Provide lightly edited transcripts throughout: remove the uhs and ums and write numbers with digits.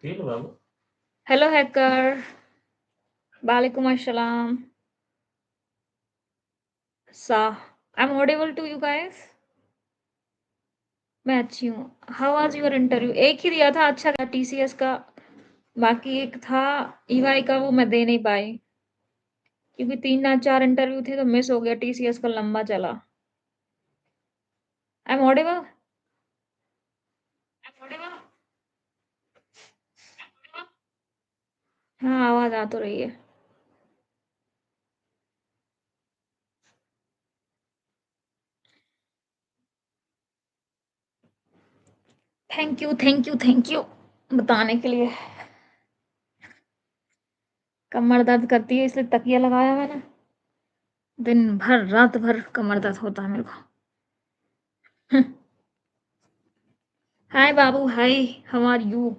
Hello, hacker. Walaikum assalam. I'm audible to you guys. मैं अच्छी हूँ. How was your interview? एक ही दिया था, अच्छा था TCS का. बाकी एक था EY का, वो मैं दे नहीं पाई क्योंकि 3 या 4 इंटरव्यू थे तो मिस हो गया. TCS का लंबा चला. I'm audible? हाँ, आवाज आ तो रही है. थैंक यू बताने के लिए. कमर दर्द करती है इसलिए तकिया लगाया मैंने. दिन भर रात भर कमर दर्द होता है मेरे को. हाय बाबू, hi. How are you?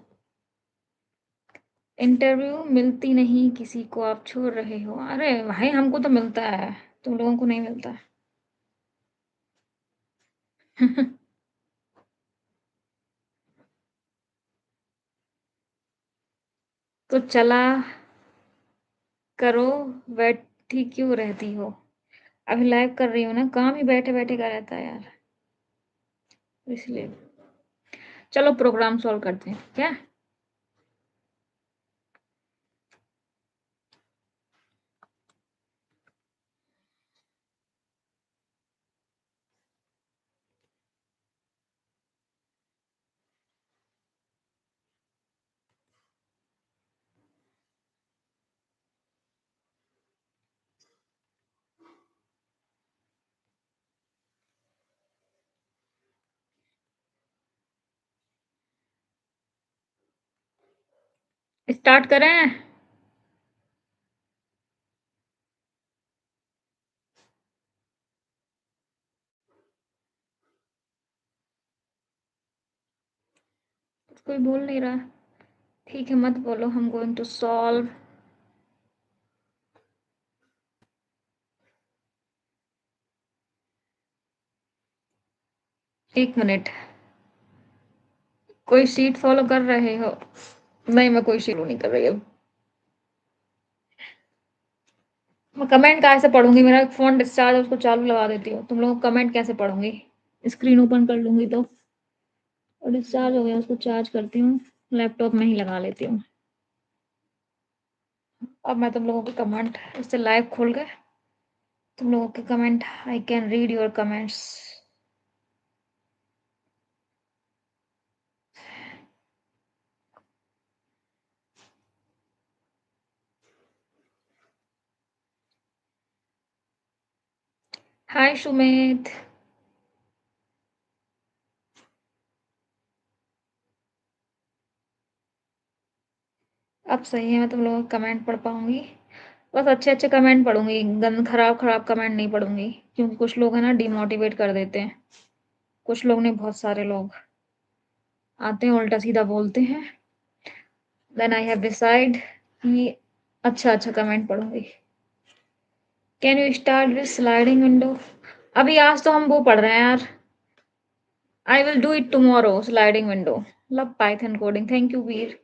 Interview मिलती नहीं किसी को, आप छोड़ रहे हो? अरे भाई, हमको तो मिलता है, तुम लोगों को नहीं मिलता है. तो चला करो, बैठी क्यों रहती हो? अभी लाइव कर रही हूँ ना, काम ही बैठे बैठे का रहता है यार, इसलिए. चलो प्रोग्राम सॉल्व करते हैं क्या. स्टार्ट करें? कोई बोल नहीं रहा. ठीक है, मत बोलो. हम गोइंग टू सॉल्व. एक मिनट. कोई शीट फॉलो कर रहे हो? नहीं, मैं कोई शीट नहीं कर रही अब. मैं कमेंट कैसे पढ़ूंगी? मेरा फोन डिस्चार्ज है, उसको चालू लगा देती हूँ. तुम लोग कमेंट कैसे पढ़ूंगी? स्क्रीन ओपन कर लूंगी तो. और डिस्चार्ज हो गया, उसको चार्ज करती हूँ. लैपटॉप में ही लगा लेती हूँ. अब मैं तुम लोगों के कमेंट इससे लाइव खोल गए. तुम लोगों के comment, I can read your comments. Hi Sumit. अब सही है, मैं तुम लोगों के कमेंट पढ़ पाऊंगी. बस अच्छे अच्छे कमेंट पढ़ूंगी, गंद खराब खराब कमेंट नहीं पढ़ूंगी, क्योंकि कुछ लोग है ना डिमोटिवेट कर देते हैं. कुछ लोग नहीं, बहुत सारे लोग आते हैं उल्टा सीधा बोलते हैं. देन आई हैव डिसाइड कि अच्छा अच्छा कमेंट पढ़ूंगी. Can you start with sliding window? अभी आज तो हम वो पढ़ रहे हैं यार. I will do it tomorrow. Sliding window. Love Python coding. Thank you Veer.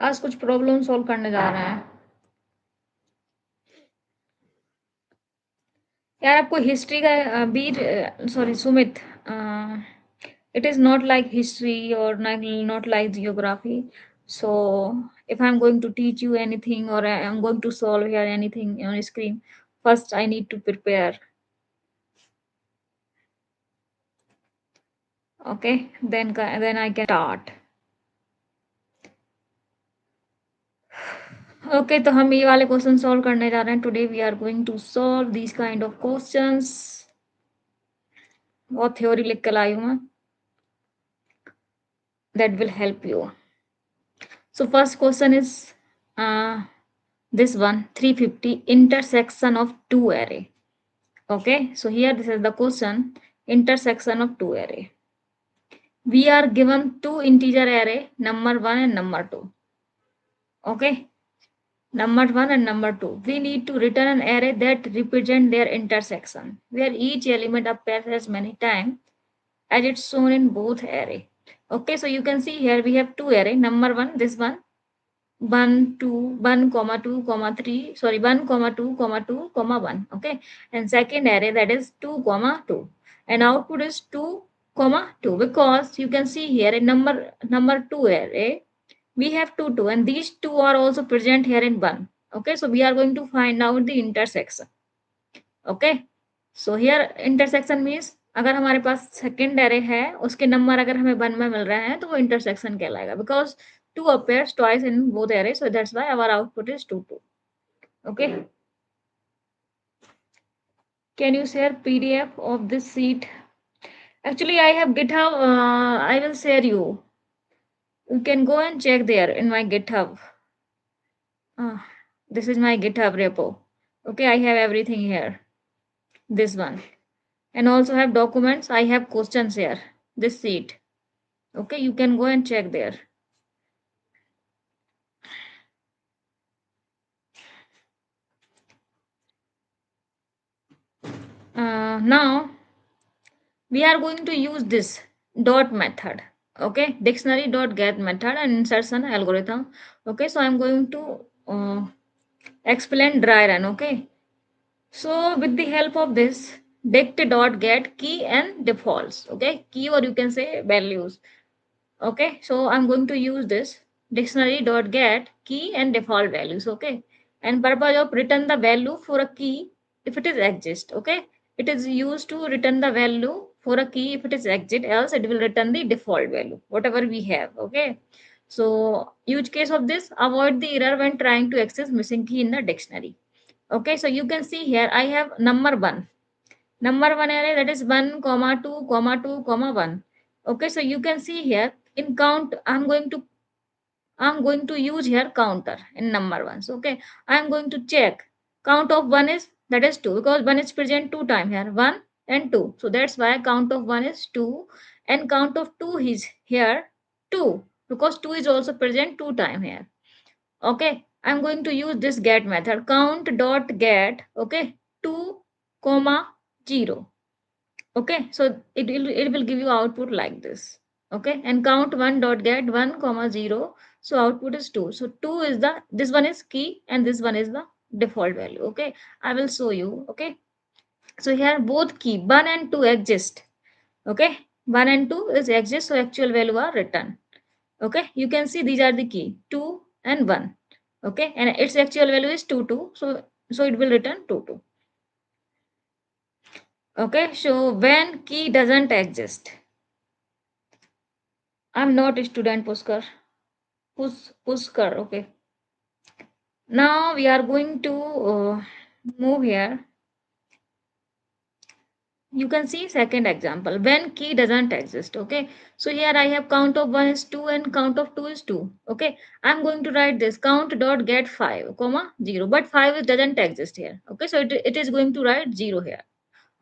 आज कुछ प्रॉब्लम सॉल्व करने जा रहे हैं यार. आपको हिस्ट्री का Veer, sorry Sumit, it is not like history or not like geography. So if I'm going to teach you anything or I'm going to solve here anything on screen, first I need to prepare. Okay, then I can start. Okay, तो हम ये वाले question solve करने जा रहे हैं. Today we are going to solve this kind of questions. बहुत theory लिख कर लाई हूँ मैं. That will help you. So first question is this one, 350 intersection of two array. Okay, so here this is the question, intersection of two array. We are given two integer array, number 1 and number 2. Okay, number 1 and number 2. We need to return an array that represent their intersection, where each element appears as many times as it's shown in both array. Okay, so you can see here we have two array. Number one, this one, 1, 2, 1, comma 2, comma 3, sorry, 1, comma 2, comma 2, comma 1. Okay, and second array, that is 2, comma 2, and output is 2, comma 2, because you can see here in number 2 array we have 2, 2, and these two are also present here in 1. Okay, so we are going to find out the intersection. Okay, so here intersection means अगर हमारे पास second array है, उसके number अगर हमें 1 में मिल रहे हैं तो वो इंटरसेक्शन कहलाएगा, because 2 appears twice in both arrays, so that's why our output is 2, 2. Okay, can you share PDF of this sheet? Actually I have GitHub, I will share you. You can go and check there in my GitHub. uh, this is my GitHub repo. Okay, I have everything here, this one, and also have documents. I have questions here, this sheet. Okay, you can go and check there. Now we are going to use this dot method. Okay, dictionary dot get method and insertion algorithm. Okay, so I'm going to explain dry run. Okay, so with the help of this dict dot get key and defaults. Okay, key, or you can say values. Okay, so I'm going to use this dictionary dot get key and default values. Okay, and purpose of return the value for a key if it is exist. Okay, it is used to return the value for a key if it is exist, else it will return the default value whatever we have. Okay, so use case of this, avoid the error when trying to access missing key in the dictionary. Okay, so you can see here I have number 1 array, that is 1, comma 2, comma 2, comma 1. Okay, so you can see here in count I'm going to use here counter in number 1. So okay, I'm going to check count of 1 is, that is 2, because 1 is present 2 time here, 1 and 2, so that's why count of 1 is 2, and count of 2 is here 2, because 2 is also present 2 time here. Okay, I'm going to use this get method, count dot get, okay, 2 comma 0. Okay, so it will give you output like this. Okay, and count 1 dot get 1 comma 0, so output is 2. So 2 is the, this one is key and this one is the default value. Okay, I will show you. Okay, so here both key 1 and 2 exist. Okay, 1 and 2 is exist, so actual value are written. Okay, you can see these are the key 2 and 1. Okay, and its actual value is 2, 2, so it will return 2, 2. Okay, so when key doesn't exist, I'm not a student, Puskar. Puskar, okay. Now we are going to move here. You can see second example, when key doesn't exist. Okay, so here I have count of 1 is 2 and count of 2 is 2. Okay, I'm going to write this count dot get 5 comma 0, but 5 doesn't exist here. Okay, so it is going to write 0 here.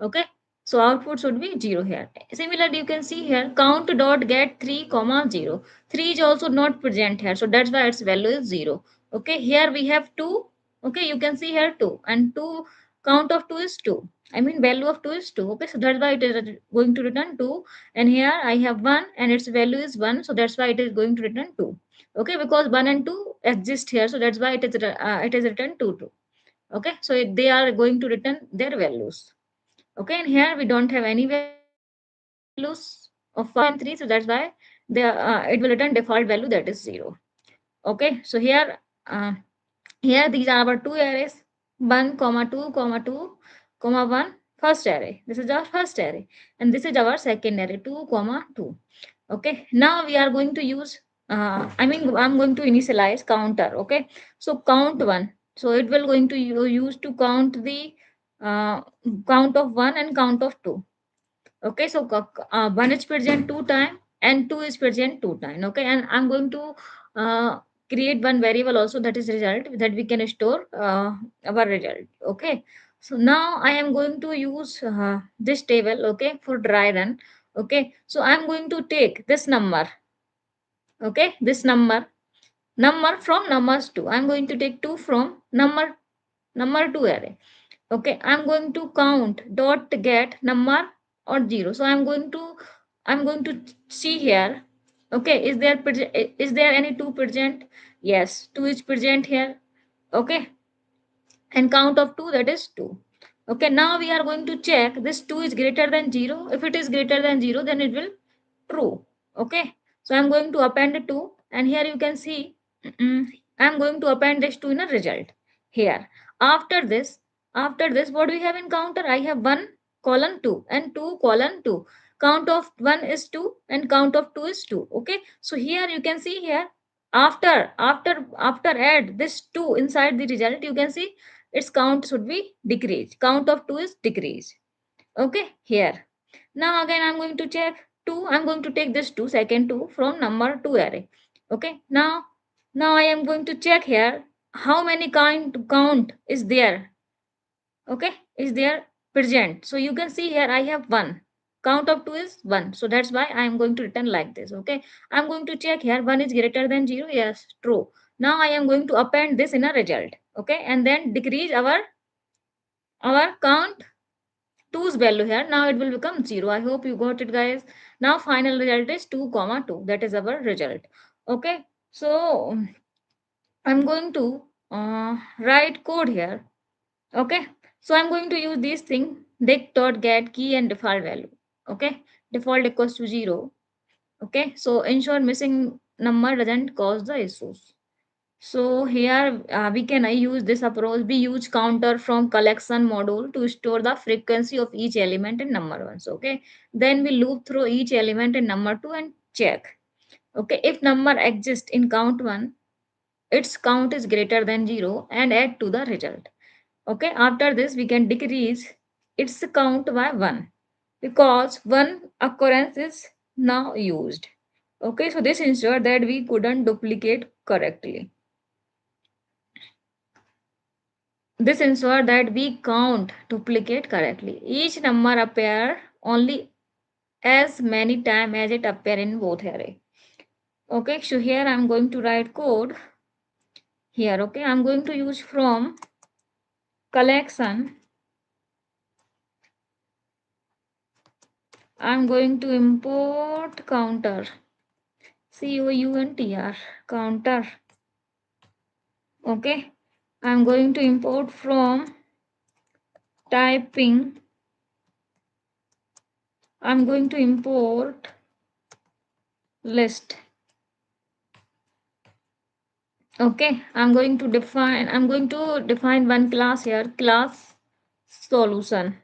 Okay, so output should be 0 here. Similarly, you can see here count dot get 3 comma 0. 3 is also not present here, so that's why its value is 0. Okay, here we have 2. Okay, you can see here 2, and 2, count of 2 is 2. I mean value of 2 is 2. Okay, so that's why it is going to return 2. And here I have 1 and its value is 1, so that's why it is going to return 2. Okay, because 1 and 2 exist here, so that's why it is returned 2, 2. Okay, so they are going to return their values. Okay, and here we don't have any values of 5 and 3, so that's why it will return default value, that is 0. Okay, so here these are our two arrays, 1 comma 2 comma 2 comma 1, first array. This is our first array, and this is our second array, 2 comma 2. Okay, now we are going to use I'm going to initialize counter. Okay, so count 1, so it will going to use to count the uh, count of 1 and count of 2. Okay, so 1 is present 2 time and 2 is present 2 time. Okay, and I'm going to uh, create one variable also, that is result, that we can store our result. Okay, so now I am going to use this table, okay, for dry run. Okay, so I'm going to take this number. Okay, this number from numbers 2, I'm going to take 2 from number 2 array. Okay, I'm going to count dot get number or 0. So I'm going to see here Okay, is there any 2 present? Yes, 2 is present here. Okay, and count of 2, that is 2. Okay, now we are going to check this 2 is greater than 0. If it is greater than 0, then it will true. Okay, so I'm going to append 2, and here you can see I'm going to append this 2 in a result here. After this, what we have in counter? I have 1 colon 2 and 2 colon 2. Count of 1 is 2 and count of 2 is 2. Okay, so here you can see here, after add this 2 inside the result, you can see its count should be decreased. Count of 2 is decreased. Okay, here. Now again I'm going to check 2. I'm going to take this 2, second 2 from number 2 array. Okay, now I am going to check here how many count is there. Okay, is there present. So you can see here I have 1. Count of 2 is 1. So that's why I am going to return like this. Okay, I'm going to check here 1 is greater than 0. Yes, true. Now I am going to append this in a result. Okay, and then decrease our count 2's value here. Now it will become 0. I hope you got it, guys. Now final result is 2 comma 2. That is our result. Okay, so I'm going to write code here. Okay, so I'm going to use this thing dict.get key and default value. Okay, default equals to 0. Okay, so ensure missing number doesn't cause the issues. So here we can use this approach. We use counter from collection module to store the frequency of each element in number ones. Okay, then we loop through each element in number 2 and check. Okay, if number exists in count 1, its count is greater than 0 and add to the result. Okay, after this we can decrease its count by 1 because one occurrence is now used. Okay, so this ensures that we couldn't duplicate correctly. This ensures that we count duplicate correctly. Each number appear only as many times as it appear in both array. Okay, so here I'm going to write code here. Okay, I'm going to use from collection. I'm going to import counter. COUNTR counter. Okay, I'm going to import from typing. I'm going to import list. Okay, I'm going to define one class here, class solution.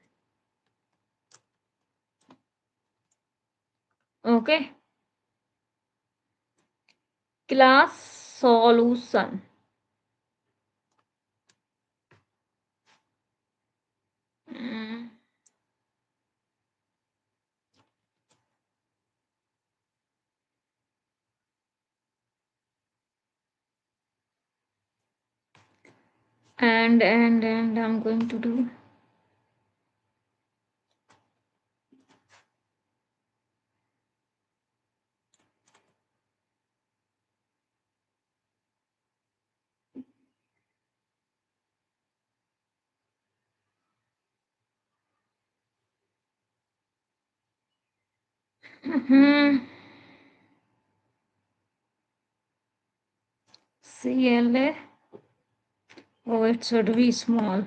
Okay, class solution. Mm. And I'm going to do CLA. Oh, it should be small.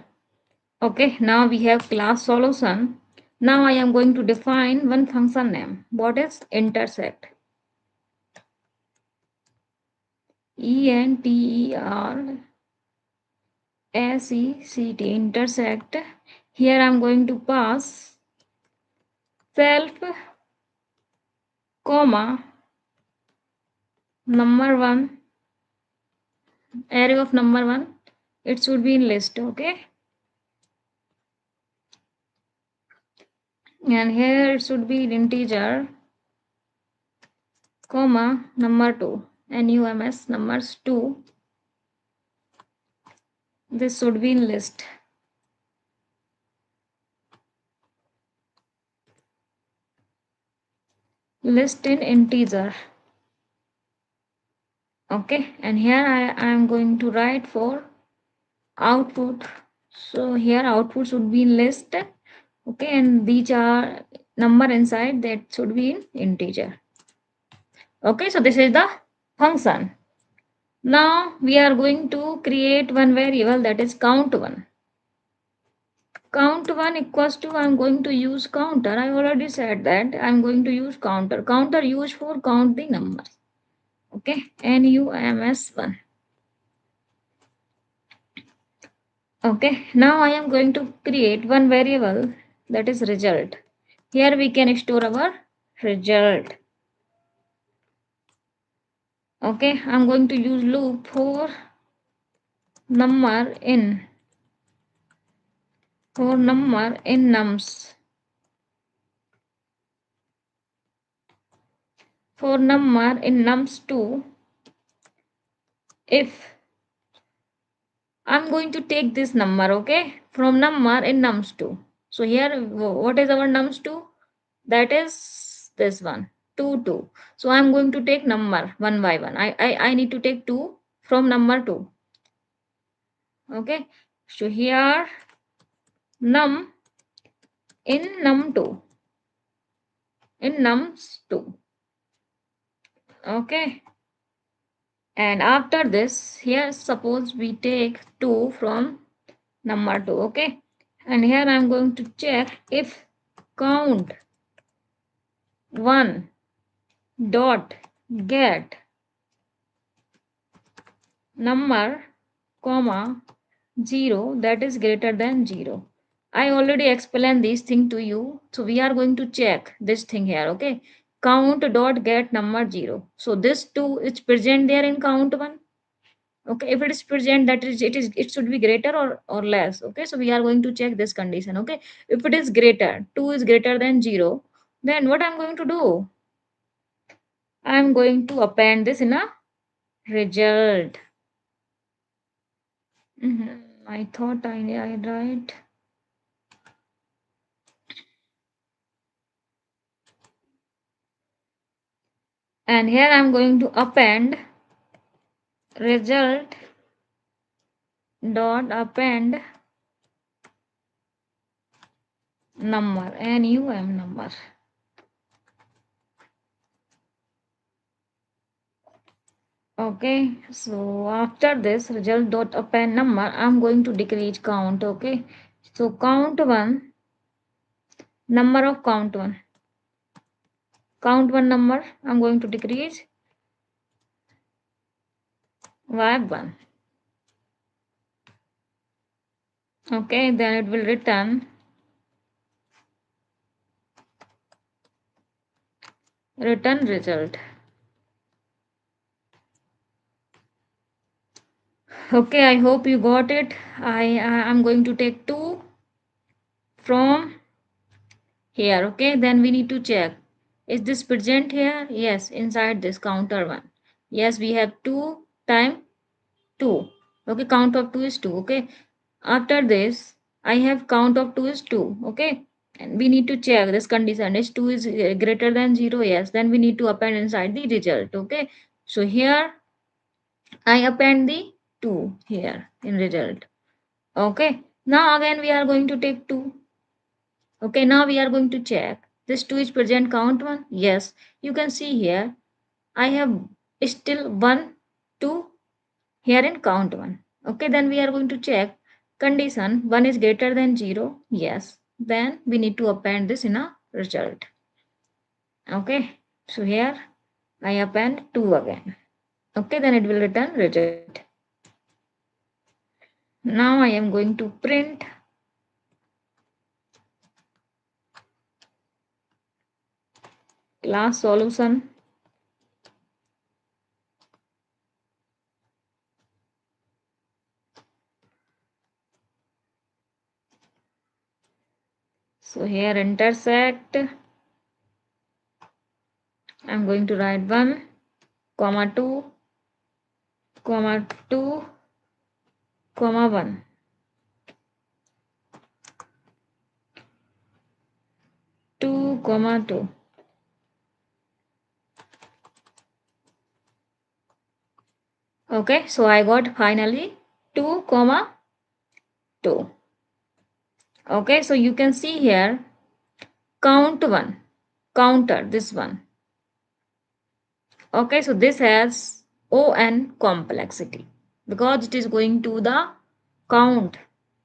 Okay, now we have class solution. Now I am going to define one function name. What is intersect? ENTERSECT, intersect. Here I am going to pass self, comma, number 1, array of number 1. It should be in list. Okay, and here it should be in integer, comma, number 2, NUMS numbers 2. This should be in list. List in integer. Okay, and here I am going to write for output. So here output should be in list. Okay, and these are number inside that should be in integer. Okay, so this is the function. Now we are going to create one variable, that is count1. Count1 equals to, I'm going to use counter. I already said that I'm going to use counter. Counter used for count the numbers. Okay, NUMS1. Okay, now I am going to create one variable, that is result. Here we can store our result. Okay, I'm going to use loop for number in nums. For number in nums2, if I'm going to take this number, okay, from number in nums2. So here, what is our nums2? That is this one, 2, 2. So I'm going to take number one by one. I need to take 2 from number 2. Okay. So here, num in num2. In nums2. Okay. And after this, here suppose we take 2 from number 2. Okay. And here I'm going to check if count 1 dot get number comma 0 that is greater than 0. I already explained this thing to you. So we are going to check this thing here. Okay. Count dot get number 0. So this 2 is present there in count 1. Okay, if it is present, that is it should be greater or less. Okay, so we are going to check this condition. Okay, if it is greater, 2 is greater than 0, then what I'm going to do, I'm going to append this in a result. I thought I write. And here I'm going to append result dot append number, NUM number. Okay, so after this result dot append number, I'm going to decrease count. Okay, so count 1, number of count 1. Count 1 number, I'm going to decrease var1. Okay, then it will return result. Okay, I hope you got it. I am going to take 2 from here. Okay, then we need to check, is this present here? Yes, inside this counter 1. Yes, we have 2 times 2. Okay, count of 2 is 2. Okay, after this I have count of 2 is 2. Okay, and we need to check this condition, is 2 is greater than 0. Yes, then we need to append inside the result. Okay, so here I append the 2 here in result. Okay, now again we are going to take 2. Okay, now we are going to check, this 2 is present count 1. Yes, you can see here I have still 1, 2 here in count 1. Okay, then we are going to check condition, 1 is greater than 0. Yes, then we need to append this in a result. Okay, so here I append 2 again. Okay, then it will return result. Now I am going to print class solution. So here intersect, I'm going to write 1, comma 2, comma 2, comma 1. 2, comma 2. Okay, so I got finally 2, comma 2. Okay, so you can see here count 1, counter this one. Okay, so this has on complexity because it is going to the count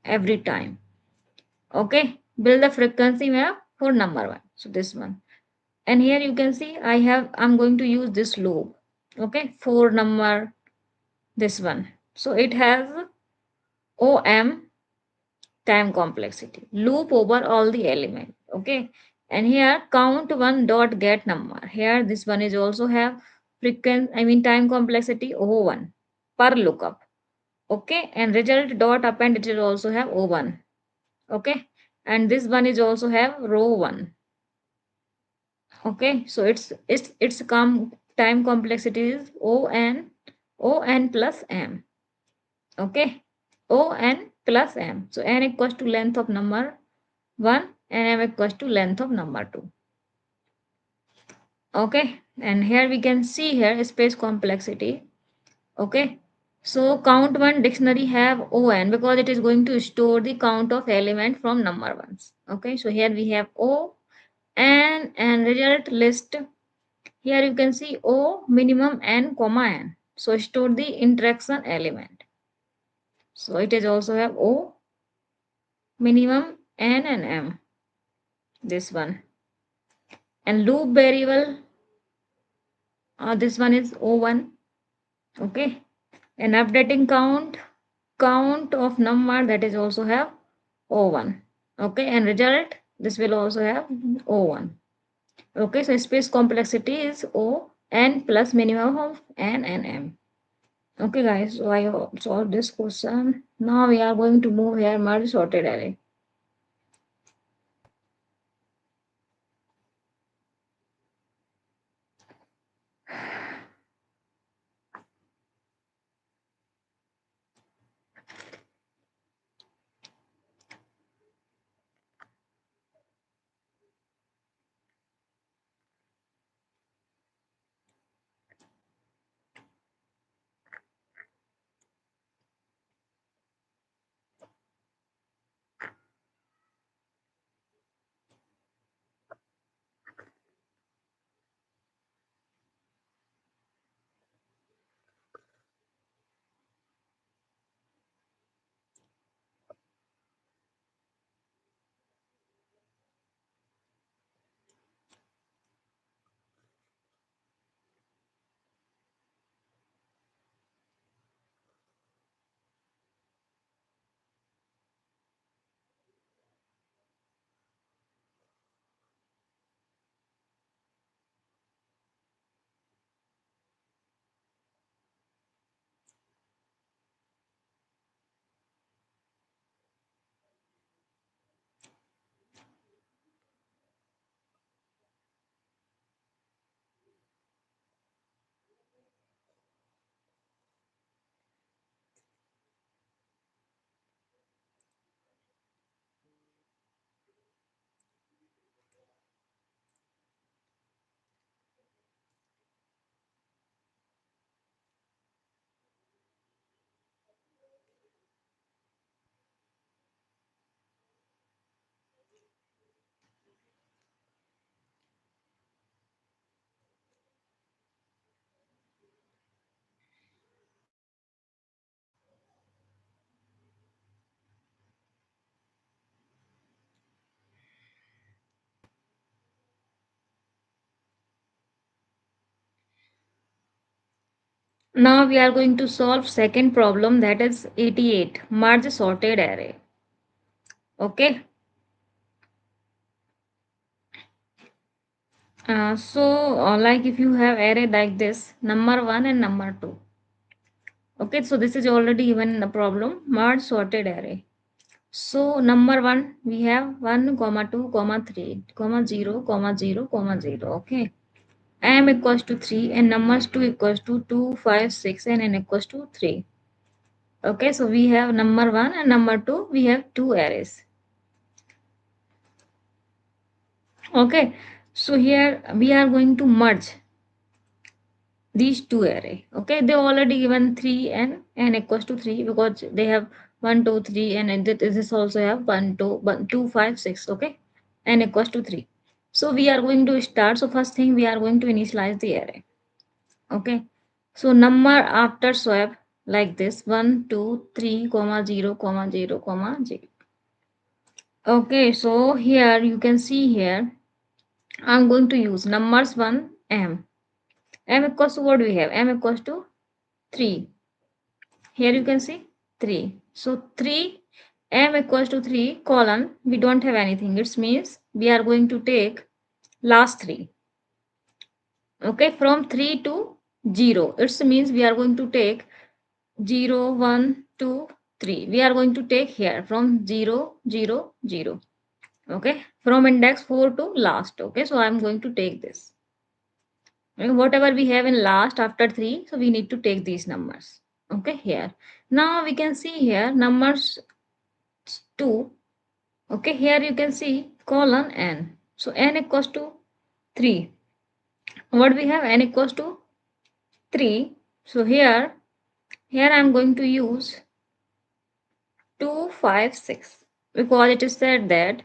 every time. Okay, build the frequency map for number one. So this one. And here you can see I'm going to use this loop. Okay, for number this one. So it has OM time complexity. Loop over all the element. Okay. And here count one dot get number. Here this one is also have frequency, time complexity O1 per lookup. Okay. And result dot append it will also have O1. Okay. And this one is also have row 1. Okay. So it's time complexity is O n plus M. Okay. O n plus M. So n equals to length of number 1 and M equals to length of number 2. Okay. And here we can see here space complexity. Okay. So count one dictionary have ON because it is going to store the count of element from number ones. Okay. So here we have O and result list. Here you can see O minimum n comma n. So store the interaction element. So it is also have O minimum n and m. This one. And loop variable, this one is O1. Okay. And updating count of number, that is also have O1. Okay. And result, this will also have O1. Okay. So space complexity is O n plus minimum of n and m. Okay guys, so I solved this question. Now we are going to move here merge sorted array. Now we are going to solve second problem, that is 88 merge sorted array. Okay. Like if you have array like this, number 1 and number 2. Okay, so this is already given in the problem, merge sorted array. So number 1, we have 1, comma 2, comma 3, comma 0, comma 0, comma 0. Okay. M equals to 3 and numbers 2 equals to 2, 5, 6 and n equals to 3. Okay, so we have number 1 and number 2, we have two arrays. Okay, so here we are going to merge these two array. Okay, they already given 3 and n equals to 3 because they have 1 2 3 and this also have 1 2 1 2 5 6. Okay, n equals to 3. So we are going to start. So first thing we are going to initialize the array. Okay, so number after swap like this 1 2 3 comma 0 comma 0 comma 0. Okay, so here you can see here I'm going to use numbers 1 m equals to what we have, m equals to 3. Here you can see 3. So 3 m equals to 3 colon, we don't have anything. It means we are going to take last 3. Okay, from 3 to 0. It means we are going to take 0, 1, 2, 3. We are going to take here from 0, 0, 0. Okay, from index 4 to last. Okay, so I am going to take this. And whatever we have in last after 3, so we need to take these numbers. Okay, here. Now we can see here numbers 2. Okay, here you can see colon n. So n equals to 3. What we have, n equals to 3. So here I am going to use 2, 5, 6 because it is said that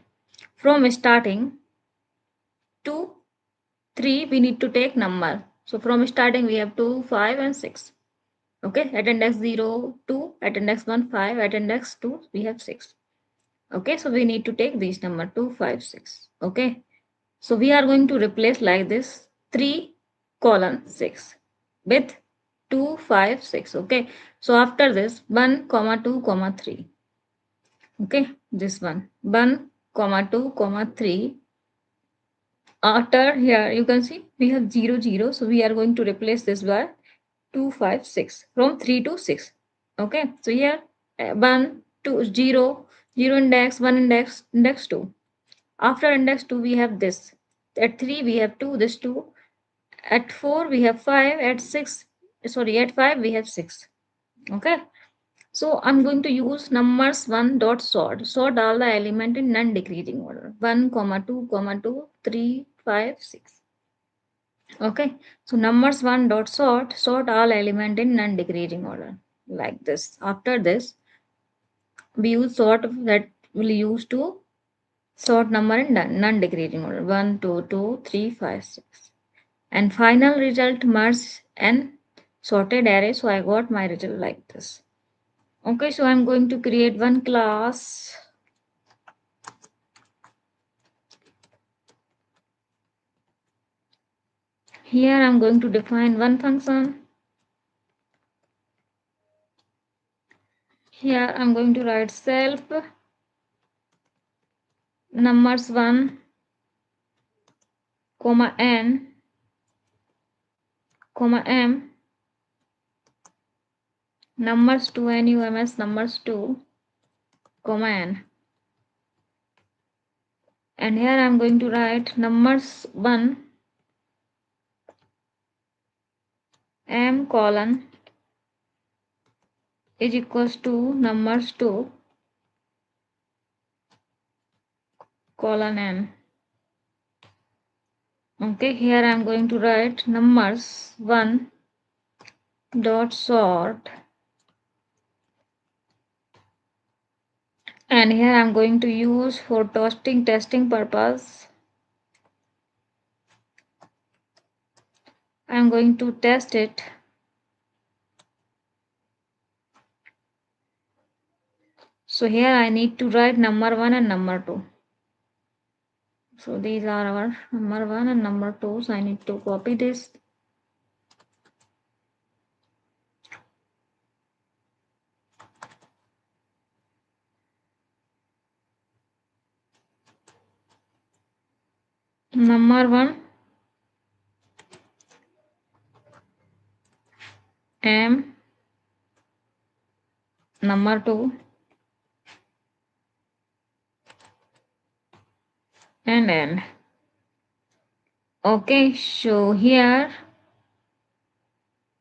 from starting to 3 we need to take number. So from starting we have 2, 5 and 6. Okay, at index 0, 2, at index 1, 5, at index 2 we have 6. Okay, so we need to take these number 2, 5, 6. Okay, so we are going to replace like this 3 colon 6 with 2, 5, 6. Okay, so after this 1 comma 2 comma 3. Okay, this one 1 comma 2 comma 3. After here you can see we have 0 0, so we are going to replace this by 2 5 6 from 3 to 6. Okay, so here 1 2 0 0 index 1 index 2. After index 2 we have this. At 3 we have 2, this 2. At 4 we have 5. At 6, sorry, at 5 we have 6. Okay, so I'm going to use numbers 1 dot sort all the element in non-decreasing order 1 comma 2 comma 2 3 5 6. Okay, so numbers 1 dot sort all element in non-decreasing order like this. After this we use sort that will use to sort number in non-decreasing order 1 2 2 3 5 6, and final result merge and sorted array. So I got my result like this. Okay, so I'm going to create one class. Here I'm going to define one function. Here I'm going to write self numbers 1 comma n comma m numbers 2 nums numbers 2 comma n, and here I'm going to write numbers 1 m colon is equals to numbers 2 colon n. Okay, here I'm going to write numbers 1 dot sort, and here I'm going to use for testing purpose. I'm going to test it. So here I need to write number 1 and number 2. So these are our number 1 and number 2. So I need to copy this. Number 1 m, number 2 and n. Okay, so here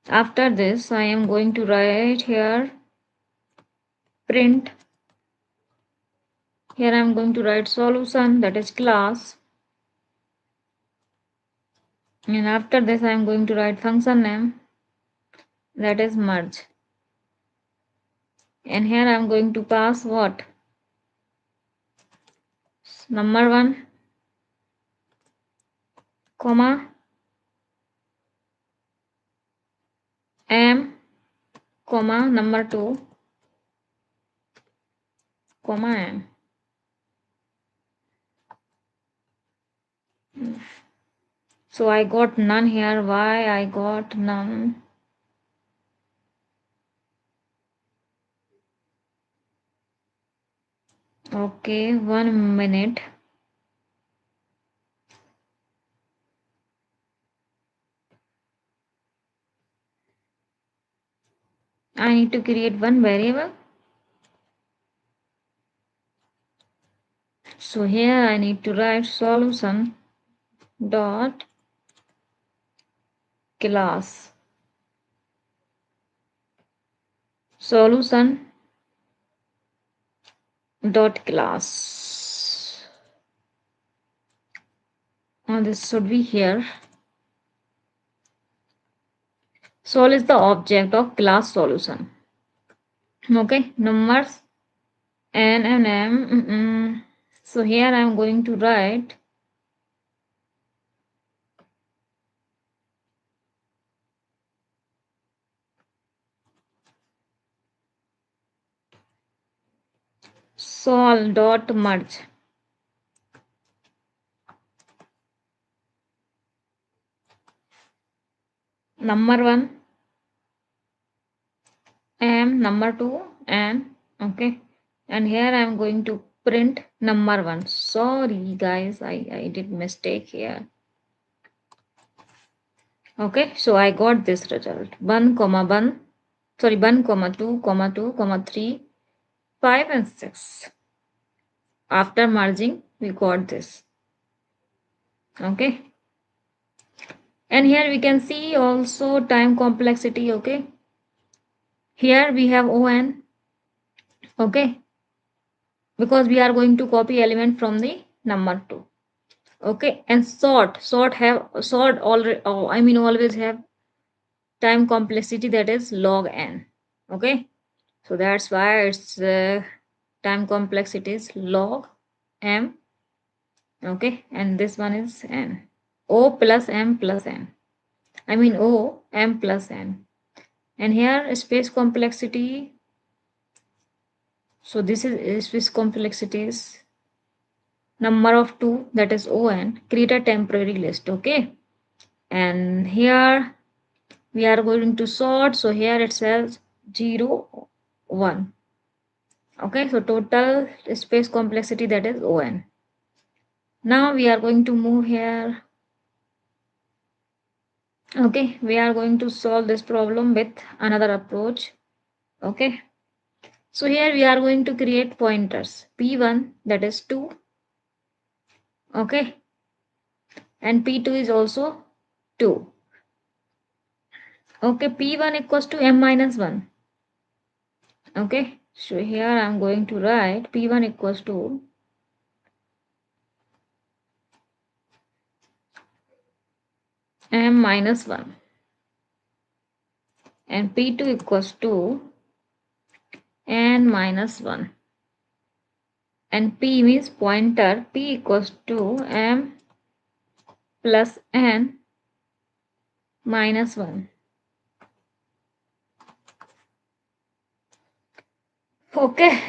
after this I am going to write here print. Here I am going to write solution, that is class, and after this I am going to write function name, that is merge, and here I am going to pass what, number 1 comma m comma number 2 comma m. So I got none here. Why I got none? Okay, 1 minute. I need to create one variable. So here I need to write solution dot class. Solution dot class. Now this should be here. Sol is the object of class solution. Okay, numbers n and m. So here I am going to write sol dot merge. Number 1 m, number 2 and okay, and here I am going to print number 1. Sorry guys, I did mistake here. Okay, so I got this result 1 comma 1, sorry 1 comma 2 comma 2 comma 3, 5 and 6. After merging we got this. Okay, and here we can see also time complexity. Okay, here we have on. Okay, because we are going to copy element from the number 2. Okay, and sort already, I mean always have time complexity, that is log n. Okay, so that's why its time complexity is log m. Okay, and this one is n. O plus m plus n, I mean O m plus n. And here space complexity, so this is space complexity is number of 2, that is on. Create a temporary list. Okay, and here we are going to sort, so here it says 0 1. Okay, so total space complexity, that is on. Now we are going to move here. Okay, we are going to solve this problem with another approach. Okay, so here we are going to create pointers p1, that is 2. Okay, and p2 is also 2. Okay, p1 equals to m minus 1. Okay, so here I am going to write p1 equals to m minus 1 and p2 equals to n minus 1, and p means pointer, p equals to m plus n minus 1. Okay,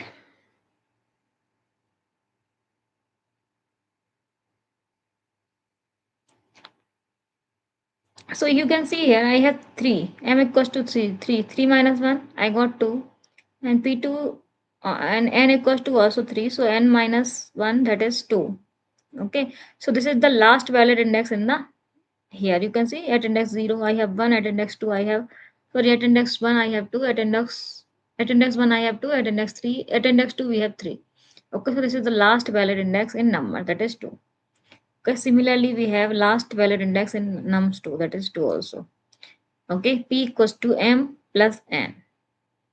so you can see here I have 3, m equals to 3 minus 1, I got 2, and p2 and n equals to also 3, so n minus 1, that is 2. Okay, so this is the last valid index in the, here you can see at index 0 I have 1, at index 2 I have, sorry, at index 1 I have 2, at index 1 I have 2, at index 3, at index 2 we have 3. Okay, so this is the last valid index in number, that is 2. Okay, similarly we have last valid index in nums2, that is 2 also. Okay, p equals to m plus n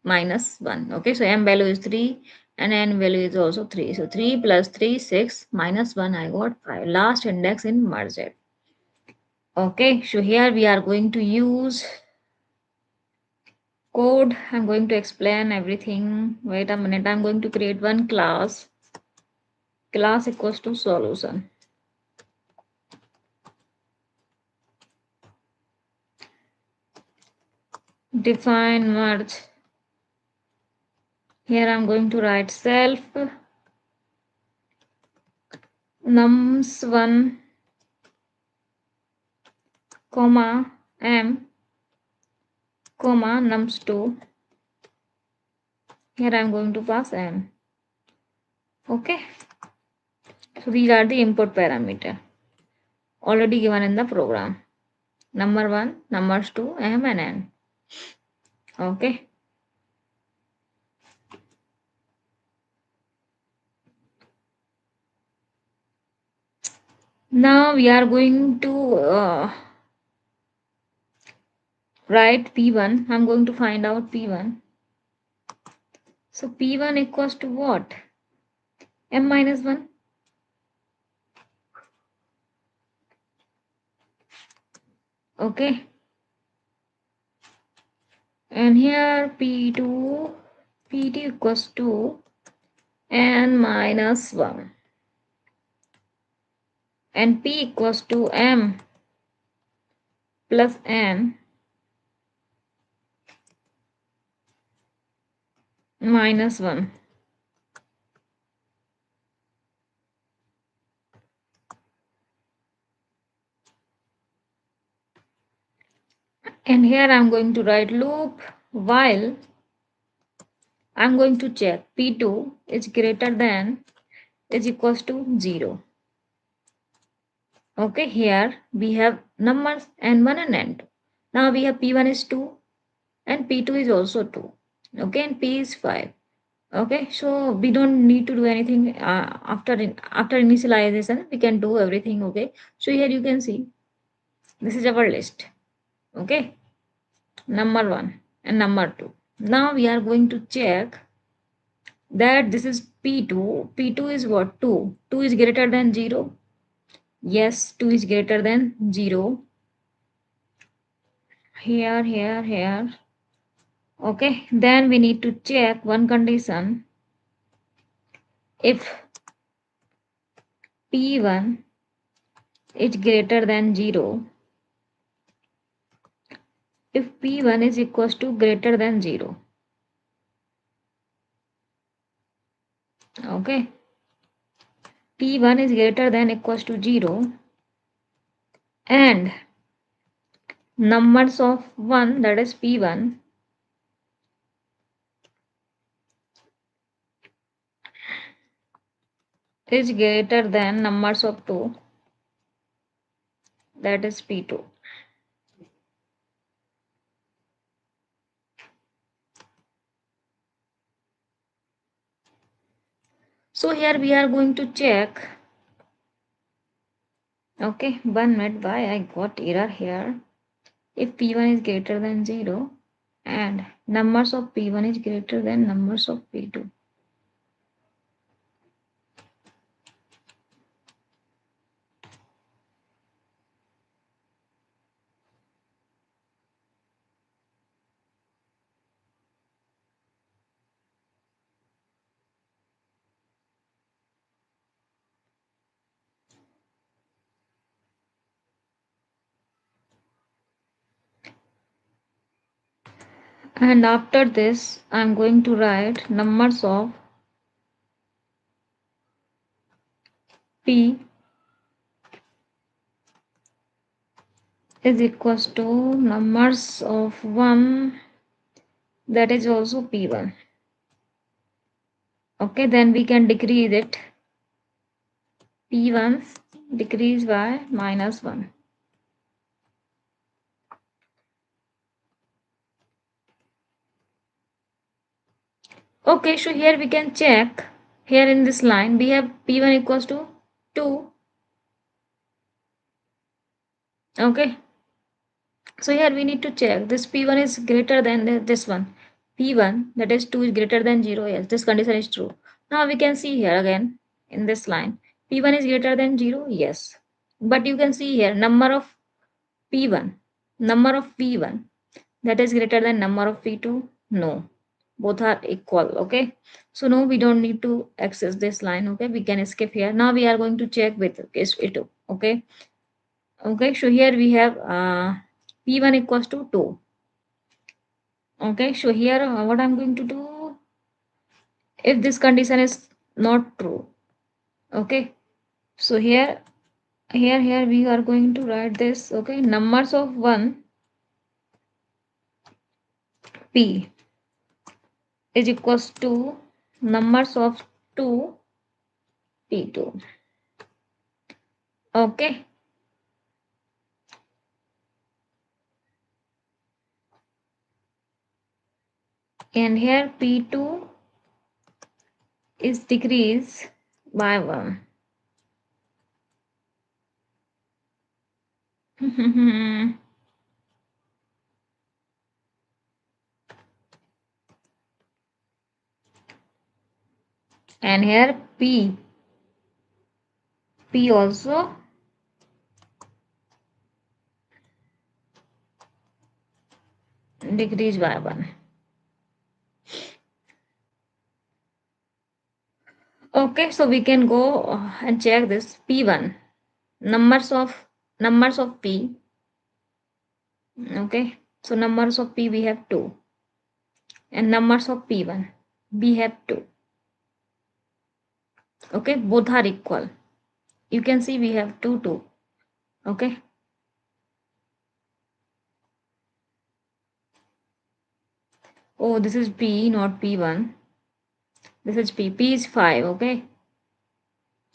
minus 1. Okay, so m value is 3 and n value is also 3. So 3 plus 3, 6 minus 1, I got 5. Last index in merged. Okay, so here we are going to use code. I'm going to explain everything. Wait a minute, I'm going to create one class. Class equals to solution. define merge. Here I'm going to write self nums1 comma m comma nums2. Here I'm going to pass m. Okay. So these are the input parameter already given in the program. Number 1, numbers 2, m and n. Okay. Now we are going to write P1. I'm going to find out P1. So P1 equals to what? M minus 1. Okay. And here P2 equals to n minus 1. And P equals to m plus n minus 1. And here I'm going to write loop while I'm going to check P2 is greater than is equals to 0. Okay, here we have numbers n1 and n2. Now we have P1 is 2 and P2 is also 2. Okay, and P is 5. Okay, so we don't need to do anything after initialization. We can do everything. Okay, so here you can see this is our list. Okay, number 1 and number 2. Now we are going to check that this is P2. P2 is what? 2. 2 is greater than 0. Yes, 2 is greater than 0. Here. Okay, then we need to check one condition. If P1 is greater than 0, if P1 is equals to greater than 0. Okay, P1 is greater than equals to 0 and numbers of 1, that is P1, is greater than numbers of 2, that is P2. So here we are going to check. Okay, 1 minute, why I got error here. If P1 is greater than 0 and numbers of P1 is greater than numbers of P2. And after this, I'm going to write numbers of P is equals to numbers of 1, that is also P1. Okay, then we can decrease it. P1 decrease by minus 1. Okay, so here we can check. Here in this line, we have P1 equals to 2. Okay. So here we need to check this P1 is greater than this one. P1, that is 2 is greater than 0. Yes, this condition is true. Now we can see here again in this line. P1 is greater than 0. Yes. But you can see here number of P1. Number of P1 that is greater than number of P2. No. Both are equal. Okay. So no, we don't need to access this line. Okay. We can skip here. Now we are going to check with case A2. Okay. Okay. So here we have P1 equals to 2. Okay, so here what I'm going to do, if this condition is not true, okay, so here we are going to write this, okay, numbers of 1 p is equals to numbers of 2 p2. Okay, and here p2 is decreased by 1. And here p also decreased by 1. Okay, so we can go and check this p1, numbers of p. Okay, so numbers of p we have 2, and numbers of p1 we have 2. Okay, both are equal. You can see we have 2 2. Okay, oh, this is p, not p1. This is p is 5. Okay,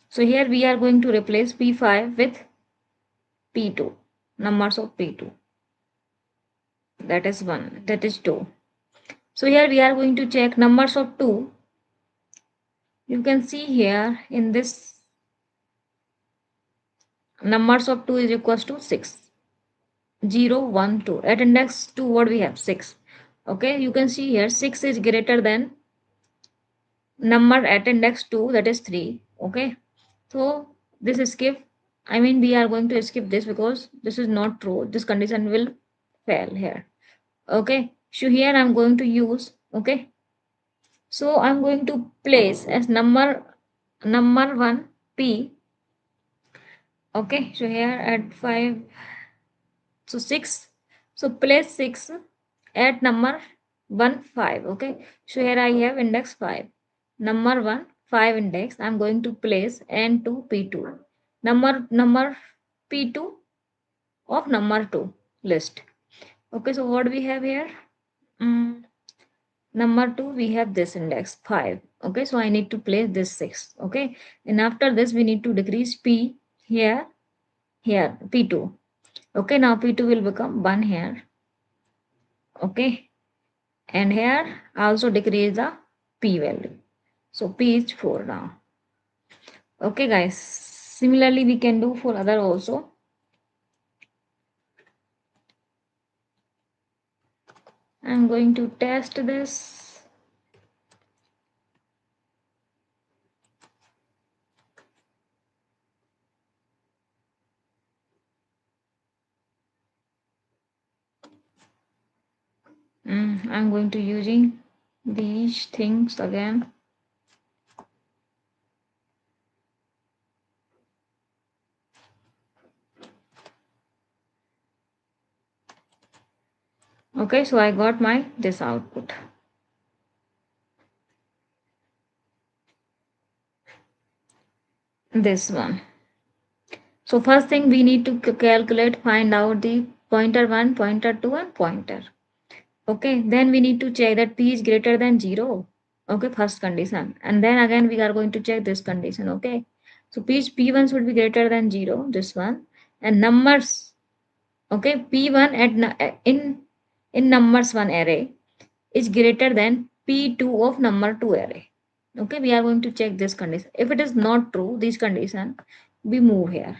so here we are going to replace p5 with p2, numbers of p2. That is 1, that is 2. So here we are going to check numbers of 2. You can see here in this, numbers of 2 is equals to 6. 0 1 2. At index 2 what we have? 6. Okay, you can see here 6 is greater than number at index 2, that is 3. Okay, so this skip, I mean we are going to skip this because this is not true. This condition will fail here. Okay, so here I'm going to use, okay, so I'm going to place as number 1 p. Okay, so here at 5, so 6, so place 6 at number 1 5. Okay, so here I have index 5, number 1 5 index. I'm going to place n2 p2, number p2 of number 2 list. Okay, so what we have here, mm, number 2 we have this index 5. Okay, so I need to place this 6. Okay, and after this we need to decrease p here, p2. Okay, now p2 will become 1 here. Okay, and here I also decrease the p value, so p is 4 now. Okay guys, similarly we can do for other also. I'm going to test this. I'm going to using these things again. Okay, so I got my this output. This one. So first thing we need to calculate, find out the pointer 1, pointer 2 and pointer. Okay, then we need to check that p is greater than 0. Okay, first condition. And then again we are going to check this condition. Okay, so p1 should be greater than 0, this one. And numbers, okay, p1 in numbers 1 array is greater than p2 of number 2 array. Okay, we are going to check this condition. If it is not true, this condition, we move here.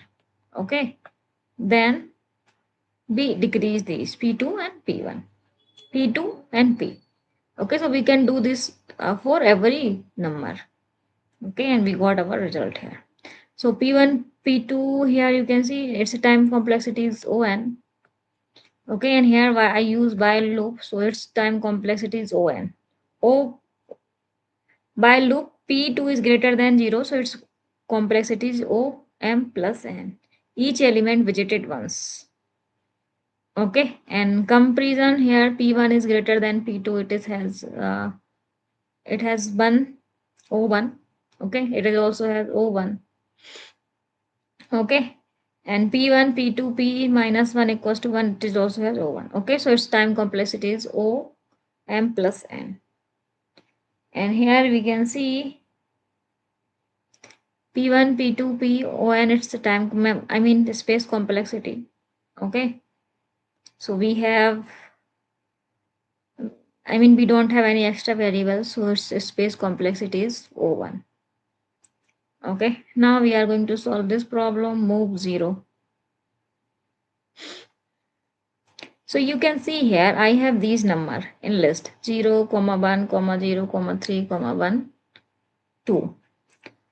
Okay, then we decrease these p2 and p1, p2 and p. Okay, so we can do this for every number. Okay, and we got our result here. So p1 p2, here you can see its time complexity is on. Okay, and here I use while loop, so its time complexity is on. O by loop p2 is greater than 0, so its complexity is o m plus n, each element visited once. Okay, and comparison here, P1 is greater than P2. It has one O1. Okay, it is also has O1. Okay, and P1, P2, P minus 1 equals to 1. It is also has O1. Okay, so its time complexity is O m plus n. And here we can see P1, P2, P, O, and it's the the space complexity. Okay. So we have, we don't have any extra variables. So its space complexity is O1. Okay. Now we are going to solve this problem, move 0. So you can see here, I have these number in list 0, 1, 0, 3, 1, 2.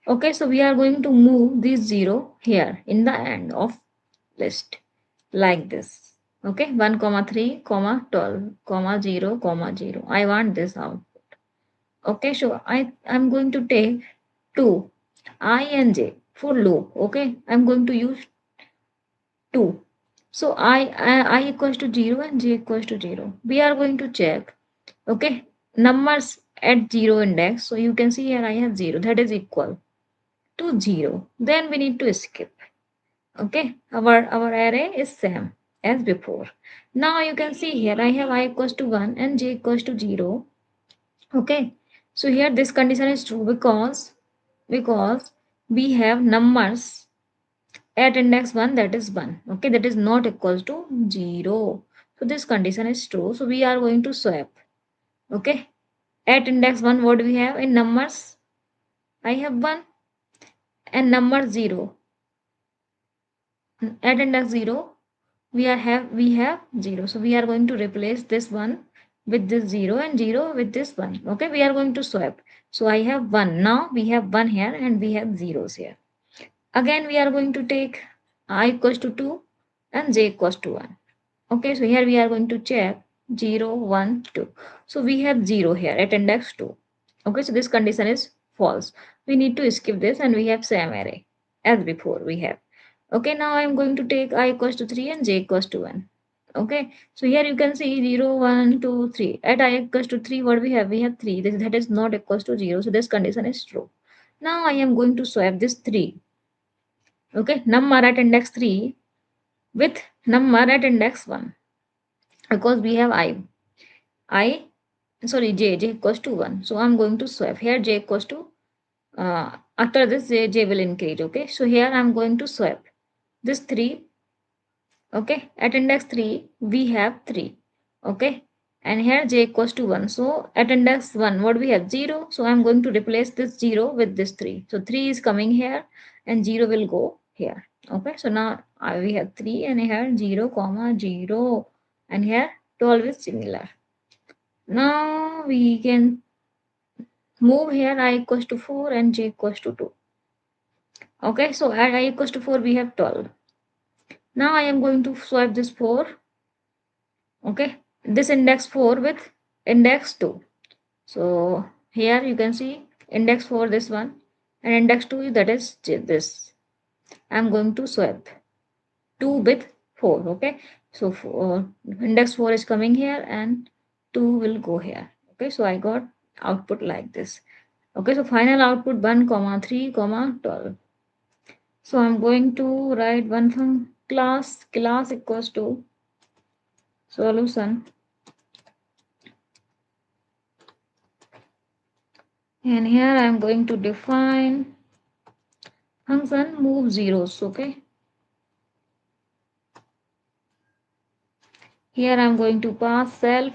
Okay, so we are going to move this 0 here in the end of list like this. Okay, 1, 3, 12, 0, 0. I want this out. Okay, so I'm going to take 2, I and j for loop. Okay, I'm going to use 2. So I equals to 0 and j equals to 0. We are going to check, okay, numbers at 0 index. So you can see here I have 0, that is equal to 0. Then we need to skip. Okay, our array is same as before. Now you can see here I have I equals to 1 and j equals to 0. Okay, so here this condition is true because we have numbers at index 1, that is 1. Okay, that is not equals to 0. So this condition is true. So we are going to swap. Okay, at index 1 what we have in numbers, I have 1, and number 0 at index 0 we have 0. So we are going to replace this one with this 0 and 0 with this 1. Okay, we are going to swap. So I have 1. Now we have 1 here and we have zeros here. Again we are going to take I equals to 2 and j equals to 1. Okay, so here we are going to check 0, 1, 2. So we have 0 here at index 2. Okay, so this condition is false. We need to skip this and we have same array as before we have. Okay, now I'm going to take I equals to 3 and j equals to 1. Okay, so here you can see 0, 1, 2, 3. At I equals to 3, what we have? We have 3. That is not equals to 0. So this condition is true. Now I am going to swap this 3. Okay, number at index 3 with number at index 1. Because we have I sorry, j equals to 1. So I'm going to swap. Here j equals to, after this j will increase. Okay, so here I'm going to swap this 3. Okay, at index 3 we have 3. Okay, and here j equals to 1. So at index 1 what we have? 0. So I'm going to replace this 0 with this 3. So 3 is coming here and 0 will go here. Okay, so now we have 3 and here 0 comma 0, and here 12 is similar. Now we can move here I equals to 4 and j equals to 2. Okay, so at I equals to 4 we have 12. Now I am going to swap this 4. Okay, this index 4 with index 2. So here you can see index 4 this one and index 2 that is this. I am going to swap 2 with 4. Okay, so index 4 is coming here and 2 will go here. Okay, so I got output like this. Okay, so final output 1 comma 3 comma 12. So I'm going to write one from class equals to solution, and here I'm going to define function move zeros. Okay, here I'm going to pass self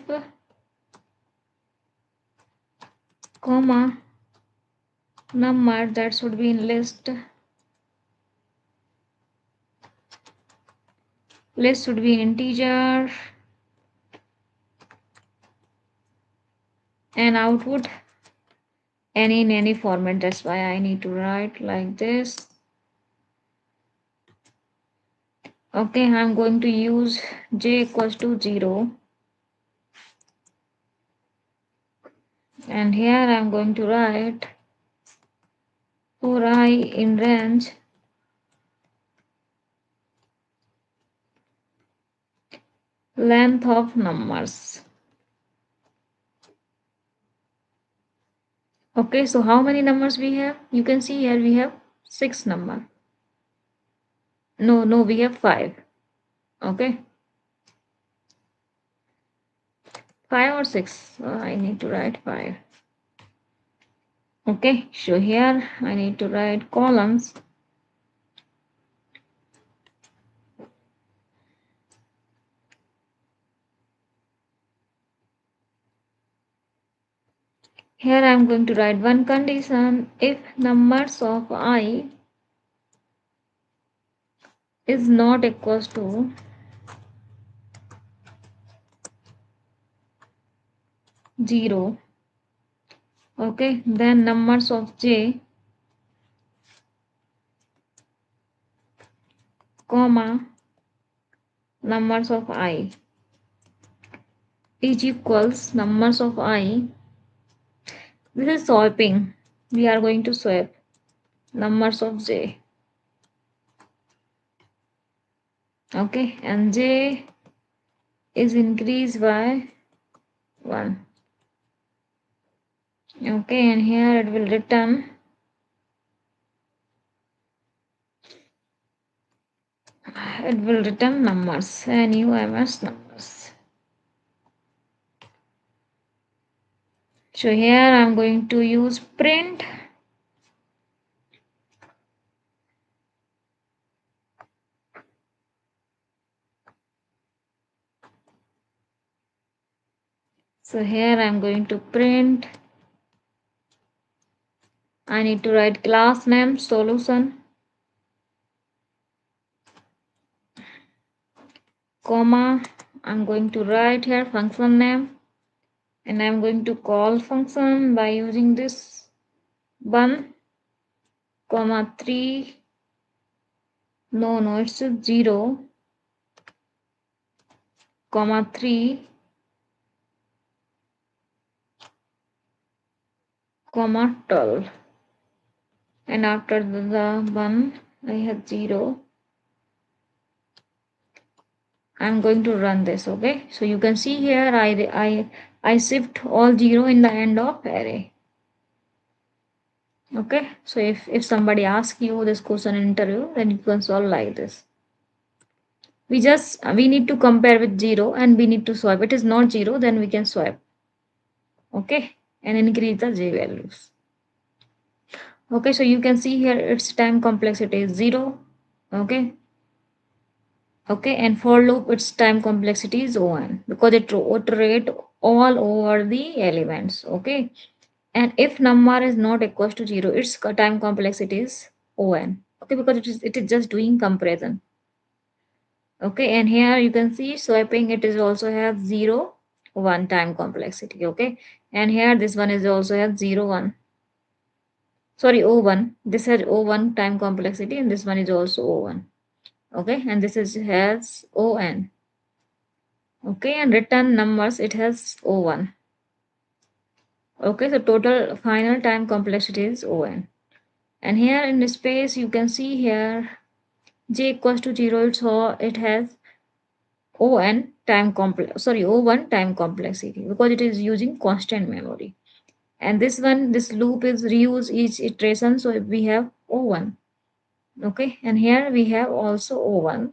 comma number that should be in list should be integer, and output any in any format. That's why I need to write like this. Okay, I'm going to use j equals to 0, and here I'm going to write for I in range length of numbers. Okay, so how many numbers we have? You can see here we have 6 number. No, we have 5. Okay, 5 or 6. So I need to write 5. Okay, so here I need to write columns. Here I am going to write one condition: if numbers of I is not equals to 0, okay, then numbers of j, comma, numbers of I is equals numbers of I. This is swapping. We are going to swap numbers of j. Okay, and j is increased by 1. Okay, and here it will return numbers, NUMS numbers. So here I am going to use print. So here I am going to print. I need to write class name solution, comma, I'm going to write here function name, and I'm going to call function by using this 1, comma 3, no, it's 0, comma 3, comma 12, and after the 1 I have 0. I'm going to run this. Okay, so you can see here I shift all 0 in the end of array. Okay, so if somebody asks you this question in interview, then you can solve like this. We need to compare with 0 and we need to swap. It is not 0, then we can swap. Okay, and increase the j values. Okay, so you can see here its time complexity is 0. Okay, and for loop its time complexity is 1 because it iterate all over the elements. Okay, and if number is not equals to 0, its time complexity is on. Okay, because it is just doing comparison. Okay, and here you can see swapping, it is also have 0 1 time complexity. Okay, and here this one is also have 0 1, sorry, O1. This has O1 time complexity, and this one is also O1. Okay, and this is has ON. Okay, and return numbers it has O1. Okay, so total final time complexity is ON. And here in the space you can see here j equals to 0, it has O1 time complexity because it is using constant memory. And this loop is reuse each iteration, so we have O1. Okay, and here we have also O1,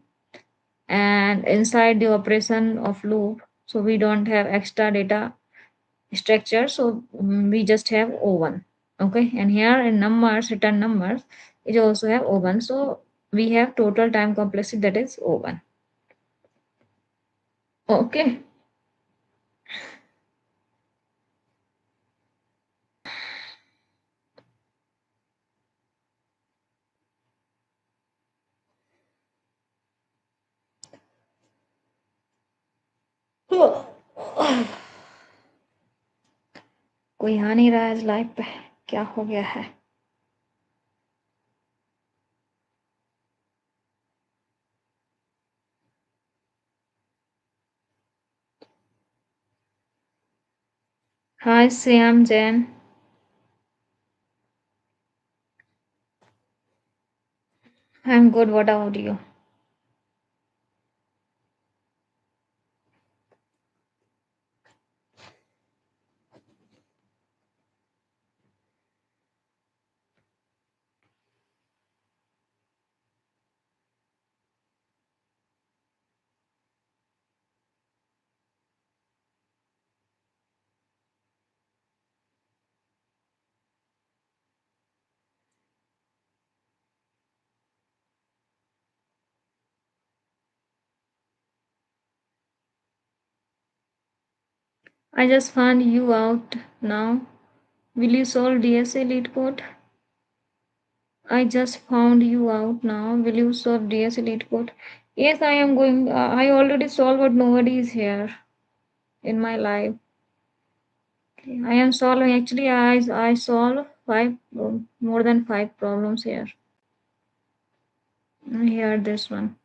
and inside the operation of loop, so we don't have extra data structure, so we just have O1. Okay, and here in numbers, return numbers, it also have O1, so we have total time complexity that is O1. Okay, कोई आ नहीं रहा है इस life पे, क्या हो गया है? Hi Sam Jen, I'm good, what about you? I just found you out now. Will you solve DSA lead code? I just found you out now. Will you solve DSA lead code? Yes, I am going. I already solved, but nobody is here in my life. Okay, I am solving. Actually, I solve five more than five problems here. Here, this one.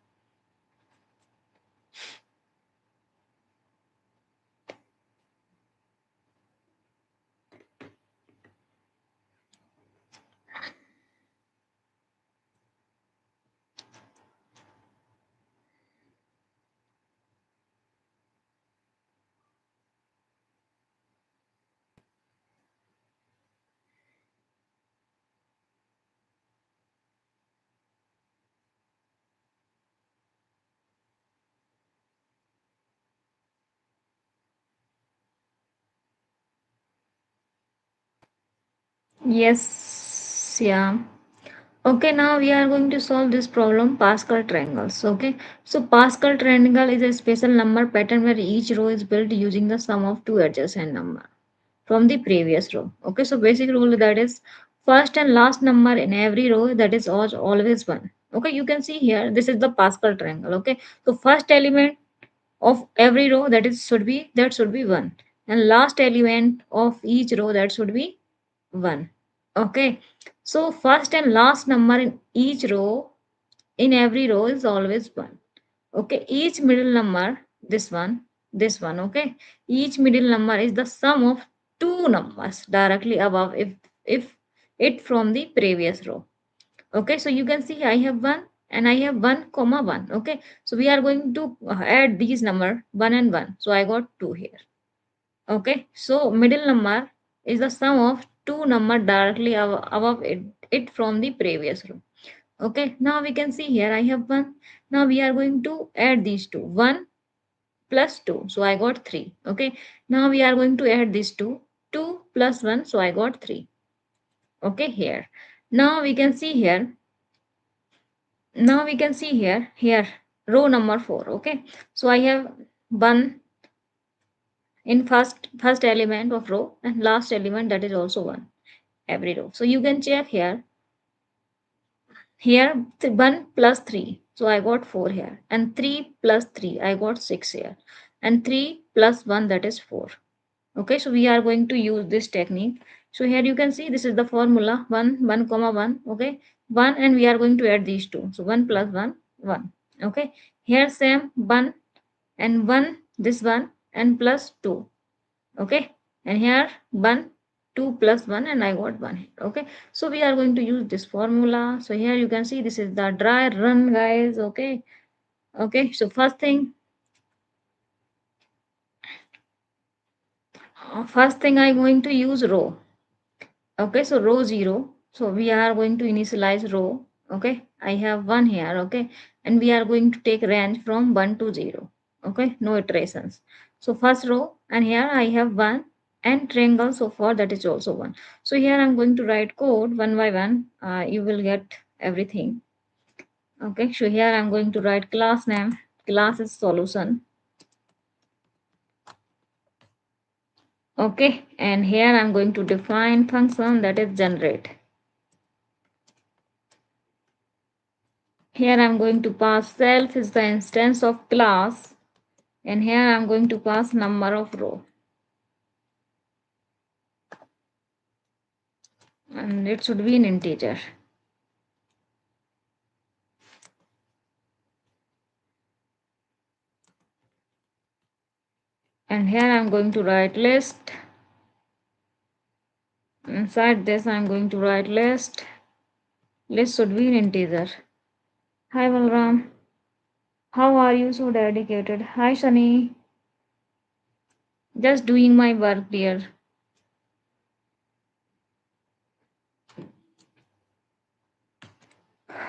Yes, yeah. Okay, now we are going to solve this problem Pascal triangles. Okay, so Pascal triangle is a special number pattern where each row is built using the sum of two adjacent number from the previous row. Okay, so basic rule that is first and last number in every row that is always one. Okay, you can see here this is the Pascal triangle. Okay, so first element of every row that should be one, and last element of each row that should be one. Okay, so first and last number in each row in every row is always one. Okay, each middle number, this one, okay, each middle number is the sum of two numbers directly above if it from the previous row. Okay, so you can see I have one and I have one comma one. Okay, so we are going to add these number one and one. So I got two here. Okay, so middle number is the sum of two number directly above it from the previous row. Okay, now we can see here I have one. Now we are going to add these two. 1 plus 2. So I got 3. Okay, now we are going to add these two. 2 plus 1. So I got 3. Okay, here. Now we can see here. Now we can see here, row number 4. Okay, so I have 1 in first element of row and last element that is also 1 every row. So you can check here. Here 1 plus 3. So I got 4 here. And 3 plus 3. I got 6 here. And 3 plus 1 that is 4. Okay, so we are going to use this technique. So here you can see this is the formula 1 comma 1. Okay, 1 and we are going to add these two. So 1 plus 1 1. Okay, here same 1 and 1 this one and plus 2. Okay, and here 1 2 plus 1 and I got 1 here. Okay, so we are going to use this formula. So here you can see this is the dry run, guys. Okay, okay, so first thing I'm going to use row. Okay, so row 0. So we are going to initialize row. Okay, I have 1 here. Okay, and we are going to take range from 1 to 0. Okay, no iterations. So first row, and here I have 1 and triangle so far that is also 1. So here I'm going to write code one by one. You will get everything. Okay, so here I'm going to write class name. Class is solution. Okay, and here I'm going to define function that is generate. Here I'm going to pass self is the instance of class, and here I'm going to pass number of row, and it should be an integer. And here I'm going to write list. Inside this I'm going to write list. List should be an integer. Hi Balram. How are you so dedicated? Hi Shani. Just doing my work, dear.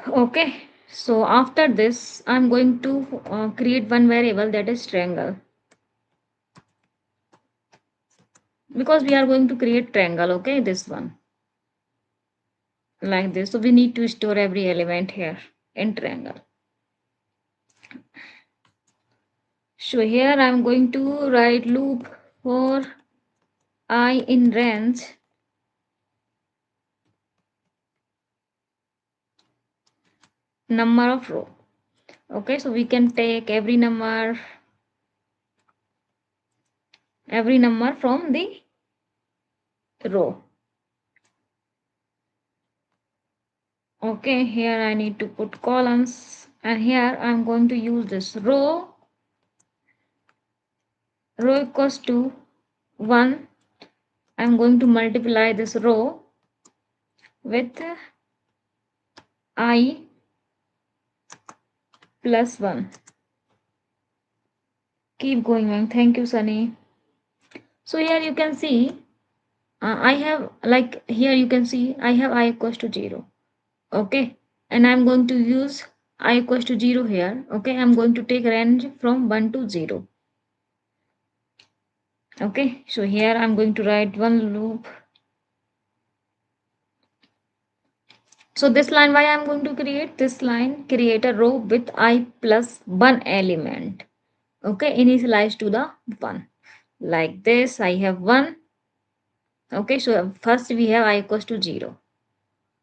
Okay. So after this, I'm going to create one variable that is triangle, because we are going to create triangle. Okay, this one like this. So we need to store every element here in triangle. So here I'm going to write loop for I in range number of row. Okay, so we can take every number from the row. Okay, here I need to put columns, and here I'm going to use this row equals to 1. I'm going to multiply this row with I plus 1. Keep going, ma'am. Thank you, Sunny. So here you can see I have, like, here you can see I have I equals to 0. Okay, and I'm going to use I equals to 0 here. Okay, I'm going to take range from 1 to 0. Okay, so here I'm going to write one loop. So this line, why I'm going to create this line, create a row with I plus 1 element. Okay, initialize to the 1. Like this, I have 1. Okay, so first we have I equals to 0.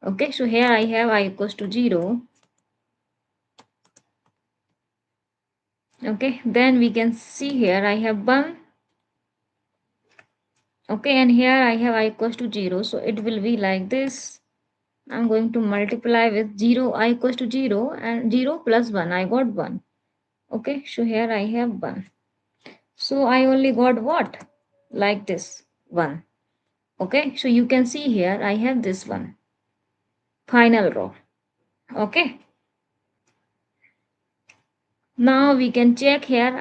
Okay, so here I have I equals to 0. Okay, then we can see here I have 1. Okay, and here I have I equals to 0. So it will be like this. I'm going to multiply with 0, I equals to 0, and 0 plus 1, I got 1. Okay, so here I have 1. So I only got what? Like this, 1. Okay, so you can see here I have this one. Final row. Okay. Now we can check here.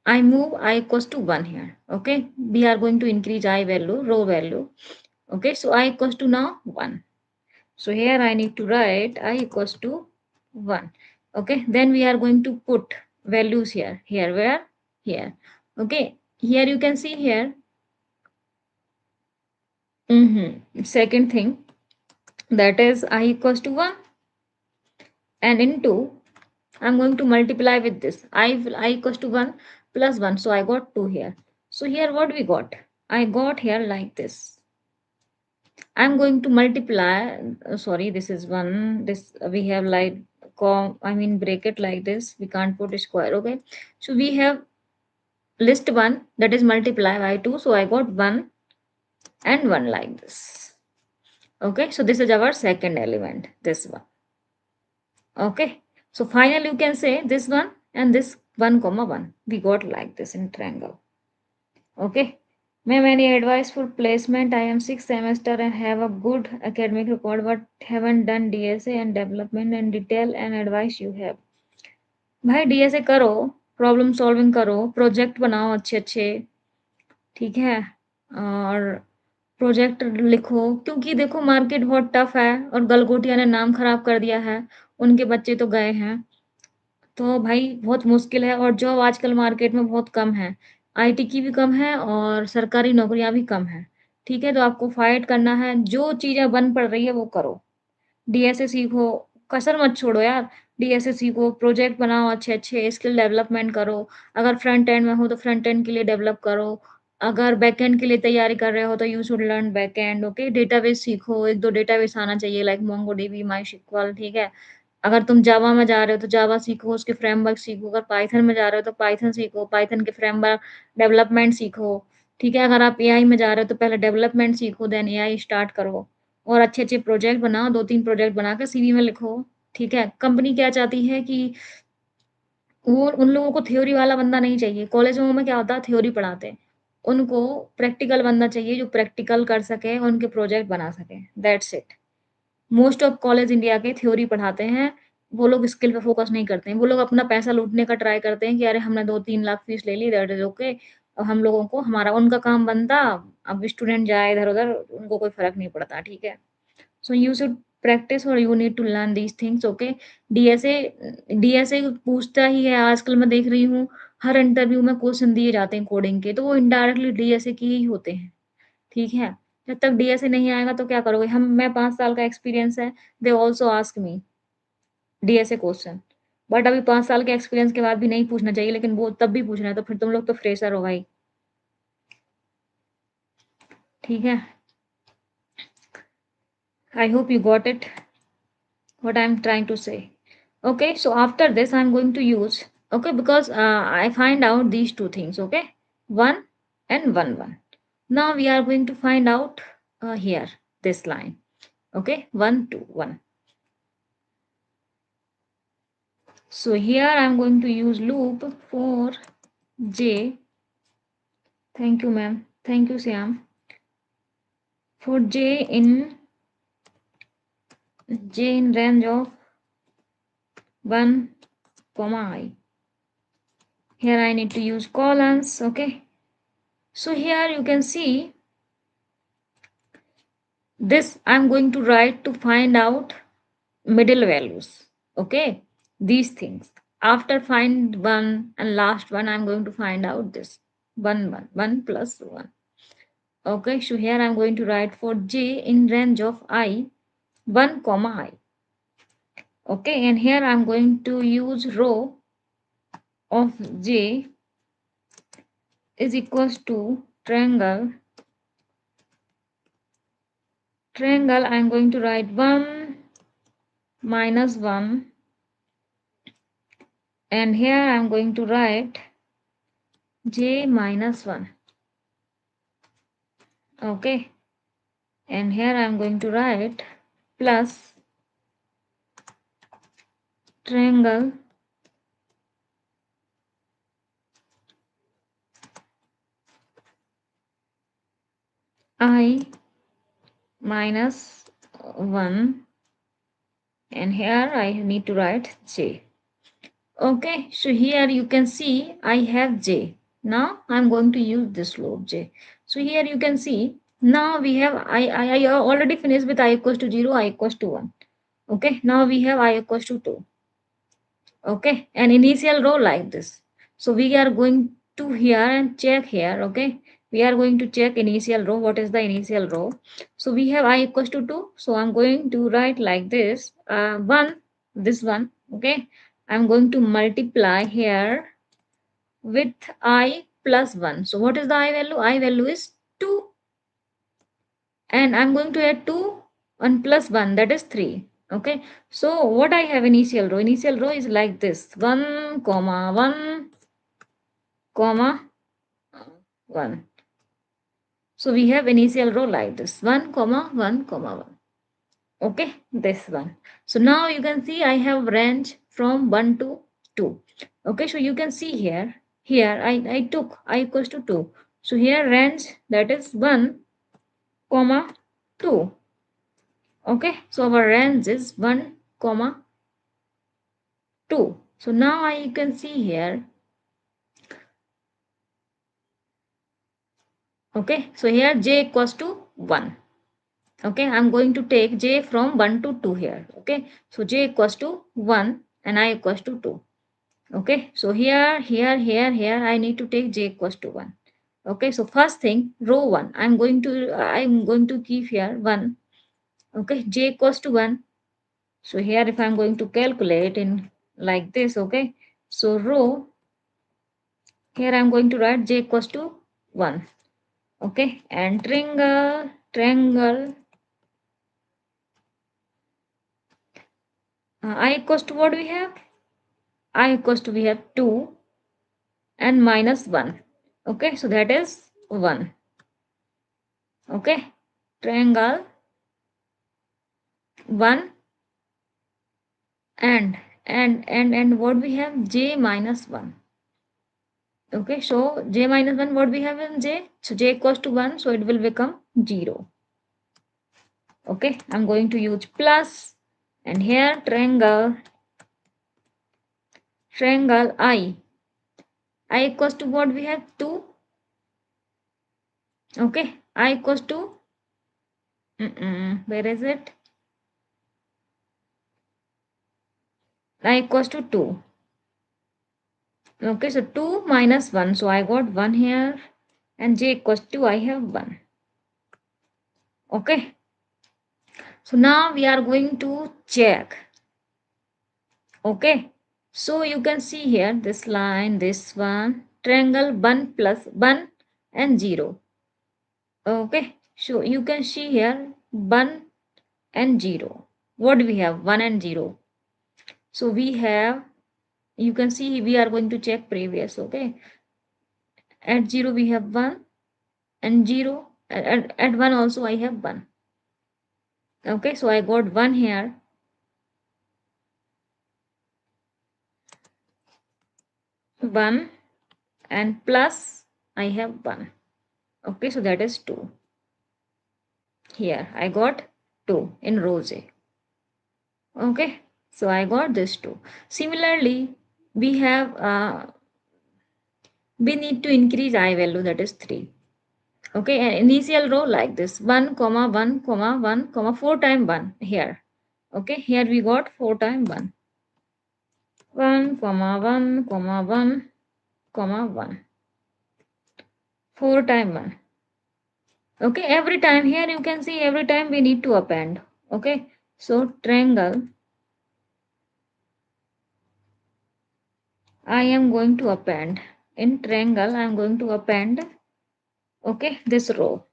I move I equals to 1 here. Okay. We are going to increase I value, row value. Okay. So I equals to now 1. So here I need to write I equals to 1. Okay. Then we are going to put values here. Here, where? Here. Okay. Here you can see here. Second thing, that is I equals to 1, and into I'm going to multiply with this. I equals to 1 plus 1. So I got 2 here. So here what we got? I got here like this. I'm going to multiply. Sorry, this is 1. This we have like bracket like this. We can't put a square. Okay. So we have list 1, that is multiply by 2. So I got 1 and 1 like this. Okay. So this is our second element. This one. Okay. So finally you can say this one and this 1 comma 1. We got like this in triangle. Okay. Ma'am, any advice for placement? I am 6th semester and have a good academic record but haven't done DSA and development and detail and advice you have. भाई DSA करो, problem solving करो, project बनाओ अच्छे अच्छे, ठीक है, और project लिखो, क्योंकि देखो मार्केट बहुत टफ है और गलगोटिया ने नाम खराब कर दिया है, उनके बच्चे तो गए हैं, तो भाई बहुत मुश्किल है और जॉब आजकल मार्केट में बहुत कम है। आईटी की भी कम है और सरकारी नौकरियाँ भी कम हैं। ठीक है? तो आपको फाइट करना है, जो चीज़ें बंद पड़ रही है वो करो। डीएसए सीखो, कसर मत छोड़ो यार। डीएसए सीखो, प्रोजेक्ट बनाओ अच्छे-अच्छे, स्किल डेवलपमेंट करो। अगर फ्रंट एंड में हो तो फ्रंट एंड के लिए डेवलप करो। अगर बैक एंड के लिए तैयारी कर रहे हो तो you should learn back and, okay? Database सीखो, 1-2 डेटाबेस आना चाहिए लाइक मोंगोडीबी, मायस्क्ल, ठीक है? अगर तुम जावा में जा रहे हो तो जावा सीखो, उसके फ्रेमवर्क सीखो, अगर पाइथन में जा रहे हो तो पाइथन सीखो, पाइथन के फ्रेमवर्क डेवलपमेंट सीखो, ठीक है? अगर आप एआई में जा रहे हो तो पहले डेवलपमेंट सीखो, देन एआई स्टार्ट करो और अच्छे-अच्छे प्रोजेक्ट बनाओ, 2-3 प्रोजेक्ट बना के सीवी में लिखो, ठीक है? कंपनी क्या चाहती है कि वो उन लोगों को थ्योरी वाला बंदा नहीं चाहिए, कॉलेजों में क्या होता है थ्योरी पढ़ाते हैं, उनको प्रैक्टिकल बंदा चाहिए जो प्रैक्टिकल कर सके, उनके प्रोजेक्ट बना सके, that's it. Most of college India के थ्योरी पढ़ाते हैं, वो लोग स्किल पे फोकस नहीं करते हैं। वो लोग अपना पैसा लूटने का ट्राई करते हैं कि अरे हमने 2-3 लाख फीस ले ली, दैट इज़ ओके। अब हम लोगों को हमारा उनका काम बनता, अब स्टूडेंट जाए इधर-उधर, उनको कोई फ़र्क नहीं पड़ता, ठीक है? सो यू शुड प्रैक्टिस और you need to learn these things, okay? DSA DSA पूछता ही है, आजकल मैं देख रही हूँ, हर इंटरव्यू में क्वेश्चन दिए जाते हैं कोडिंग के, तो वो इनडायरेक्टली डीएसए के ही होते हैं। ठीक है? जब तक डीएसए नहीं आएगा तो क्या करोगे? मैं 5 साल का एक्सपीरियंस है, they also ask me DSA question. But अभी 5 साल के एक्सपीरियंस के बाद भी नहीं पूछना चाहिए, लेकिन वो तब भी पूछ रहे हैं, तो फिर तुम लोग तो फ्रेशर हो भाई। ठीक है, I hope you got it what I'm trying to say. Okay, so after this I'm going to use, okay, because I find out these two things, okay, 1 and 1 1. Now we are going to find out here this line, okay, 1 2 1. So here I'm going to use loop for j. Thank you, ma'am. Thank you, Siam. For j in range of 1 comma I. Here I need to use colons, okay. So here you can see this I'm going to write to find out middle values, okay, these things. After find one and last one, I'm going to find out this 1 1 1 plus 1. Okay, so here I'm going to write for j in range of I 1 comma I. Okay, and here I'm going to use row of j is equals to triangle. I'm going to write 1 minus 1, and here I'm going to write j minus 1. Okay, and here I'm going to write plus triangle I minus 1, and here I need to write j. Okay, so here you can see I have j. Now I'm going to use this loop j. So here you can see now we have I already finished with I equals to 0, I equals to 1. Okay, now we have I equals to 2. Okay, an initial row like this. So we are going to here and check here. Okay, we are going to check initial row. What is the initial row? So we have I equals to 2. So I'm going to write like this 1, this one. Okay, I'm going to multiply here with I plus 1. So what is the I value? I value is 2, and I'm going to add 2 and plus 1, that is 3. Okay, so what I have initial row is like this 1 comma 1 comma 1. So we have initial row like this 1 comma 1 comma 1. Okay, this one. So now you can see I have range from 1 to 2. Okay, so you can see here I took I equals to 2. So here range, that is 1 comma 2. Okay, so our range is 1 comma 2. So now I can see here. Okay, so here j equals to 1. Okay, I'm going to take j from 1 to 2 here. Okay, so j equals to 1 and I equals to 2. Okay, so here I need to take j equals to 1. Okay, so first thing, row 1, I'm going to keep here 1. Okay, j equals to 1. So here if I'm going to calculate in like this, okay, so row, here I'm going to write j equals to 1. Okay, and triangle I equals to what we have? I equals to we have 2 and minus 1. Okay, so that is 1. Okay, triangle 1 and what we have? J minus 1. Okay, so j minus 1, what we have in j? So j equals to 1, so it will become 0. Okay, I'm going to use plus, and here triangle I equals to what we have? 2. Okay, I equals to where is it? I equals to 2. Okay, so 2 minus 1. So I got 1 here, and j equals to I have 1. Okay, so now we are going to check. Okay, so you can see here this line, this one, triangle 1 plus 1 and 0. Okay, So you can see here 1 and 0. What do we have? 1 and 0. So we have, you can see we are going to check previous, okay? At 0 we have 1 and 0. At 1 also I have 1. Okay, so I got 1 here. 1 and plus I have 1. Okay, so that is 2. Here I got 2 in row J. Okay, so I got this 2. Similarly, we have we need to increase I value, that is 3. Okay, and initial row like this 1 comma 1 comma 1 comma 4 time 1 here. Okay, here we got 4 time 1. 1 comma 1 comma 1 comma 1. 4 time 1. Okay, every time here you can see every time we need to append. Okay, so triangle I am going to append. In triangle I am going to append, okay, this row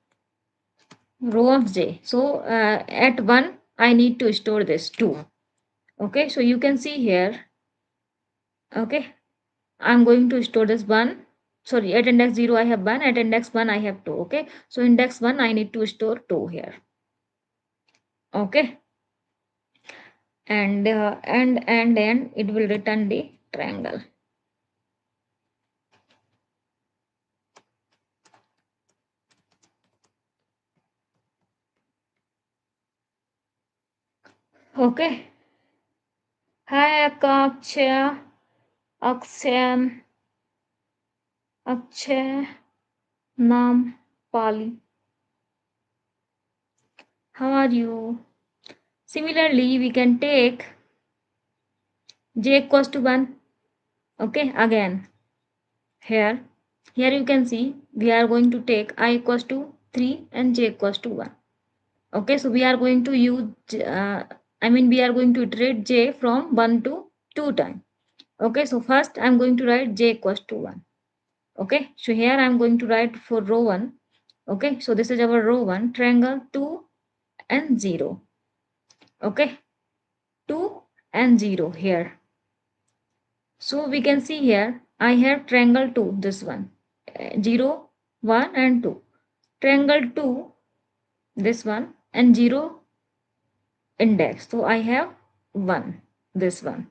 of J. So at 1 I need to store this 2. Okay, so you can see here, okay, I'm going to store this 1. Sorry, at index 0 I have 1, at index 1 I have 2. Okay, so index 1 I need to store 2 here. Okay, and then it will return the triangle. Okay. Hi Akaksha, Akshan, Akshay, Nam, Pali. How are you? Similarly, we can take j equals to 1. Okay, again here you can see we are going to take I equals to 3 and j equals to 1. Okay, so we are going to use we are going to iterate j from 1 to 2 times. Okay, so first I'm going to write j equals to 1. Okay, so here I'm going to write for row 1. Okay, so this is our row 1, triangle 2 and 0. Okay, 2 and 0 here. So we can see here I have triangle 2, this one, 0, 1 and 2. Triangle 2, this one, and 0 index. So I have 1, this one.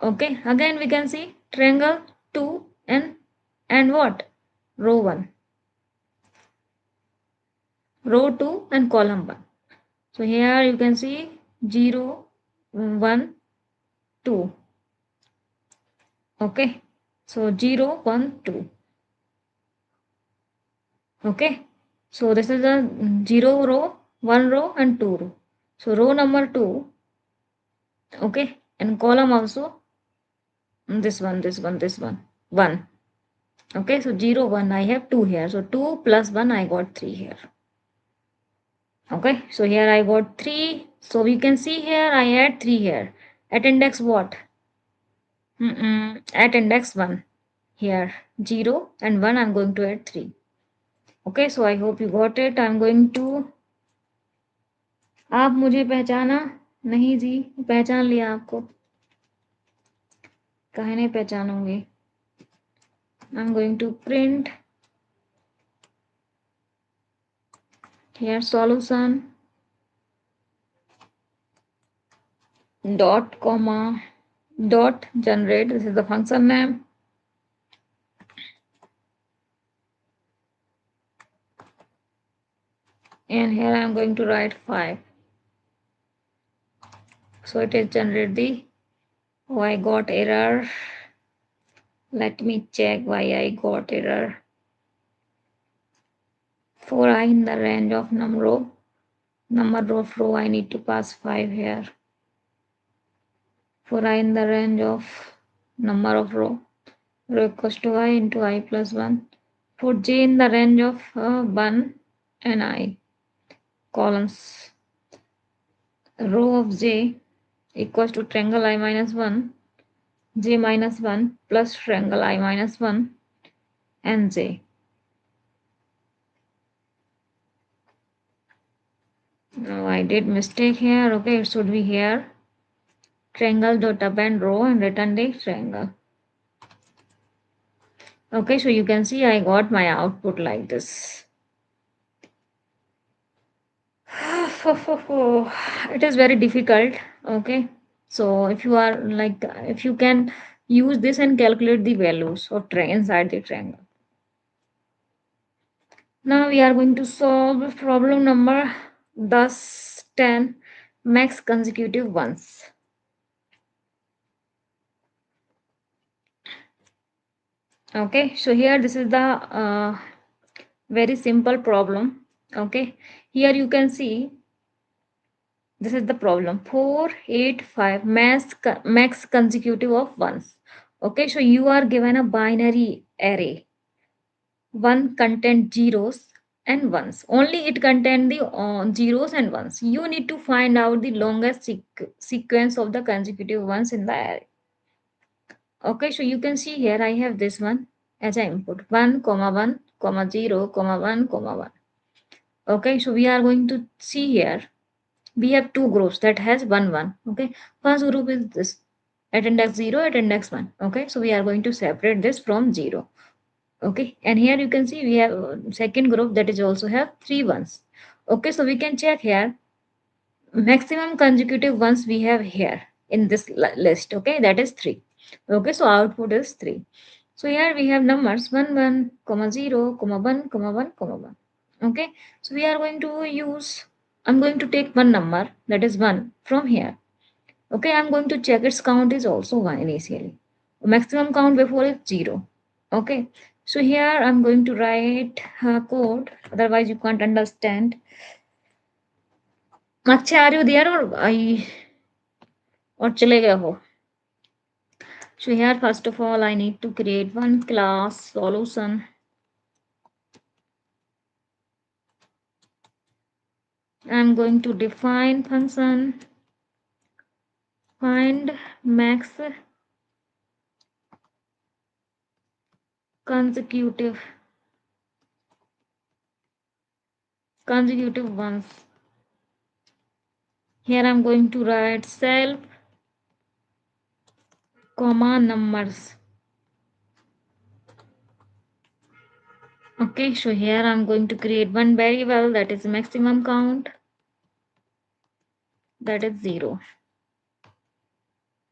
Okay, again we can see triangle 2 and what? Row 1. Row 2 and column 1. So here you can see 0, 1, 2. Okay, so 0, 1, 2. Okay, so this is a 0 row, 1 row and 2 row. So row number 2, okay, and column also this one, this one, this one, 1. Okay, so 0, 1, I have 2 here. So 2 plus 1, I got 3 here. Okay, so here I got 3. So we can see here I add 3 here. At index what? At index 1. Here 0 and 1 I'm going to add 3. Okay, so I hope you got it. I'm going to, आप मुझे पहचाना? नहीं जी, पहचान लिया आपको, काहे नहीं पहचानूंगी. I'm going to print here solution dot comma dot generate. This is the function name. And here I am going to write 5. So it is generate the, oh I got error. Let me check why I got error. For I in the range of number of row I need to pass 5 here. For I in the range of number of row equals to I into I plus 1. For j in the range of 1 and I columns, row of j equals to triangle I minus 1, j minus 1 plus triangle I minus 1 and j. did mistake here. Okay, it should be here. Triangle dot append row and return the triangle. Okay, so you can see I got my output like this. It is very difficult. Okay, so if you are like, if you can use this and calculate the values of inside the triangle. Now we are going to solve problem number 10 max consecutive ones. Okay, so here this is the very simple problem. Okay, here you can see this is the problem 485 max consecutive of ones. Okay, so you are given a binary array. One content zeros and ones. Only it contain the zeros and ones. You need to find out the longest sequence of the consecutive ones in the array. Okay, so you can see here I have this one as an input 1 comma 1 comma 0 comma 1 comma 1. Okay, so we are going to see here we have two groups that has 1 1. Okay, first group is this at index 0 at index 1. Okay, so we are going to separate this from 0. Okay, and here you can see we have second group that is also have 3 ones. Okay, so we can check here maximum consecutive ones we have here in this list. Okay, that is 3. Okay, so output is 3. So here we have numbers 1 1 comma 0 comma 1 comma 1 comma 1. Okay, so we are going to use, I'm going to take one number that is 1 from here. Okay, I'm going to check its count is also 1 initially. Maximum count before is 0. Okay, so here I'm going to write code, otherwise you can't understand. Akshay, are you there or chale gaye ho? So here first of all I need to create one class solution. I'm going to define function find max consecutive ones. Here I'm going to write self comma numbers. Okay, so here I'm going to create one variable that is maximum count, that is 0.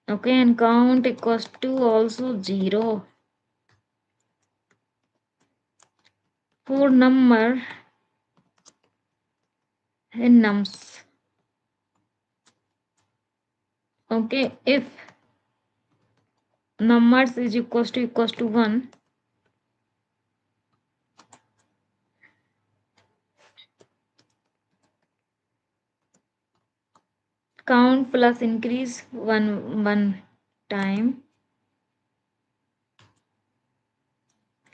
Okay, and count equals to also 0 for number in nums. Okay, if numbers is equals to 1, count plus increase one time,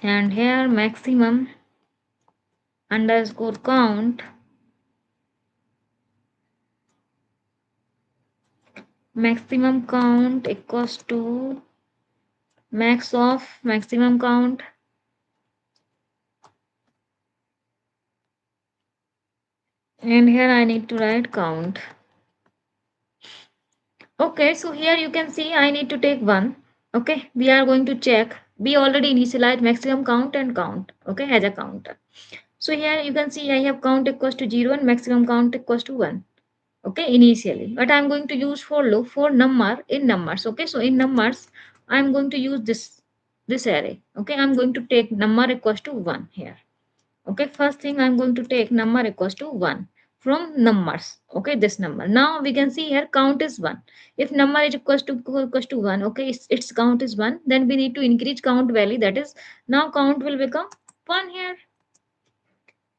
and here maximum underscore count maximum count equals to max of maximum count, and here I need to write count. Okay, so here you can see I need to take 1. Okay, we are going to check. We already initialized maximum count and count. Okay, as a counter. So here you can see I have count equals to 0 and maximum count equals to 1. Okay, initially. But I'm going to use for loop for number in numbers. Okay, so in numbers, I'm going to use this array. Okay, I'm going to take number equals to 1 here. Okay, first thing I'm going to take number equals to 1 from numbers. Okay, this number. Now we can see here count is 1. If number is equals to 1, okay, its count is 1, then we need to increase count value. That is, now count will become 1 here.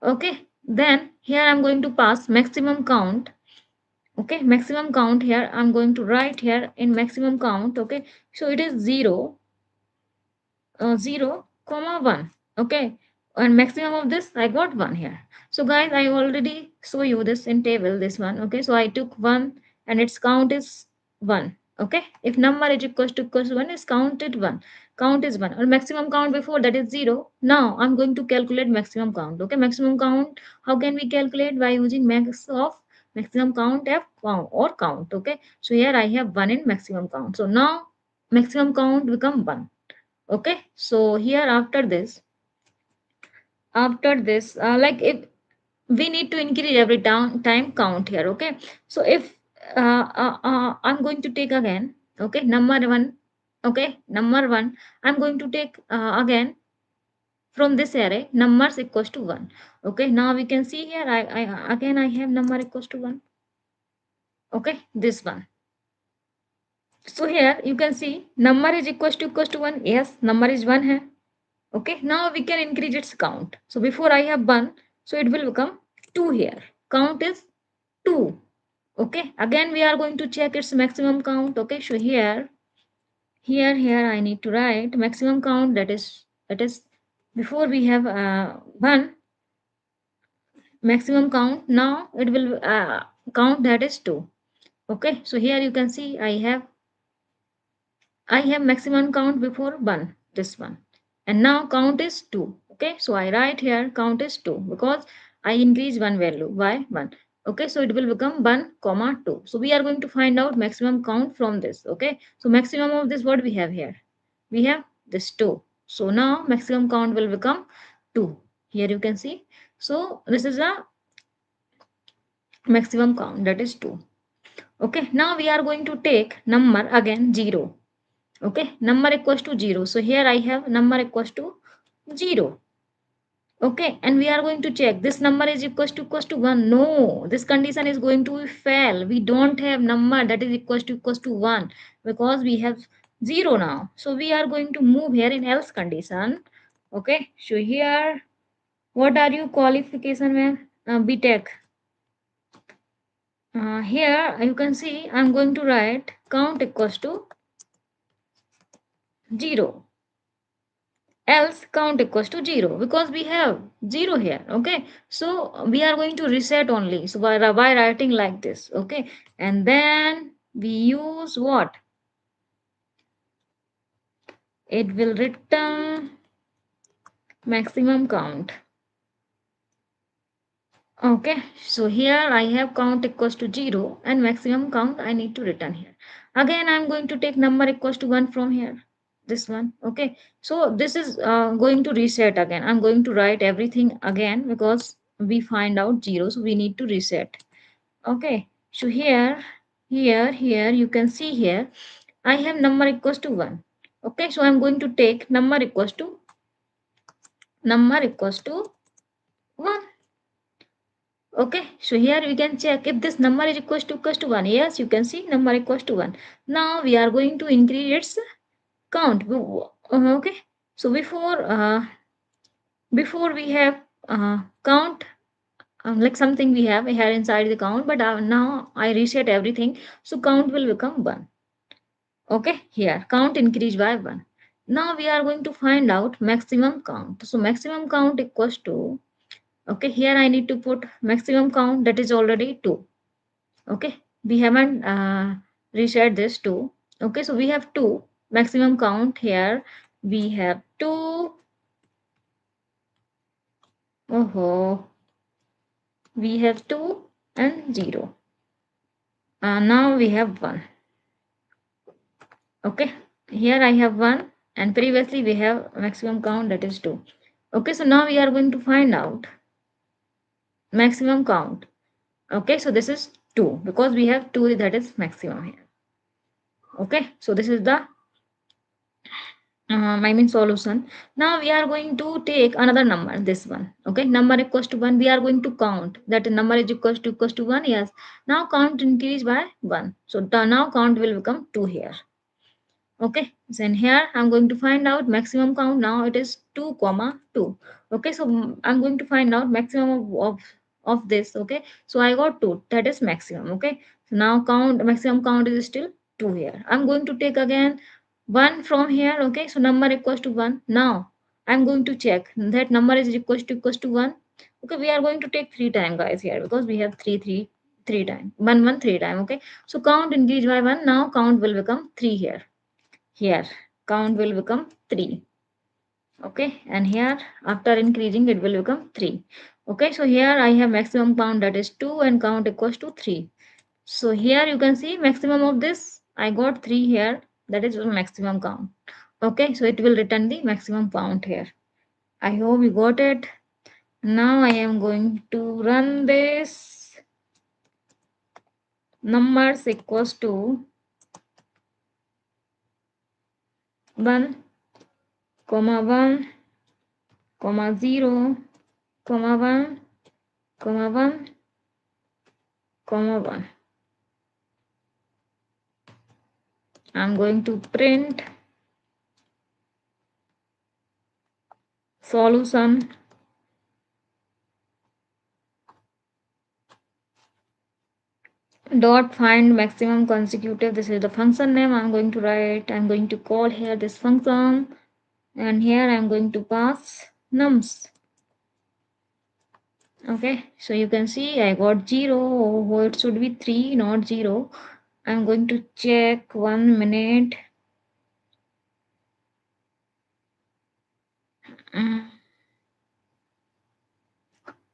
Okay, then here I'm going to pass maximum count. Okay, maximum count here I'm going to write here in maximum count. Okay, so it is 0 0 comma 1. Okay, and maximum of this I got 1 here. So guys, I already show you this in table, this one. Okay, so I took 1 and its count is 1. Okay, if number is equals to 1 is counted 1, count is 1, or maximum count before that is 0. Now I'm going to calculate maximum count. Okay, maximum count, how can we calculate? By using maximum count f count or count. Okay, so here I have 1 in maximum count. So now maximum count become 1. Okay, so here after this like if we need to increase every time count here. Okay, so if I'm going to take again, okay, number 1, okay, number 1 I'm going to take again from this array numbers equals to 1. Okay, now we can see here I again I have number equals to 1. Okay, this one. So here you can see number is equals to 1. Yes, number is 1 hai. Okay, now we can increase its count. So before I have 1, so it will become 2 here. Count is 2. Okay, again we are going to check its maximum count. Okay, so here I need to write maximum count, that is before we have 1 maximum count, now it will count, that is 2. Okay, so here you can see I have maximum count before 1, this one. And now count is 2. Okay, so I write here count is 2 because I increase one value by 1. Okay, so it will become 1 comma 2. So we are going to find out maximum count from this. Okay, so maximum of this, what we have here? We have this 2. So now maximum count will become 2. Here you can see. So this is a maximum count, that is 2. Okay, now we are going to take number again 0. Okay, number equals to 0. So here I have number equals to 0. Okay, and we are going to check this number is equals to 1. No, this condition is going to fail. We don't have number that is equals to 1 because we have 0 now. So we are going to move here in else condition. Okay, so here what are you qualification में BTech. Here you can see I'm going to write count equals to 0. Else count equals to 0 because we have 0 here. Okay, so we are going to reset only, so by writing like this. Okay, and then we use what? It will return maximum count. Okay, so here I have count equals to 0 and maximum count I need to return here. Again I'm going to take number equals to 1 from here, this one. Okay, so this is going to reset again. I'm going to write everything again because we find out 0, so we need to reset. Okay, so here you can see here I have number equals to 1. Okay, so I'm going to take number equals to 1. Okay, so here we can check if this number is equals to 1. Yes, you can see number equals to 1. Now we are going to increase its count. Okay, so before we have count like something we have here inside the count, but now I reset everything, so count will become 1. Okay, here count increased by 1. Now we are going to find out maximum count. So maximum count equals to, okay, here I need to put maximum count, that is already 2. Okay, we haven't reset this 2. Okay, so we have 2 maximum count here. We have 2. Oh, we have 2 and 0. Now we have 1. Okay, here I have 1 and previously we have maximum count, that is 2. Okay, so now we are going to find out maximum count. Okay, so this is 2 because we have 2, that is maximum here. Okay, so this is the I mean solution. Now we are going to take another number, this one. Okay, number equals to 1. We are going to count that number is equals to 1. Yes, now count increase by 1. So now count will become 2 here. Okay, then here I'm going to find out maximum count. Now it is 2 comma 2. Okay, so I'm going to find out maximum of this. Okay, so I got 2, that is maximum. Okay, so now count maximum count is still 2 here. I'm going to take again 1 from here. Okay, so number equals to 1. Now I'm going to check that number is equals to 1. Okay, we are going to take 3 time guys here because we have 3 time 1 3 time. Okay, so count increase by 1. Now count will become 3 here. Here count will become 3. Okay, and here after increasing it will become 3. Okay, so here I have maximum count, that is 2, and count equals to 3. So here you can see maximum of this, I got 3 here, that is maximum count. Okay, so it will return the maximum count here. I hope you got it. Now I am going to run this. Numbers equals to 1, 1, 0, 1, 1, 1. I'm going to print solution dot find maximum consecutive. This is the function name. I'm going to write, I'm going to call here this function, and here I'm going to pass nums. Okay, so you can see I got 0. Oh, it should be 3, not 0. I'm going to check 1 minute.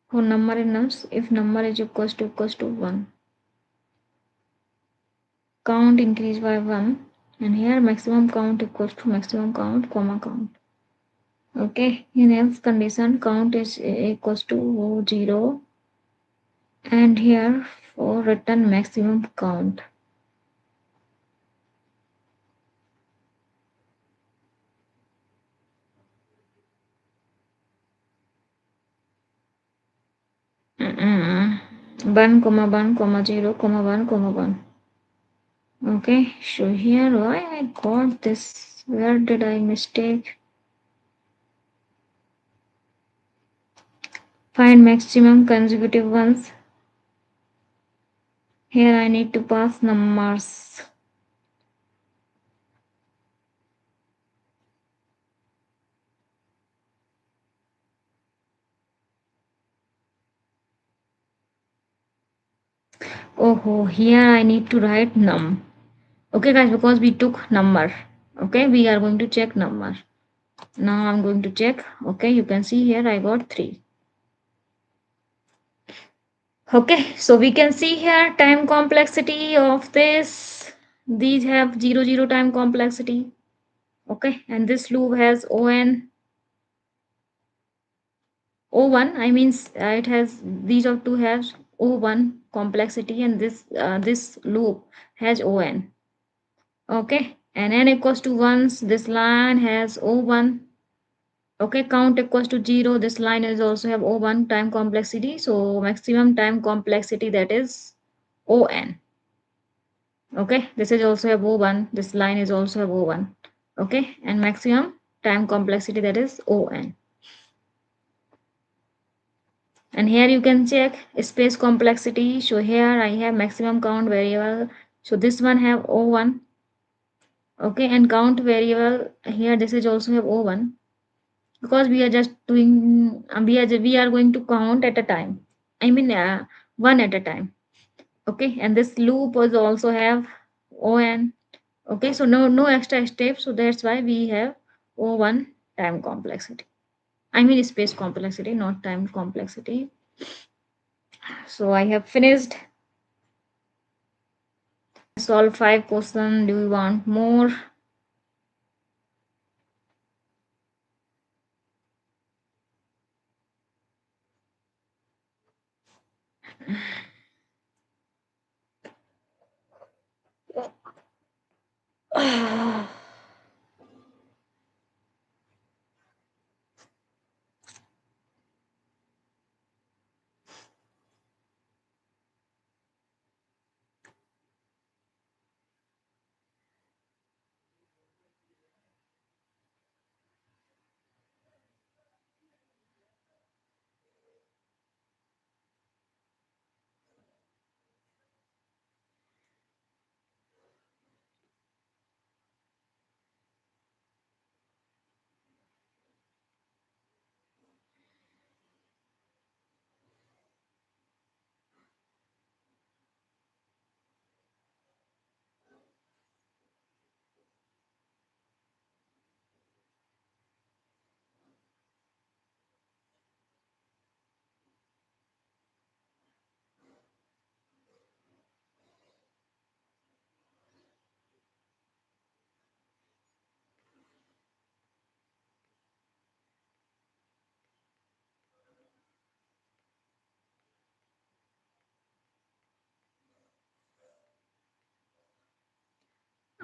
For number in nums, if number is equals to 1, count increase by 1, and here maximum count equals to maximum count, comma count. Okay, in else condition count is equals to 0, and here for return maximum count. Mm-mm. 1, 1, 0, 1, 1. Okay, so here why I got this? Where did I mistake? Find maximum consecutive ones. Here I need to pass numbers. Oh, here I need to write num. Okay guys, because we took number. Okay, we are going to check number. Now I'm going to check. Okay, you can see here I got 3. Okay, so we can see here time complexity of this. These have 0, 0 time complexity. Okay, and this loop has O1. I means it has, these are two has O1 complexity, and this loop has On. Okay, and n equals to 1, this line has O1. Okay, count equals to 0, this line is also have O1 time complexity, so maximum time complexity, that is On. Okay, this is also have O1, this line is also have O1. Okay, and maximum time complexity, that is On. And here you can check space complexity. So here I have maximum count variable, so this one have O1. Okay, and count variable here, this is also have O1, because we are just doing, we are going to count at a time, I mean one at a time. Okay, and this loop was also have On. Okay, so no extra steps, so that's why we have O1 time complexity, I mean space complexity, not time complexity. So I have finished. Solve 5 question. Do you want more?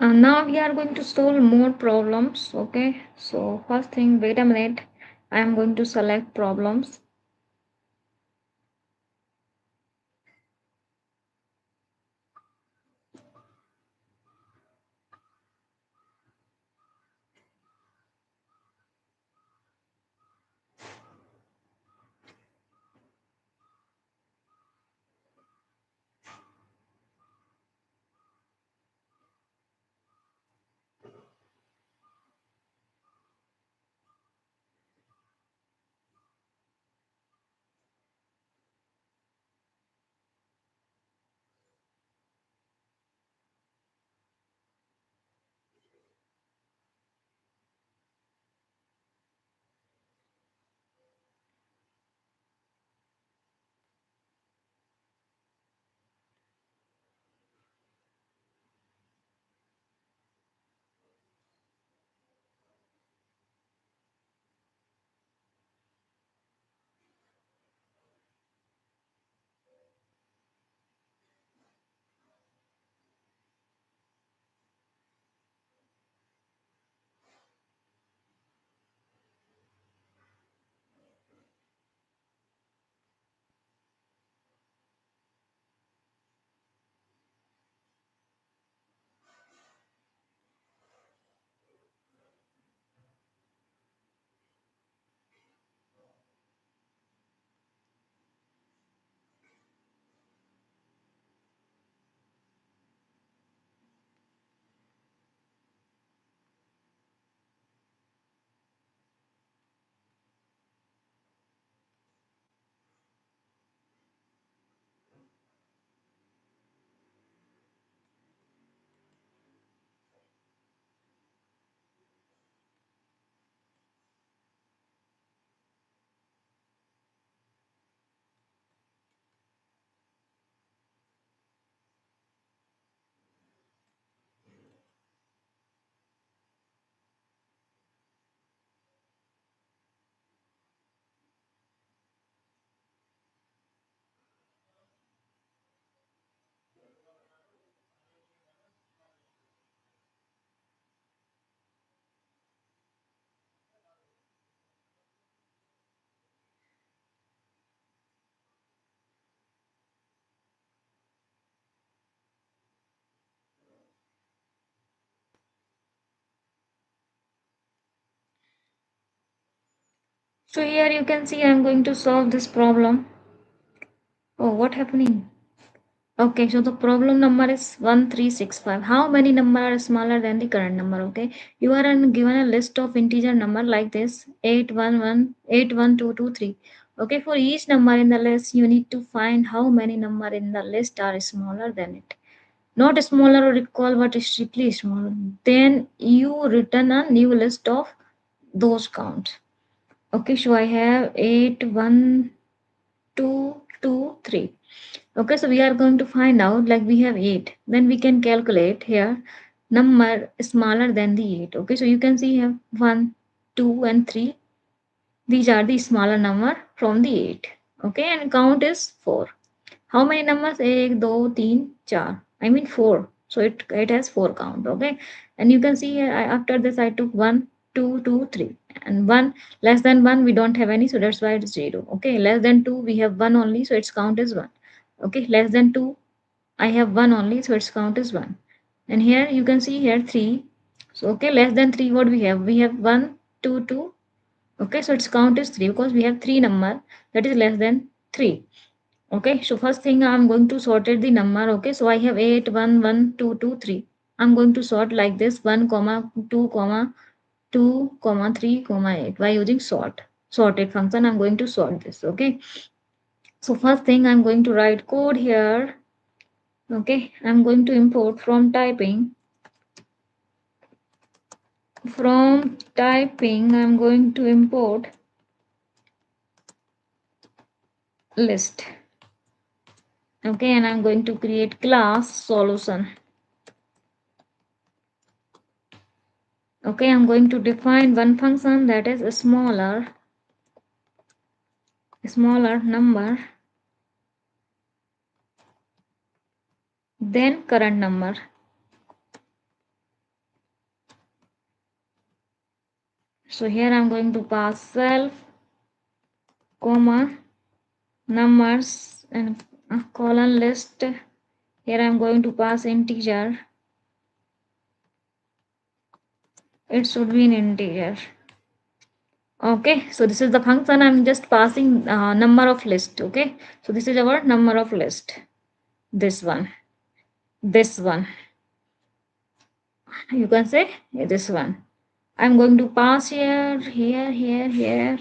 Now we are going to solve more problems. Okay, so first thing, wait a minute, I am going to select problems. So here you can see I'm going to solve this problem. Oh, what happening? Okay, so the problem number is 1365. How many number are smaller than the current number? Okay, you are given a list of integer number like this 811, 81223. Okay, for each number in the list, you need to find how many number in the list are smaller than it. Not smaller or equal, but strictly smaller. Then you return a new list of those counts. Okay, so I have 81223. Okay, so we are going to find out like we have 8. Then we can calculate here number smaller than the 8. Okay, so you can see here 1, 2 and 3. These are the smaller number from the 8. Okay, and count is 4. How many numbers? 1, 2, 3, 4. I mean 4. So it has 4 count. Okay, and you can see here after this I took 1, 2, 2, 3, and 1 less than 1 we don't have any, so that's why it's 0. Okay, less than 2 we have 1 only, so its count is 1. Okay, less than 2 I have 1 only, so its count is 1. And here you can see here 3. So okay, less than 3 what we have? We have 1, 2, 2. Okay, so its count is 3 because we have 3 number that is less than 3. Okay, so first thing I'm going to sort it the number. Okay, so I have 8, 1, 1, 2, 2, 3. I'm going to sort like this 1, comma 2, comma 2, comma 3, comma 8 by using sorted function. I'm going to sort this. Okay, so first thing I'm going to write code here. Okay, I'm going to import from typing I'm going to import list. Okay, and I'm going to create class solution. Okay, I'm going to define one function that is a smaller number than current number. So here I'm going to pass self, comma, numbers and colon list. Here I'm going to pass integer. It should be an integer. Okay, so this is the function. I'm just passing number of list. Okay, so this is our number of list. This one, you can say this one. I'm going to pass here, here.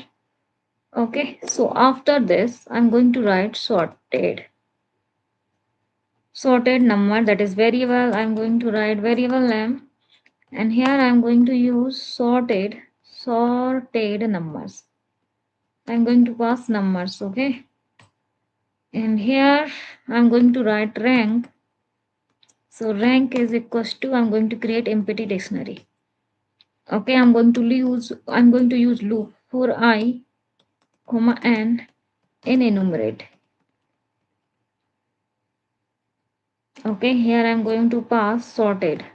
Okay, so after this I'm going to write sorted number, that is variable. I'm going to write variable name, and here I'm going to use sorted numbers. I'm going to pass numbers. Okay, and here I'm going to write rank. So rank is equals to, I'm going to create empty dictionary. Okay, I'm going to use loop for I, comma n in enumerate. Okay, here I'm going to pass sorted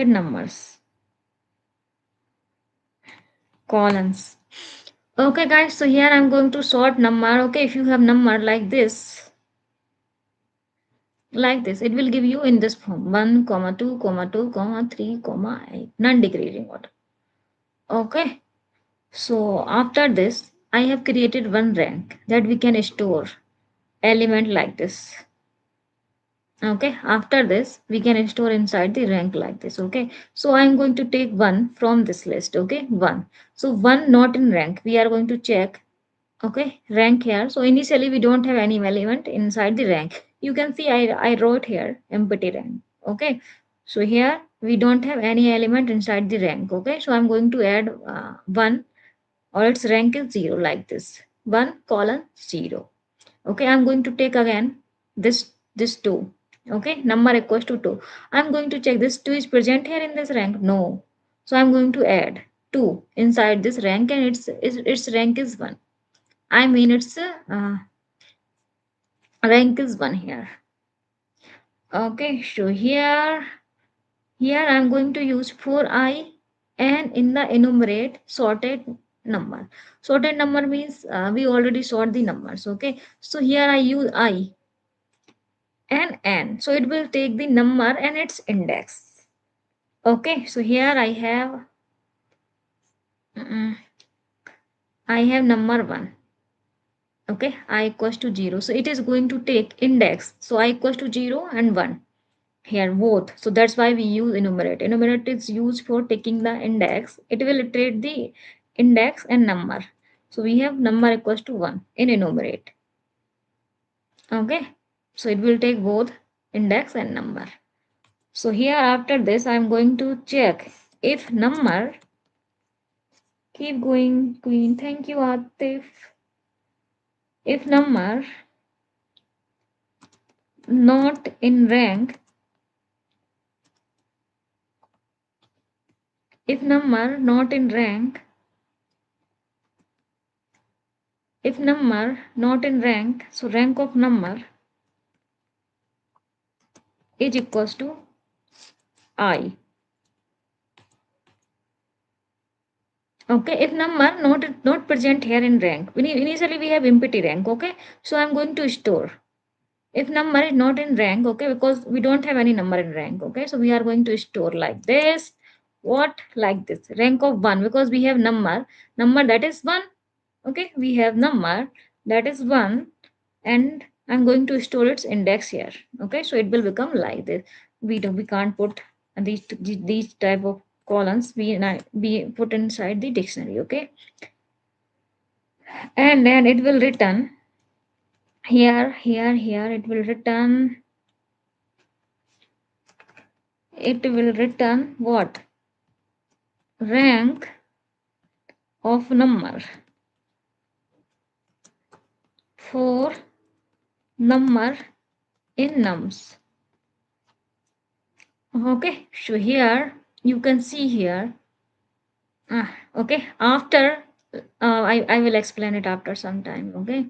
numbers, colons. Okay guys, so here I'm going to sort number. Okay, if you have number like this, it will give you in this form 1, 2, 2, 3, 8, non-decreasing order. Okay, so after this I have created one rank that we can store element like this. Okay, after this we can store inside the rank like this. Okay, so I'm going to take one from this list. Okay, one. So one not in rank, we are going to check. Okay, rank here. So initially we don't have any element inside the rank. You can see I wrote here empty rank. Okay, so here we don't have any element inside the rank. Okay, so I'm going to add one, or its rank is 0 like this, 1 colon 0. Okay, I'm going to take again this 2. Okay, number equals to 2. I'm going to check this 2 is present here in this rank. No, so I'm going to add 2 inside this rank, and its rank is 1. I mean its rank is 1 here. Okay, so here I'm going to use for I, and in the enumerate sorted number. Sorted number means we already sort the numbers. Okay, so here I use I and n, so it will take the number and its index. Okay, so here I have number 1. Okay, I equals to 0, so it is going to take index, so I equals to 0 and 1 here both. So that's why we use enumerate. Enumerate is used for taking the index. It will iterate the index and number. So we have number equals to 1 in enumerate. Okay, so it will take both index and number. So here after this I'm going to check if number, keep going queen, thank you Atif, if number not in rank, if number not in rank, if number not in rank, so rank of number is equals to I. Okay, if number not present here in rank, initially we have empty rank. Okay, so I'm going to store if number is not in rank. Okay, because we don't have any number in rank. Okay, so we are going to store like this. What? Like this, rank of 1, because we have number that is 1. Okay, we have number that is 1, and I'm going to store its index here. Okay, so it will become like this. We can't put these type of columns be put inside the dictionary. Okay, and then it will return here it will return what? Rank of number for number in nums. Okay, so here you can see here. Okay, after I will explain it after some time. Okay,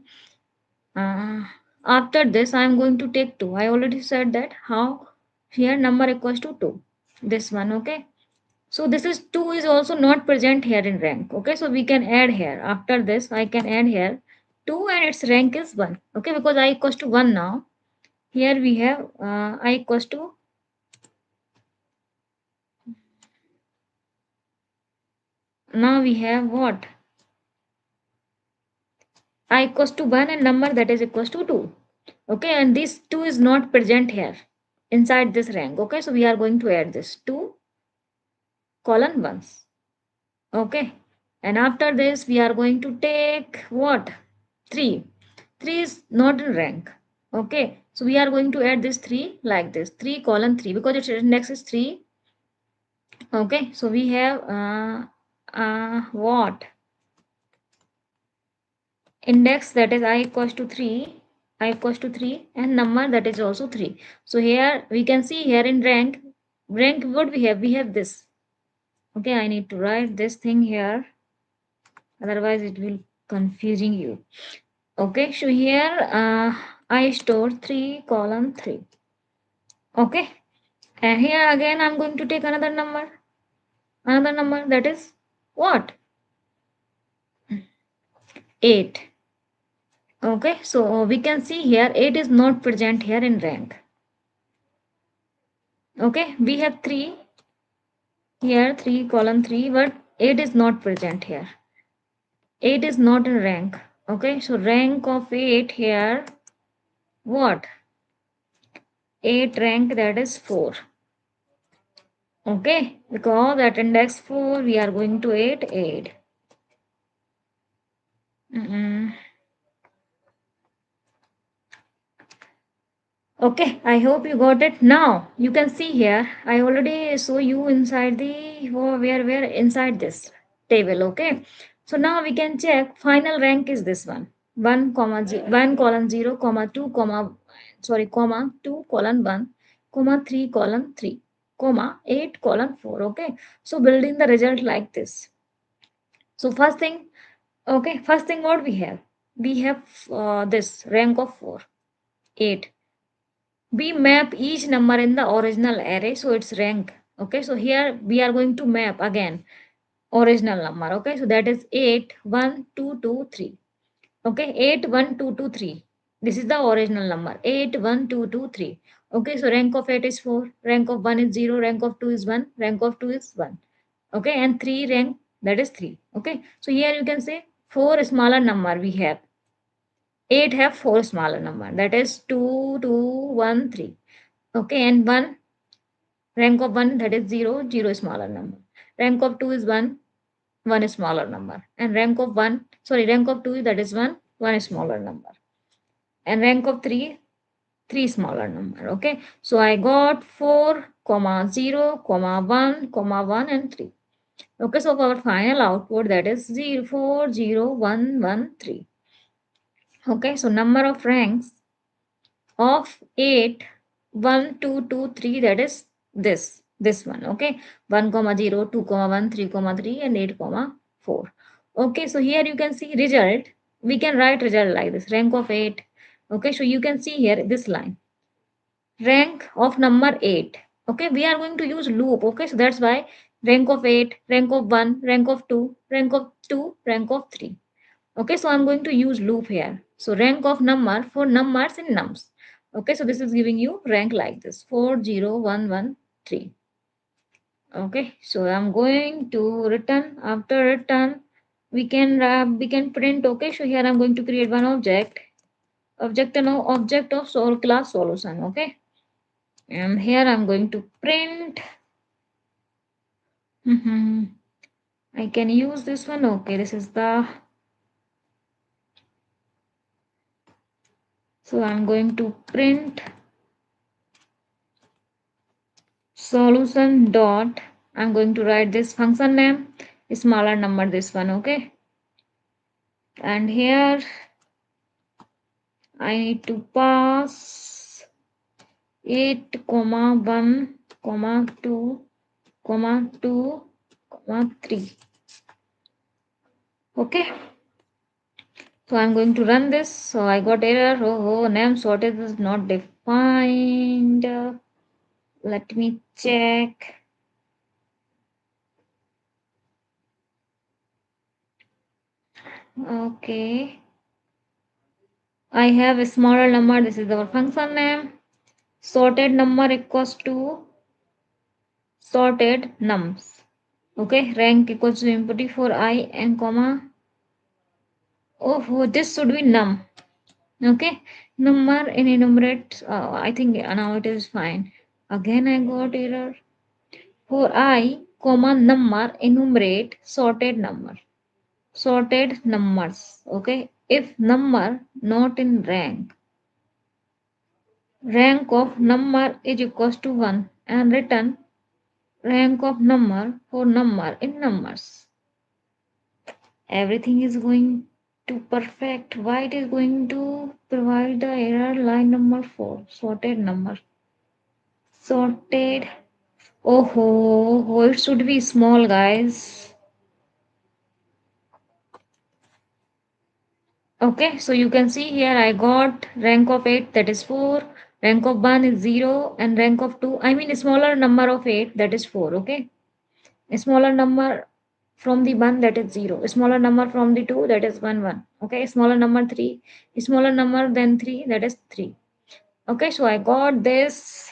after this I am going to take 2. I already said that how here number equals to 2, this one. Okay, So this is 2 is also not present here in rank. Okay, so we can add here. After this, I can add here 2 and its rank is 1. Okay, because I equals to 1 now. Here we have I equals to, now we have what? I equals to 1 and number that is equals to 2. Okay, and this 2 is not present here inside this rank. Okay, so we are going to add this 2 colon 1s. Okay, and after this we are going to take what? 3. 3 is not in rank. Okay, so we are going to add this 3 like this 3 colon 3 because its index is 3. Okay, so we have what? Index that is I equals to 3, I equals to 3 and number that is also 3. So here we can see here in rank what we have this. Okay, I need to write this thing here, otherwise it will confusing you. Okay, so here I store 3 colon 3. Okay, and here again I'm going to take another number that is what? 8. Okay, so we can see here 8 is not present here in rank. Okay, we have 3 here, 3 colon 3, but 8 is not present here. 8 is not in rank. Okay, so rank of 8 here, what? 8 rank that is 4. Okay, because at index 4 we are going to 8. Mm-mm. Okay, I hope you got it. Now you can see here I already show you inside the where inside this table. Okay, so now we can check final rank is this one 1 colon 0 comma 2 comma 2 colon 1 comma 3 colon 3 comma 8 colon 4. Okay, so building the result like this. So first thing, okay, first thing what we have this rank of 4 8. We map each number in the original array, so it's rank. Okay, so here we are going to map again original number. Okay, so that is 8 1 2 2 3. Okay, 8 1 2 2 3. This is the original number 8 1 2 2 3. Okay, so rank of 8 is 4, rank of 1 is 0, rank of 2 is 1, rank of 2 is 1. Okay, and 3 rank that is 3. Okay, so here you can say 4 smaller number we have. 8 have 4 smaller number that is 2 2 1 3. Okay, and 1 rank of 1 that is 0, 0 is smaller number. Rank of 2 is 1, 1 is smaller number. And rank of 1, sorry, rank of 2 that is 1, 1 is smaller number. And rank of 3, 3 smaller number. Okay, so I got 4, comma 0, comma 1, comma 1 and 3. Okay, so our final output that is 0, 4, 0, 1, 1, 3. Okay, so number of ranks of 8 1 2 2 3 that is this one. Okay, 1 comma 0 2 comma 1 3 comma 3 and 8 comma 4. Okay, so here you can see result. We can write result like this rank of 8. Okay, so you can see here this line rank of number 8. Okay, we are going to use loop. Okay, so that's why rank of 8, rank of 1, rank of 2, rank of 2, rank of 3. Okay, so I'm going to use loop here. So rank of number for numbers in nums. Okay, so this is giving you rank like this 4 0 1 1 3. Okay, so I'm going to return. After return, we can print. Okay, so here I'm going to create one object of sol class solution. Okay, and here I'm going to print. I can use this one. Okay, this is the, so I'm going to print solution dot, I'm going to write this function name smaller number this one. Okay, and here I need to pass 8 comma 1 comma 2 comma 2 comma 3. Okay, so I'm going to run this. So I got error. Name sorted is not defined. Let me check. Okay. I have a smaller number. This is our function name. Sorted number equals to sorted nums. Okay. Rank equals to empty for I and comma. Oh, this should be num. Okay. Number in enumerate. I think now it is fine. Again, I got error. For I, comma number enumerate sorted number. Sorted numbers. Okay. If number not in rank of number is equals to 1 and return rank of number for number in numbers. Everything is going to perfect. Why it is going to provide the error line number 4? Sorted number. Sorted. Oh, it should be small, guys. Okay, so you can see here I got rank of 8, that is 4, rank of 1 is 0, and rank of 2, I mean a smaller number of 8, that is 4. Okay, a smaller number from the 1, that is 0, a smaller number from the 2, that is 1 1. Okay, a smaller number 3, a smaller number than 3, that is 3. Okay, so I got this.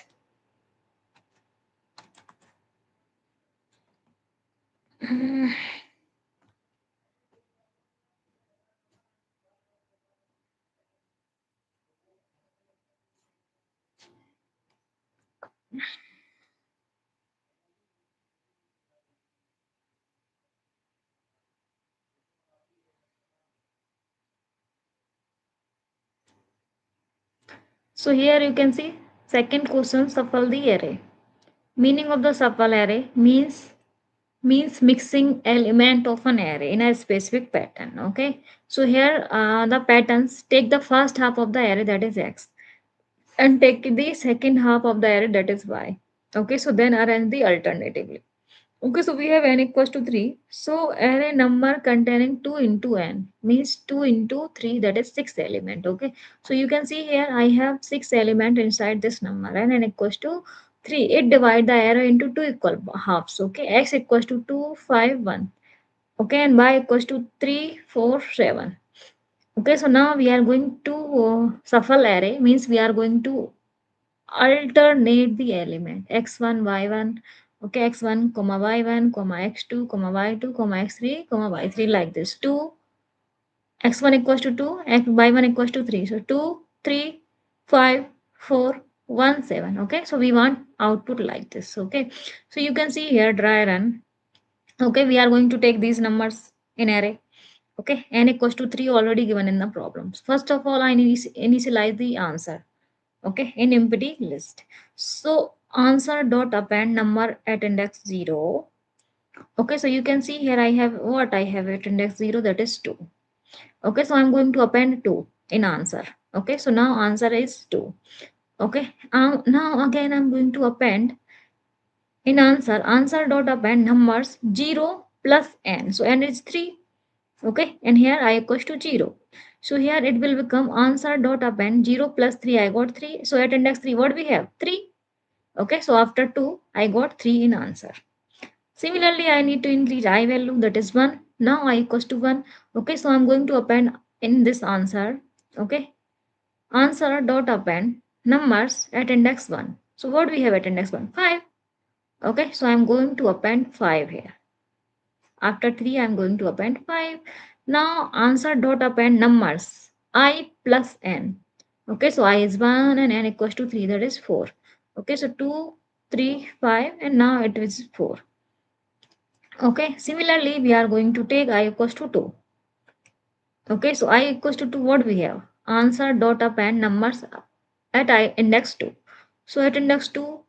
So here you can see second question, shuffle the array. Meaning of the shuffle array means mixing element of an array in a specific pattern. Okay, so here the patterns take the first half of the array, that is x, and take the second half of the array, that is y. Okay, so then arrange the alternatively. Okay, so we have n equals to 3. So array number containing 2 into n means 2 into 3, that is 6 element. Okay, so you can see here I have 6 element inside this number and n equals to 3. It divide the array into 2 equal halves. Okay, x equals to 2, 5, 1. Okay, and y equals to 3, 4, 7. Okay, so now we are going to shuffle array means we are going to alternate the element x1 y1. Okay, x1 comma y1 comma x2 comma y2 comma x3 comma y3, like this. 2 x1 equals to 2, y1 equals to 3, so 2 3 5 4 1 7. Okay, so we want output like this. Okay, so you can see here dry run. Okay, we are going to take these numbers in array. Okay, n equals to 3 already given in the problems. First of all, I initialize the answer. Okay, in empty list. So answer dot append number at index 0. Okay, so you can see here I have what I have at index 0, that is 2. Okay, so I'm going to append 2 in answer. Okay, so now answer is 2. Okay, now again I'm going to append in answer dot append numbers 0 plus n. So n is 3. Okay, and here I equals to 0. So here it will become answer dot append 0 plus 3. I got 3. So at index 3, what we have? 3. Okay, so after 2, I got 3 in answer. Similarly, I need to increase I value, that is 1. Now I equals to 1. Okay, so I'm going to append in this answer. Okay, answer dot append numbers at index 1. So what we have at index 1? 5. Okay, so I'm going to append 5 here. After 3, I'm going to append 5. Now answer dot append numbers I plus n. Okay, so I is 1 and n equals to 3, that is 4. Okay, so 2, 3, 5, and now it is 4. Okay, similarly, we are going to take I equals to 2. Okay, so I equals to 2, what we have? Answer dot append numbers at I index 2. So at index 2,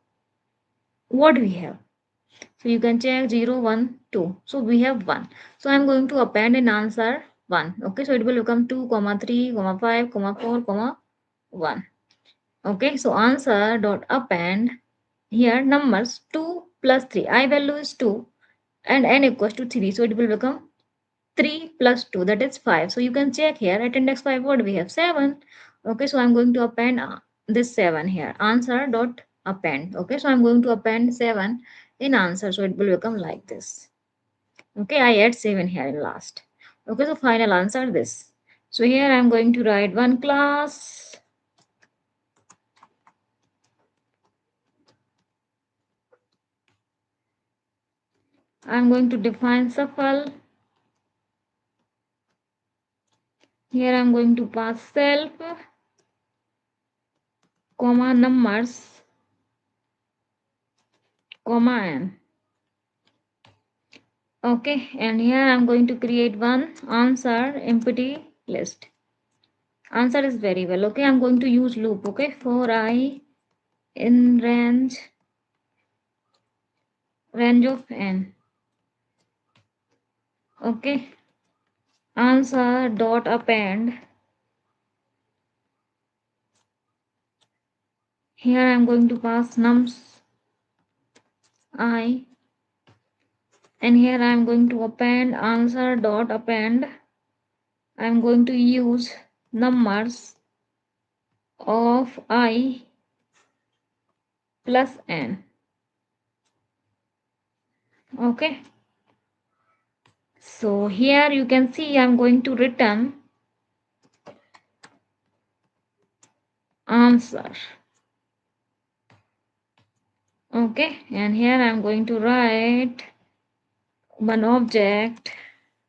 what we have? So you can check 0, 1, 2. So we have 1. So I'm going to append an answer 1. Okay, so it will become 2, comma 3, comma 5, comma 4, comma 1. Okay, so answer dot append here numbers 2 plus 3. I value is 2 and n equals to 3. So it will become 3 plus 2, that is 5. So you can check here at index 5 what we have? 7. Okay, so I'm going to append this 7 here. Answer dot append. Okay, so I'm going to append 7 in answer. So it will become like this. Okay, I add 7 here in last. Okay, so final answer this. So here I'm going to write one class. I'm going to define shuffle. Here I'm going to pass self, comma numbers, comma n. Okay, and here I'm going to create one answer empty list. Answer is very well. Okay, I'm going to use loop. Okay, for I in range of n. Okay, answer dot append. Here I'm going to pass nums I, and here I'm going to append answer dot append. I'm going to use numbers of I plus n. Okay, so here you can see I'm going to return answer. Okay, and here I'm going to write one object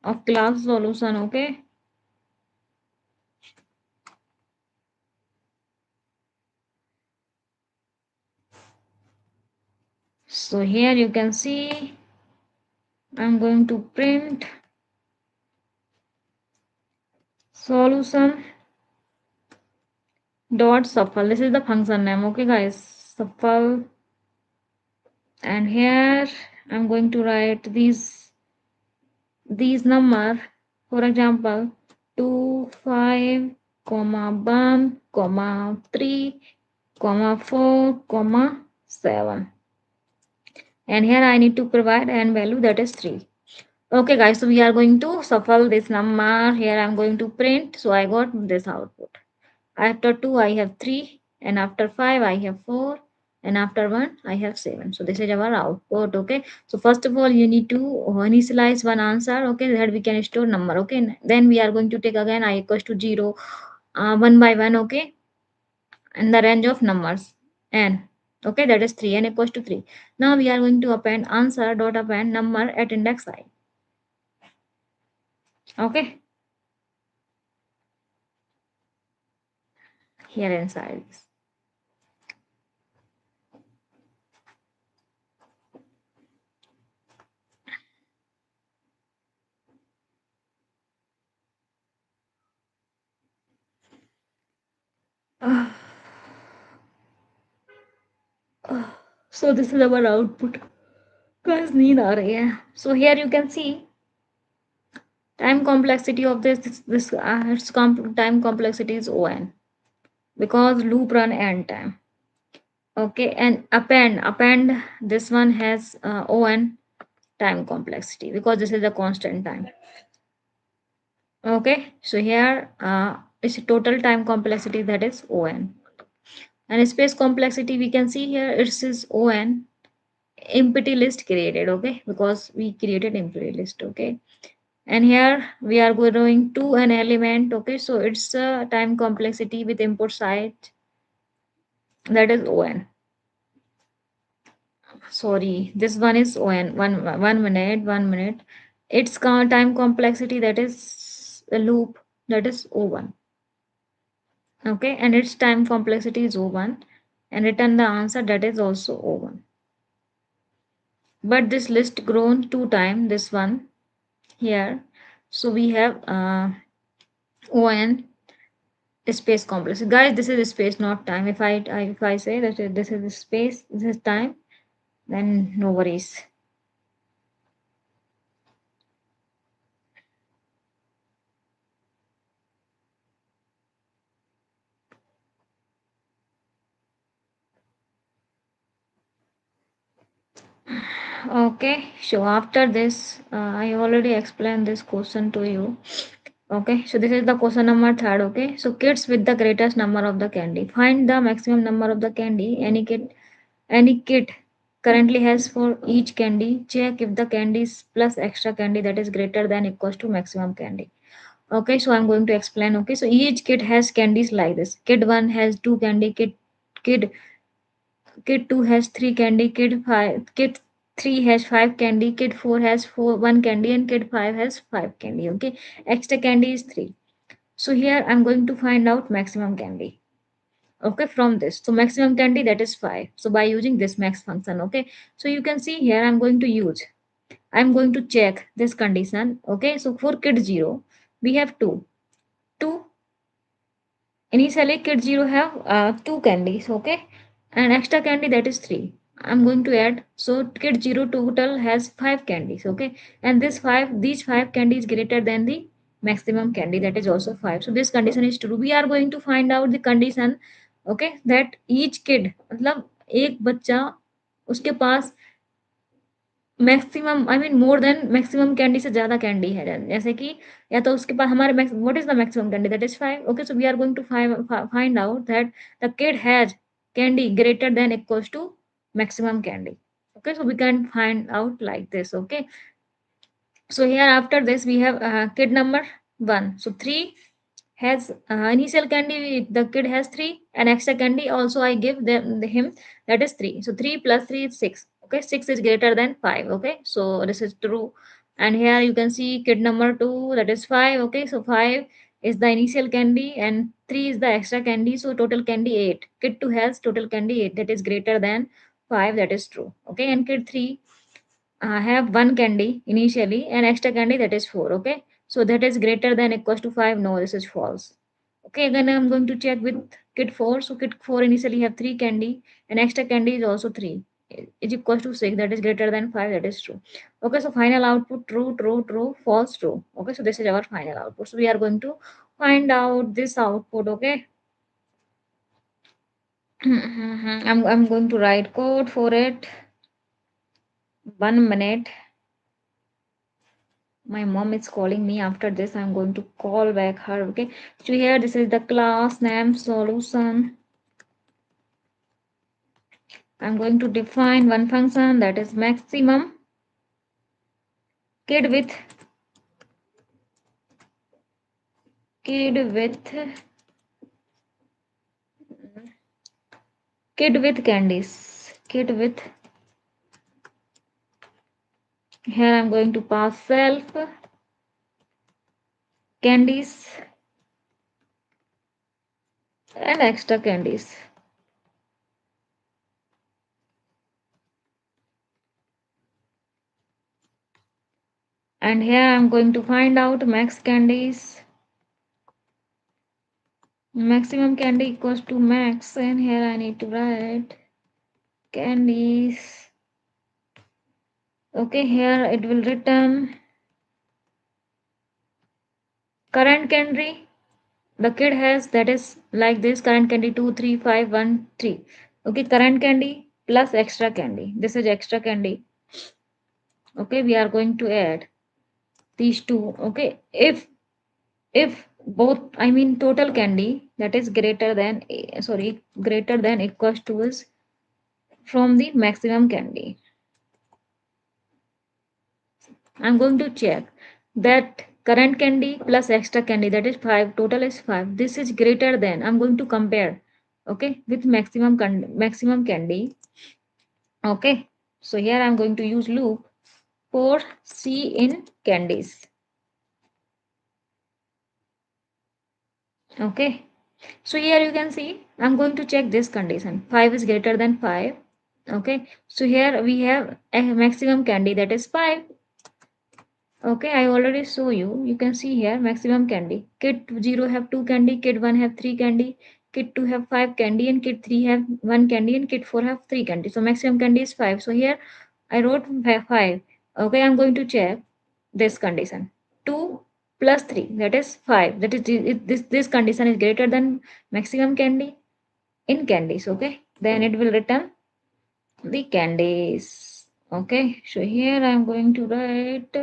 of class solution. Okay, so here you can see I'm going to print solution dot shuffle. This is the function name. Okay guys, shuffle, and here I'm going to write these number, for example 2 5 comma 1 comma 3 comma 4 comma 7, and here I need to provide n value, that is 3. Okay guys, so we are going to shuffle this number. Here I'm going to print, so I got this output. After 2 I have 3, and after 5 I have 4, and after 1 I have 7. So this is our output. Okay, so first of all you need to initialize one answer, okay, that we can store number. Okay, then we are going to take again I equals to 0, 1 by 1. Okay, and the range of numbers n. Okay, that is 3, n equals to 3. Now we are going to append answer dot append number at index I. Okay, here inside this. So this is our output. Guys, नींद आ रही है. So here you can see time complexity of time complexity is on, because loop run n time. Okay, and append this one has on time complexity, because this is the constant time. Okay, so here it's total time complexity, that is on, and space complexity we can see here it is on empty list created. Okay, because we created empty list. Okay, and here we are going to an element. Okay, so it's a time complexity with input side, that is on. Sorry, this one is on. One minute. Its time complexity, that is a loop, that is o1. Okay, and its time complexity is o1, and return the answer, that is also o1. But this list grown 2 times, this one here, so we have on space complex. Guys, this is space, not time. If I say that this is space, this is time, then no worries. Okay, so after this, I already explained this question to you. Okay, so this is the question number 3. Okay, so kids with the greatest number of the candy. Find the maximum number of the candy any kid currently has for each candy. Check if the candies plus extra candy that is greater than equals to maximum candy. Okay, so I'm going to explain. Okay, so each kid has candies like this. Kid 1 has 2 candy, kid 2 has 3 candy, kid 3 has 5 candy, kid 4 has 1 candy, and kid 5 has 5 candy. Okay, extra candy is 3. So here I'm going to find out maximum candy. Okay, from this, so maximum candy, that is 5. So by using this max function, okay, so you can see here I'm going to check this condition. Okay, so for kid 0 we have 2. Initially, kid 0 have 2 candies, okay, and extra candy, that is 3. I'm going to add. So kid 0 total has 5 candies, okay, and these 5 candies greater than the maximum candy, that is also 5. So this condition is true. We are going to find out the condition, okay, that each kid, मतलब एक बच्चा उसके पास maximum, I mean more than maximum candy से ज्यादा candy है, जैसे कि या तो उसके पास हमारे what is the maximum candy, that is 5. Okay, so we are going to find out that the kid has candy greater than equals to maximum candy. Okay, so we can find out like this. Okay, so here after this we have kid number 1. So 3 has initial candy, the kid has 3, and extra candy also I give him, that is 3. So 3 plus 3 is 6. Okay, 6 is greater than 5. Okay, so this is true. And here you can see kid number 2, that is 5. Okay, so 5 is the initial candy and 3 is the extra candy, so total candy 8. Kid 2 has total candy 8, that is greater than 5, that is true. Okay, and kid 3 have 1 candy initially and extra candy, that is 4. Okay, so that is greater than equals to 5. No, this is false. Okay, again I'm going to check with kid 4. So kid 4 initially have 3 candy and extra candy is also 3, is equals to 6, that is greater than 5, that is true. Okay, so final output true, true, true, false, true. Okay, so this is our final output. So we are going to find out this output. Okay, I'm going to write code for it. 1 minute. My mom is calling me. After this I'm going to call back her. Okay, so here this is the class name solution. I'm going to define one function, that is maximum kid with kid with kid with, here I'm going to pass self candies and extra candies. And here I'm going to find out max candies. Maximum candy equals to max, and here I need to write candies. Okay, here it will return current candy the kid has, that is like this, current candy 2 3 5 1 3. Okay, current candy plus extra candy, this is extra candy. Okay, we are going to add these two. Okay, if both, I mean total candy, that is greater than greater than equals to is from the maximum candy, I'm going to check that current candy plus extra candy, that is 5, total is 5, this is greater than, I'm going to compare, okay, with maximum candy. Okay, so here I'm going to use loop for C in candies. Okay, so here you can see I'm going to check this condition, 5 is greater than 5. Okay, so here we have a maximum candy, that is 5. Okay, I already show you. You can see here maximum candy. Kid 0 have 2 candy, kid 1 have 3 candy, kid 2 have 5 candy, and kid 3 have 1 candy, and kid 4 have 3 candy. So maximum candy is 5. So here I wrote 5. Okay, I'm going to check this condition. 2 plus 3, that is 5. That is this condition is greater than maximum candy in candies. Okay, then it will return the candies. Okay, so here I'm going to write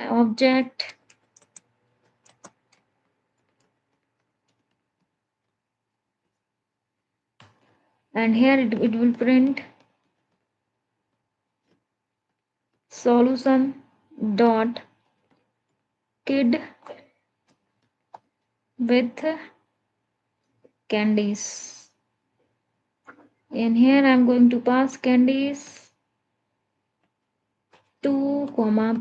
object, and here it will print solution dot kid with candies. And here I'm going to pass candies 2,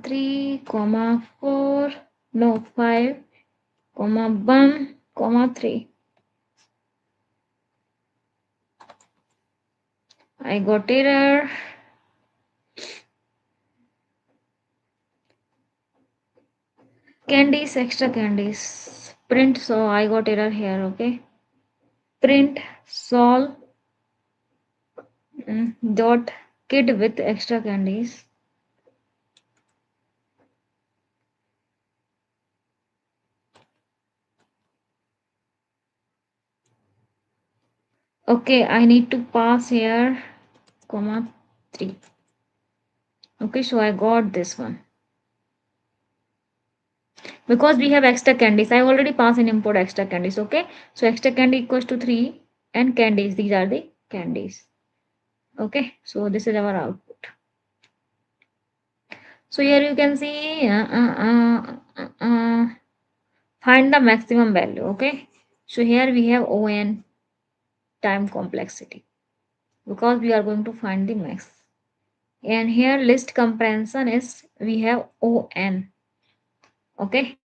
3, 4, no 5, 1, 3. I got error. Candies, extra candies. Print, so I got error here, okay. Print sol dot kid with extra candies. Okay, I need to pass here, 3. Okay, so I got this one. Because we have extra candies, I already passed in import extra candies, okay. So extra candy equals to 3 and candies, these are the candies. Okay, so this is our output. So here you can see find the maximum value, okay. So here we have on time complexity because we are going to find the max. And here list comparison is we have on, okay.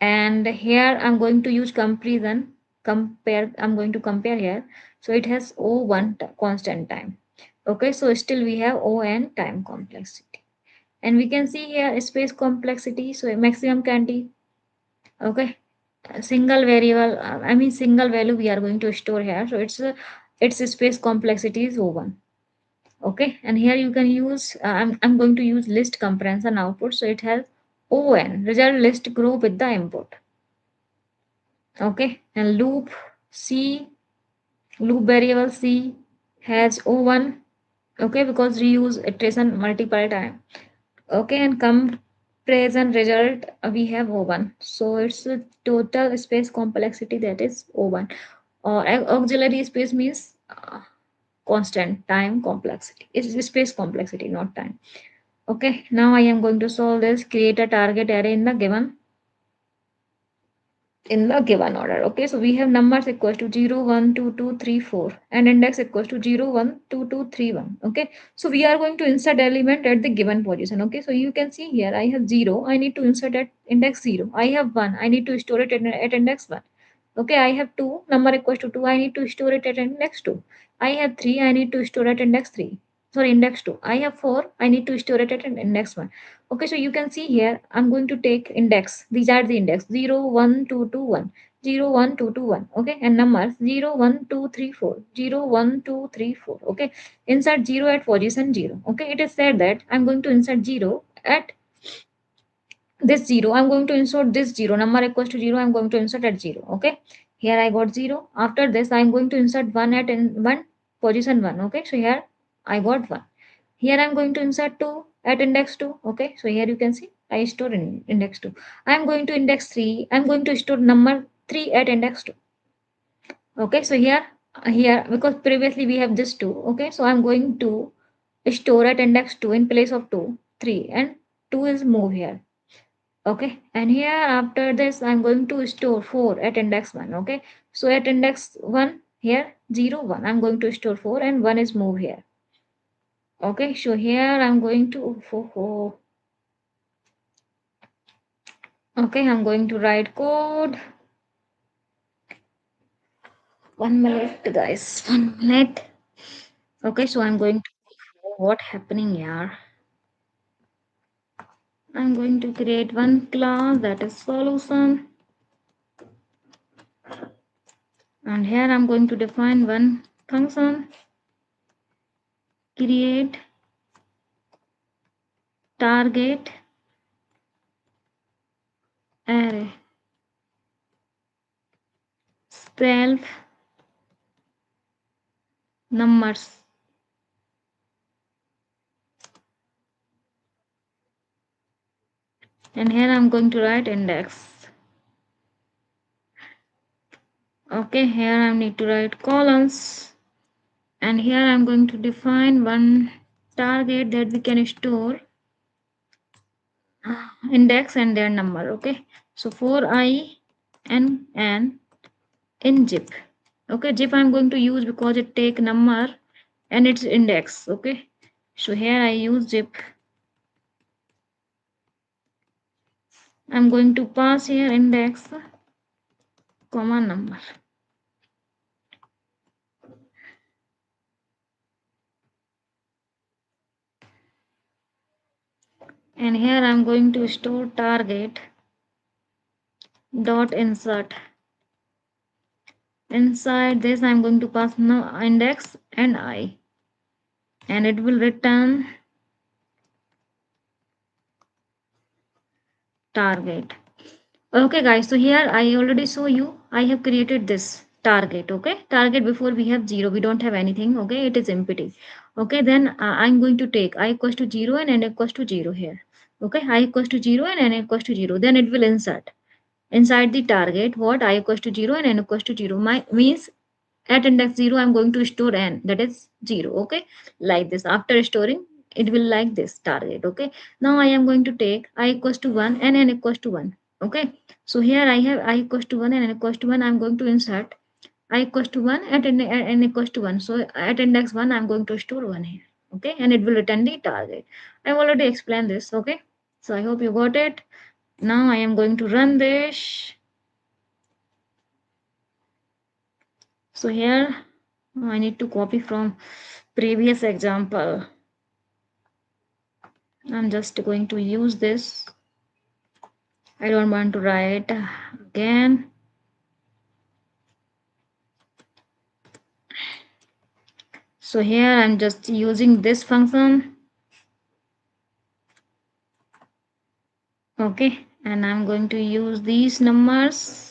And here I'm going to use comparison, I'm going to compare here. So it has o1 constant time, okay. So still we have on time complexity. And we can see here space complexity, so maximum candy, okay. Single variable, I mean single value we are going to store here, so its space complexity is o1, okay. And here you can use I'm going to use list comparison output, so it has on result list grow with the input, okay. And loop variable c has o1, okay, because reuse iteration multiple time, okay. And comparison result we have o1, so it's a total space complexity that is o1, or auxiliary space means constant time complexity, it's space complexity, not time, okay. Now I am going to solve this, create a target array in the given order, okay. So we have numbers equals to 0 1 2 2 3 4 and index equals to 0 1 2 2 3 1, okay. So we are going to insert element at the given position, okay. So you can see here I have 0, I need to insert at index 0. I have 1, I need to store it at index 1, okay. I have 2, number equals to 2, I need to store it at index 2. I have 3, I need to store at index 3, sorry index 2. I have 4, I need to store it at an index 1, okay. So you can see here I'm going to take index, these are the index 0 1 2 2 1, 0 1 2 2 1, okay. And numbers 0 1 2 3 4, 0 1 2 3 4, okay. Insert 0 at position 0, okay. It is said that I'm going to insert 0 at this 0, I'm going to insert this 0, number equals to 0, I'm going to insert at 0, okay. Here I got 0. After this I'm going to insert 1 at 1 position 1, okay. So here I got 1. Here I'm going to insert 2 at index 2, okay. So here you can see I store in index 2. I'm going to index 3, I'm going to store number 3 at index 2, okay. So here because previously we have this 2, okay. So I'm going to store at index 2 in place of 2 3, and 2 is moved here, okay. And here after this I'm going to store 4 at index 1, okay. So at index 1 here 0 1, I'm going to store 4 and 1 is moved here, okay. So here I'm going to okay, I'm going to write code. 1 minute guys, 1 minute, okay. So I'm going to what happening here, I'm going to create one class that is solution, and here I'm going to define one function, create target array self numbers, and here I'm going to write index, okay. Here I need to write columns, and here I'm going to define one target that we can store index and their number. Okay, so for I and n in zip. Okay, zip I'm going to use because it take number and its index. Okay, so here I use zip. I'm going to pass here index comma number, and here I'm going to store target dot insert. Inside this I'm going to pass no index and I, and it will return target. Okay guys, so here I already show you I have created this target. Okay, target before we have 0, we don't have anything. Okay, it is empty. Okay, then I'm going to take I equals to 0 and n equals to 0 here. Okay, I equals to 0 and n equals to 0, then it will insert inside the target what I equals to 0 and n equals to 0. My means at index 0 I'm going to store n, that is 0. Okay, like this. After storing it will like this target. Okay, now I am going to take I equals to 1 and n equals to 1. Okay, so here I have I equals to 1 and n equals to 1. I'm going to insert I equals to 1 at n equals to 1. So at index 1 I'm going to store 1 here. Okay, and it will return the target. I've already explained this. Okay, so I hope you got it. Now I am going to run this. So here I need to copy from previous example. I'm just going to use this. I don't want to write again. So here I'm just using this function. Okay, and I'm going to use these numbers.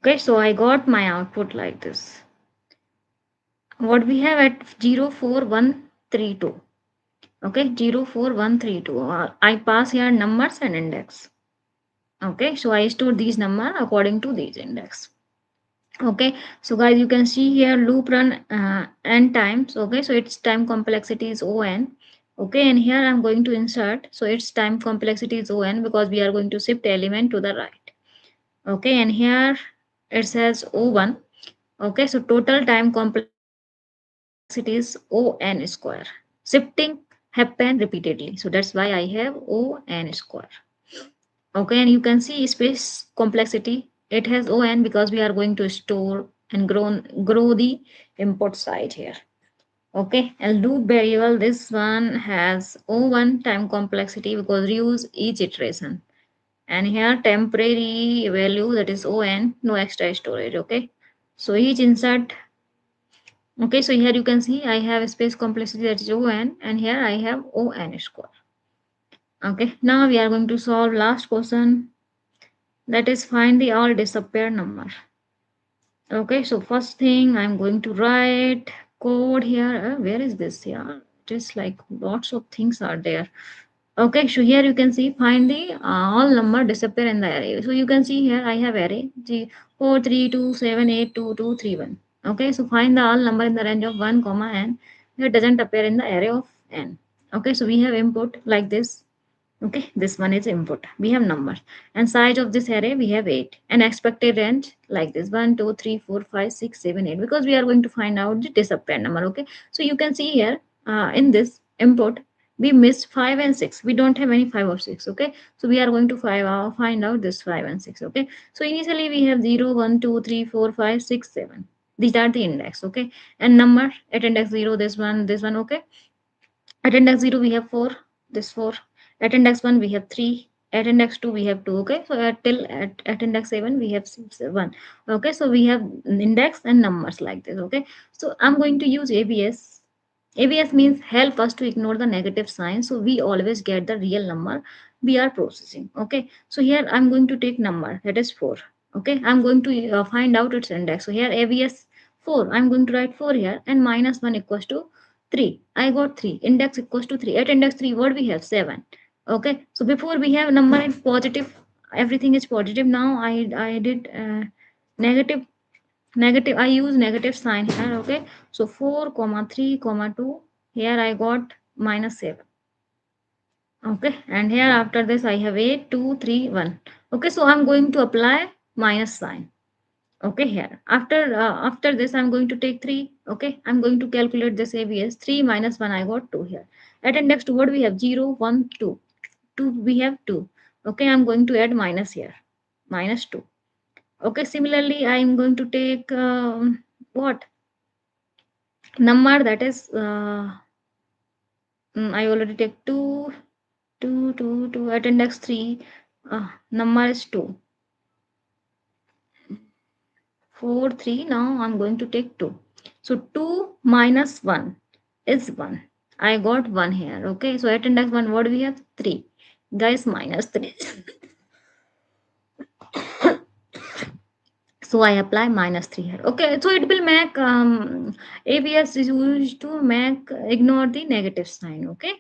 Okay, so I got my output like this. What we have at 04132. Okay, 04132. I pass here numbers and index. Okay, so I store these numbers according to these index. Okay, so guys, you can see here loop run n times. Okay, so its time complexity is on. Okay, and here I'm going to insert, so its time complexity is on because we are going to shift element to the right. Okay, and here it says o1. Okay, so total time complexity is on square. Shifting happen repeatedly, so that's why I have on square. Okay, and you can see space complexity. It has on because we are going to store and grow the input side here. Okay, and loop variable, this one has O1 time complexity because reuse each iteration. And here temporary value, that is on, no extra storage. Okay, so each insert. Okay, so here you can see I have a space complexity, that is on, and here I have on square. Okay, now we are going to solve last question, that is find the all disappear number. Okay, so first thing I'm going to write code here. Where is this here? It is like lots of things are there. Okay, so here you can see find the all number disappear in the array. So you can see here I have array G 432782231. Okay, so find the all number in the range of 1 comma n. Here doesn't appear in the array of n. Okay, so we have input like this. Okay, this one is input. We have numbers and size of this array we have 8 and expected range like this 1 2 3 4 5 6 7 8 because we are going to find out the disappeared number. Okay, so you can see here in this input we missed 5 and 6. We don't have any 5 or 6. Okay, so we are going to find out this 5 and 6. Okay, so initially we have 0 1 2 3 4 5 6 7. These are the index. Okay, and number at index 0, this one. Okay, at index 0 we have 4, this 4. At index 1 we have 3. At index 2 we have 2. Okay, so at index 7 we have 1. Okay, so we have index and numbers like this. Okay, so I'm going to use abs. ABS means help us to ignore the negative sign, so we always get the real number we are processing. Okay, so here I'm going to take number, that is 4. Okay, I'm going to find out its index. So here ABS 4. I'm going to write 4 here, and minus 1 equals to 3. I got 3. Index equals to 3. At index 3, what we have? 7. Okay. So before we have number in positive, everything is positive. Now I did negative. Negative. I use negative sign here. Okay. So 4 comma 3 comma 2. Here I got minus 7. Okay, and here after this I have 8, 2, 3, 1. Okay, so I'm going to apply minus sign. Okay, here after this I'm going to take 3. Okay, I'm going to calculate this ABS. 3 minus 1, I got 2 here. At index 2, what we have? 0, 1, 2. 2, we have 2. Okay, I'm going to add minus here. Minus 2. Okay, similarly I'm going to take what number, that is I already take 2, 2, 2, 2 at index 3. Number is 2. 4, 3. Now I'm going to take 2. So 2 minus 1 is 1. I got 1 here. Okay. So at index 1, what do we have? 3. Guys, minus 3. So I apply minus 3 here. Okay. So it will make ABS is used to make ignore the negative sign. Okay.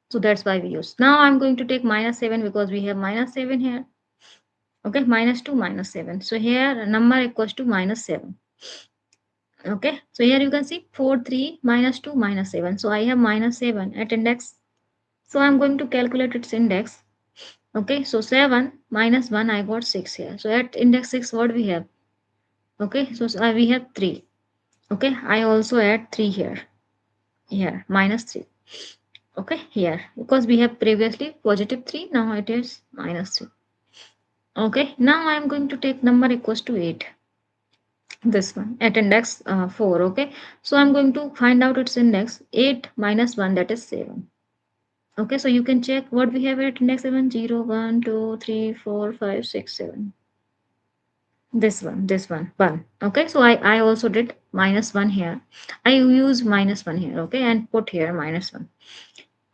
So that's why we use. Now I'm going to take minus 7 because we have minus 7 here. Okay. Minus 2 minus 7. So here number equals to minus 7. Okay, so here you can see 4, 3, minus 2, minus 7. So I have minus 7 at index. So I'm going to calculate its index. Okay, so 7 minus 1, I got 6 here. So at index 6, what we have? Okay, so we have 3. Okay, I also add 3 here. Here, minus 3. Okay, here, because we have previously positive 3, now it is minus 3. Okay, now I'm going to take number equals to 8. This one at index 4. Okay, so I'm going to find out its index. 8 minus 1, that is 7. Okay, so you can check what we have at index 7. 0, 1, 2, 3, 4, 5, 6, 7. This one 1. Okay, so I also did minus 1 here. I use minus 1 here. Okay, and put here minus 1.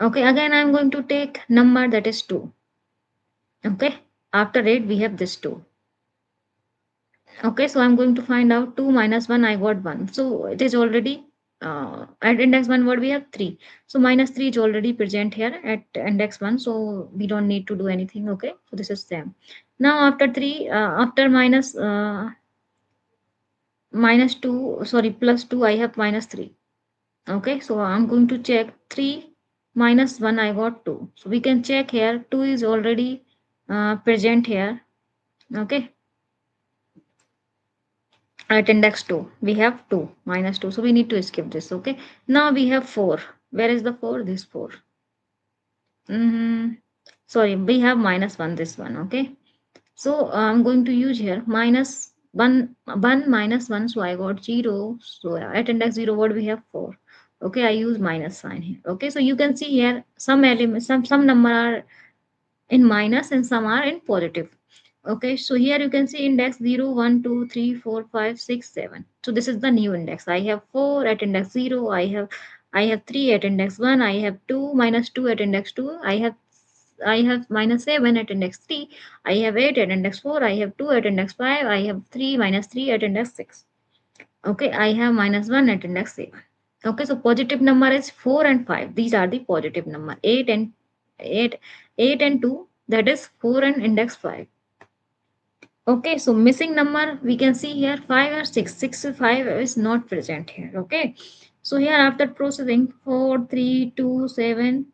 Okay, again I'm going to take number, that is 2. Okay, after 8 we have this 2. Okay, so I'm going to find out 2 minus 1, I got 1. So it is already at index 1, what we have? 3. So minus 3 is already present here at index 1. So we don't need to do anything. Okay, so this is same. Now after 3, after minus 2, sorry, plus 2, I have minus 3. Okay, so I'm going to check 3 minus 1, I got 2. So we can check here, 2 is already present here. Okay, at index 2 we have 2 minus 2, so we need to skip this. Okay, now we have 4. Where is the 4? This 4. Sorry, we have minus 1, this one. Okay, so I'm going to use here minus 1 minus 1, so I got 0. So at index 0, what we have? 4. Okay, I use minus sign here. Okay, so you can see here some elements, some number are in minus and some are in positive. Okay, so here you can see index 0, 1, 2, 3, 4, 5, 6, 7. So this is the new index. I have 4 at index 0. I have 3 at index 1. I have 2 minus 2 at index 2. I have minus 7 at index 3. I have 8 at index 4. I have 2 at index 5. I have 3 minus 3 at index 6. Okay, I have minus 1 at index 7. Okay, so positive number is 4 and 5. These are the positive number. 8 and 8 and 2, that is 4 and index 5. Okay, so missing number we can see here 5 or 6. 6 to 5 is not present here. Okay, so here after processing 4, 3, 2, 7,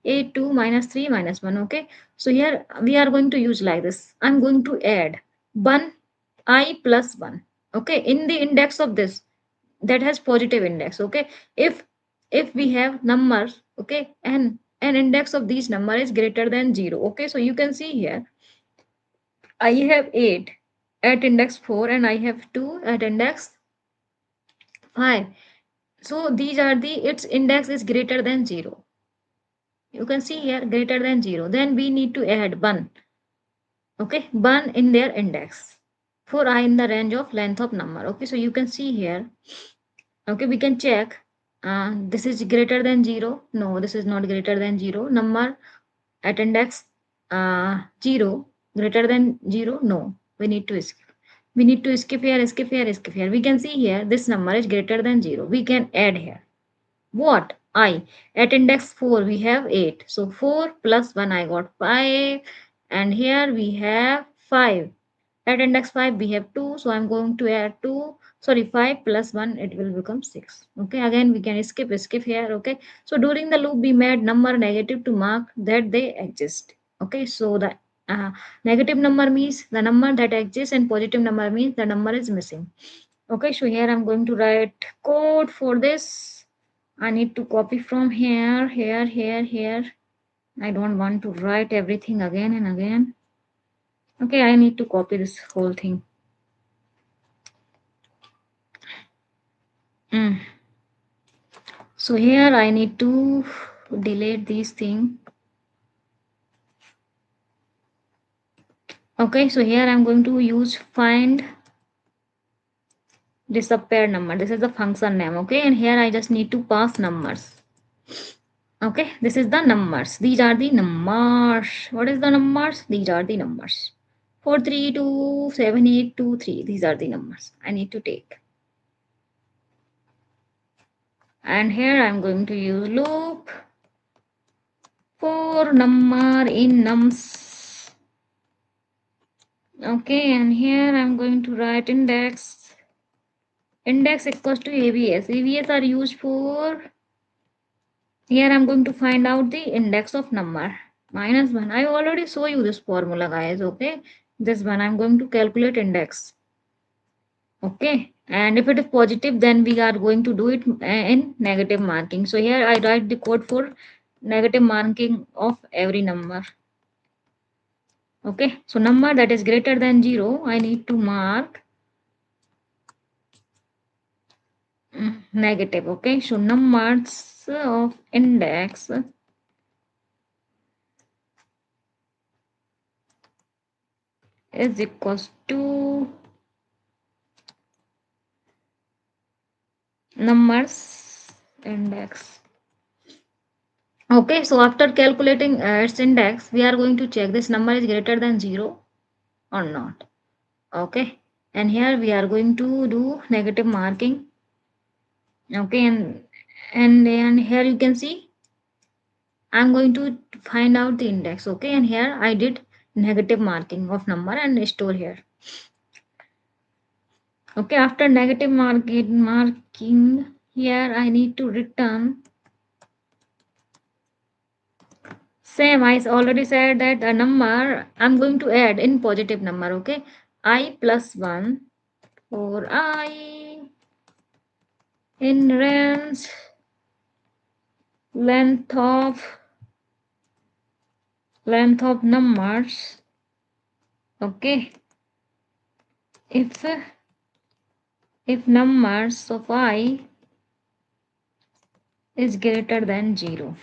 8, 2 minus 3 minus 1. Okay, so here we are going to use like this. I'm going to add 1 I plus 1. Okay, in the index of this that has positive index. Okay, if we have numbers, okay, and an index of these number is greater than 0. Okay, so you can see here I have 8 at index 4 and I have 2 at index 5. So these are its index is greater than 0. You can see here greater than 0. Then we need to add 1. Okay, 1 in their index for I in the range of length of number. Okay, so you can see here. Okay, we can check. This is greater than 0. No, this is not greater than 0. Number at index 0 greater than 0. No, we need to skip. We need to skip here, skip here, skip here. We can see here this number is greater than 0. We can add here. What? I. At index 4 we have 8. So 4 plus 1 I got 5. And here we have 5. At index 5 we have 2. So I'm going to add 2. Sorry, 5 plus 1 it will become 6. Okay, again we can skip here. Okay, so during the loop we made number negative to mark that they exist. Okay, so the negative number means the number that exists and positive number means the number is missing. Okay, so here I'm going to write code for this. I need to copy from here, here. I don't want to write everything again and again. Okay, I need to copy this whole thing. So here I need to delete these things. Okay, so here I'm going to use find disappear number. This is the function name. Okay, and here I just need to pass numbers. Okay, this is the numbers. These are the numbers. What is the numbers? These are the numbers. 4327823. These are the numbers I need to take. And here I'm going to use loop for number in nums. Okay, and here I'm going to write index. Index equals to ABS. ABS are used for, here I'm going to find out the index of number. -1. I already show you this formula, guys. Okay, this one I'm going to calculate index. Okay, and if it is positive, then we are going to do it in negative marking. So here I write the code for negative marking of every number. Okay, so number that is greater than 0, I need to mark negative. Okay, so numbers of index is equals to numbers index. Okay, so after calculating its index, we are going to check this number is greater than 0 or not. Okay, and here we are going to do negative marking. Okay, and here you can see I'm going to find out the index. Okay, and here I did negative marking of number and store here. Okay, after negative marking here I need to return. Same, I already said that a number I'm going to add in positive number. Okay, I plus 1 for I in range length of numbers. Okay, if numbers of I is greater than 0.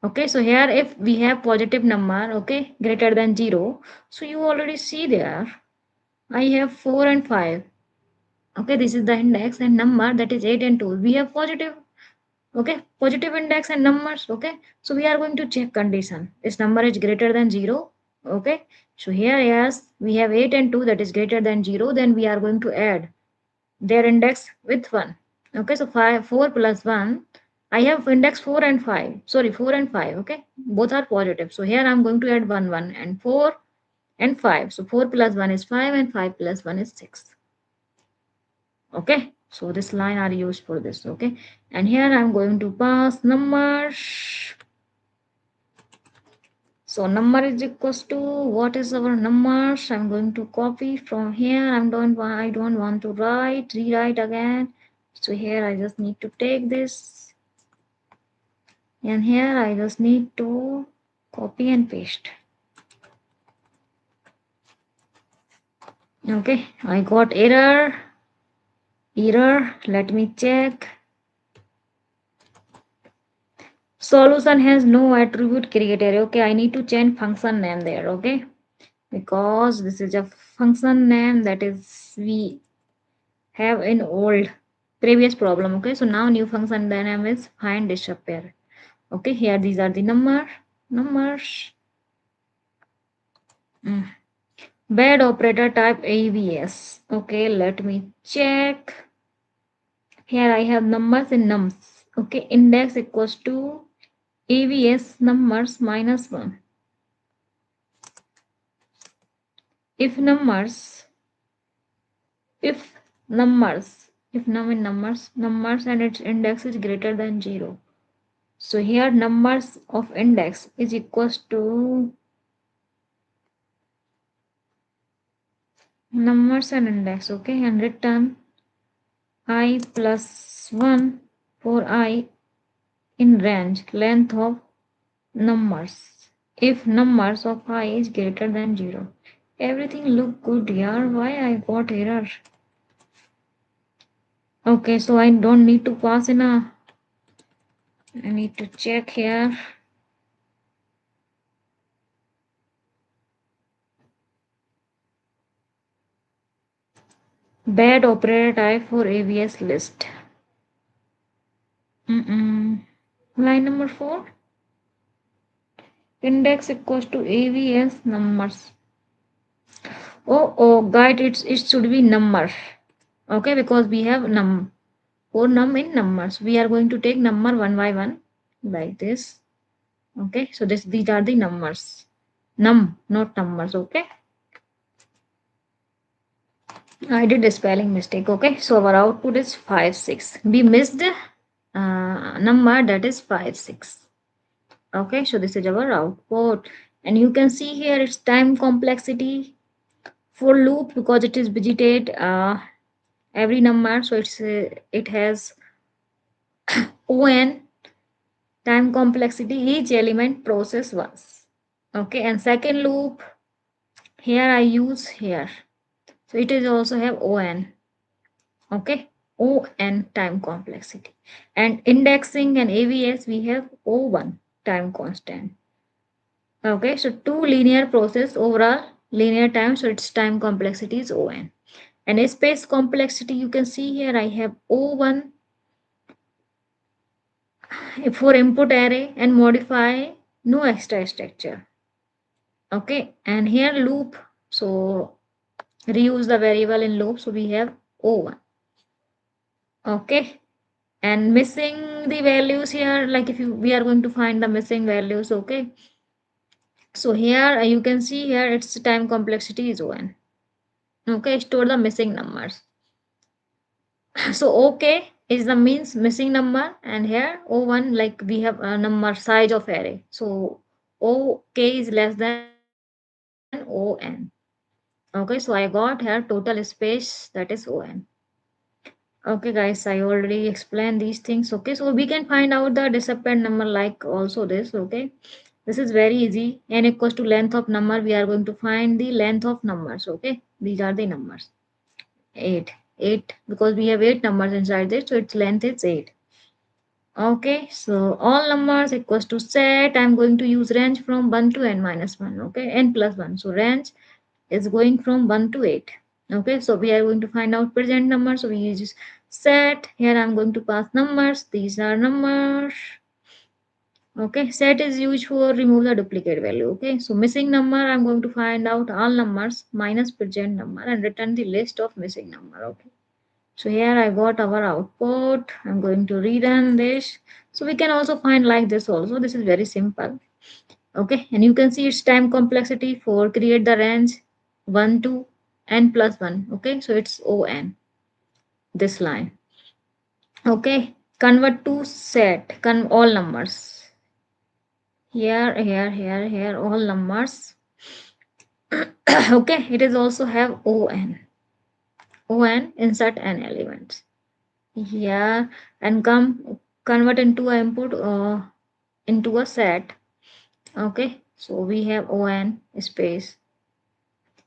Okay, so here if we have positive number, okay, greater than 0, so you already see there I have 4 and 5. Okay, this is the index and number that is 8 and 2. We have positive. Okay, positive index and numbers. Okay, so we are going to check condition. This number is greater than 0. Okay, so here yes we have 8 and 2 that is greater than 0, then we are going to add their index with 1. Okay, so 4 plus 1, I have index 4 and 5. Sorry, 4 and 5. Okay, both are positive. So here I'm going to add 1 and 4 and 5. So 4 plus 1 is 5 and 5 plus 1 is 6. Okay, so this line are used for this. Okay, and here I'm going to pass numbers. So number is equals to, what is our numbers? I'm going to copy from here. I don't want to rewrite again. So here I just need to take this, and here I just need to copy and paste. Okay, I got error. Let me check. Solution has no attribute created. Okay, I need to change function name there. Okay, because this is a function name that is we have in old previous problem. Okay, so now new function name is find disappear. Okay, here these are the numbers. Bad operator type AVS. Okay, let me check. Here I have numbers in nums. Okay, index equals to AVS numbers minus 1. If numbers, if if num in numbers and its index is greater than 0. So here numbers of index is equals to numbers and index. Okay, and return I plus 1 for I in range length of numbers. If numbers of I is greater than 0. Everything look good here. Why I got error? Okay, so I don't need to pass in a. I need to check here. Bad operator type for AVS list. Line number 4. Index equals to AVS numbers. Oh, guide it should be number. Okay, because we have for num in numbers. We are going to take number one by one like this. Okay, so these are the numbers. Num, not numbers. Okay. I did a spelling mistake. Okay, so our output is 5, 6. We missed number that is 5, 6. Okay, so this is our output. And you can see here it's time complexity for loop because it is visited every number. So it has on time complexity each element process once. Okay, and second loop here I use here. So it is also have on. Okay, on time complexity. And indexing and AVS we have O1 time constant. Okay, so two linear process overall linear time, so its time complexity is On. And a space complexity you can see here I have O1 for input array and modify no extra structure. Okay, and here loop, so reuse the variable in loop, so we have O1. Okay, and missing the values here, like if we are going to find the missing values. Okay, so here you can see here its time complexity is 1. Okay, store the missing numbers. So okay is the means missing number, and here O1 like we have a number size of array. So OK is less than ON. Okay, so I got here total space that is ON. Okay guys, I already explained these things. Okay, so we can find out the disappeared number like also this. Okay, this is very easy. N equals to length of number. We are going to find the length of numbers. Okay, these are the numbers. 8 because we have 8 numbers inside this, so its length is 8. Okay, so all numbers equals to set. I'm going to use range from 1 to n minus 1. Okay, n plus 1. So range is going from 1 to 8. Okay, so we are going to find out present number. So we use set. Here I'm going to pass numbers. These are numbers. Okay, set is used for remove the duplicate value. Okay, so missing number, I'm going to find out all numbers minus present number and return the list of missing number. Okay, so here I got our output. I'm going to rerun this. So we can also find like this also. This is very simple. Okay, and you can see its time complexity for create the range 1 to n plus 1. Okay, so it's on this line. Okay, convert to set all numbers. Here all numbers. Okay, it is also have on insert an element here and convert into a input into a set. Okay, so we have on space,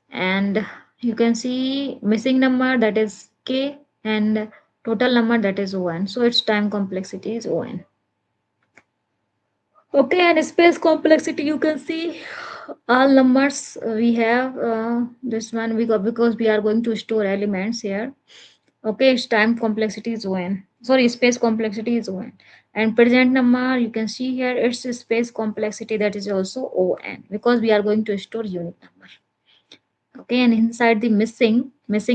and you can see missing number that is k and total number that is on, so its time complexity is on. Okay, and space complexity you can see all numbers we have this one because we are going to store elements here. Okay, its time complexity is on. Sorry, space complexity is on. And present number you can see here its space complexity that is also on because we are going to store unique number. Okay, and inside the missing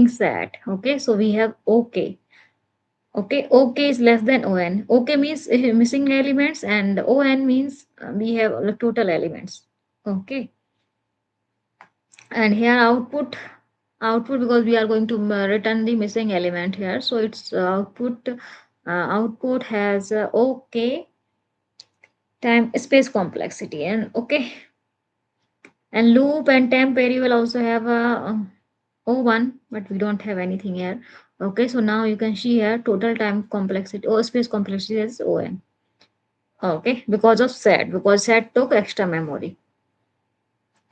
set. Okay, so we have OK. Okay, OK is less than ON. OK means missing elements, and ON means we have total elements. Okay, and here output because we are going to return the missing element here, so it's output has OK time space complexity, and okay, and loop and temp variable also have a O1, but we don't have anything here. Okay, so now you can see here total time complexity or space complexity is ON. Okay, because of set, because set took extra memory.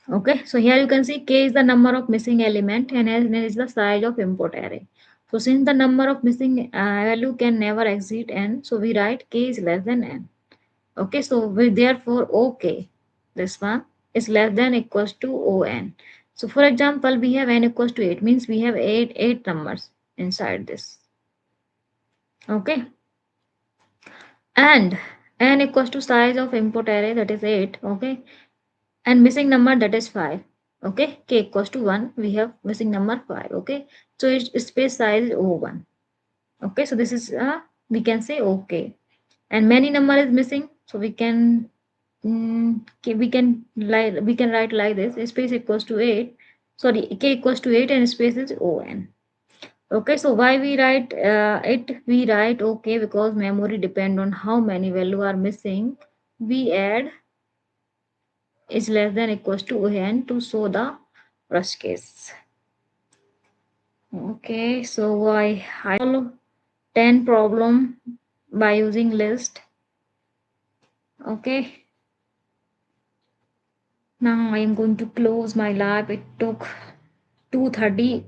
Okay, so here you can see K is the number of missing element and N is the size of import array. So since the number of missing value can never exceed N, so we write K is less than N. Okay, so we therefore OK, this one is less than equals to ON. So for example, we have N equals to 8, means we have eight numbers inside this. Okay, and N equals to size of input array, that is 8. Okay, and missing number, that is 5. Okay, K equals to 1, we have missing number 5. Okay, so its space size is O1. Okay, so this is we can say OK, and many number is missing, so we can we can write like this: space equals to 8. Sorry, K equals to 8 and space is ON. Okay, so why we write it? We write OK because memory depend on how many value are missing. We add is less than equals to ON to show the worst case. Okay, so I solve 10 problem by using list. Okay, now I am going to close my lab. It took 2:30.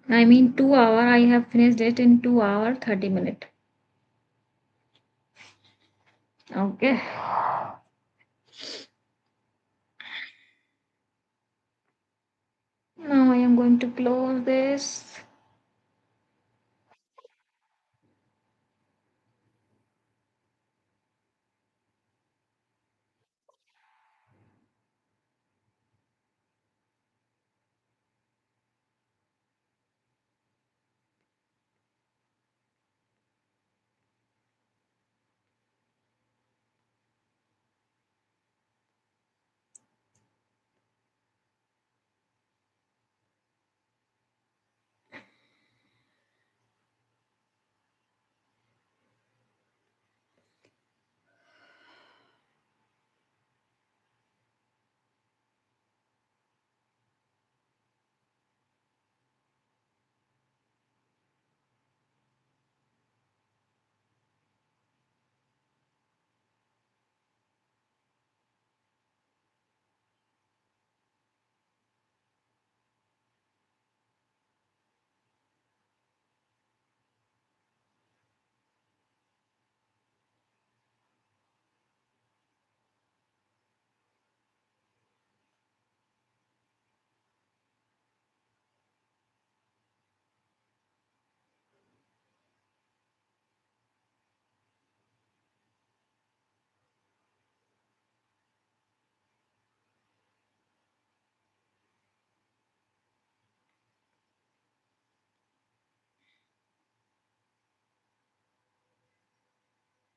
I mean 2 hour. I have finished it in 2 hour 30 minutes. Okay. Now I am going to close this.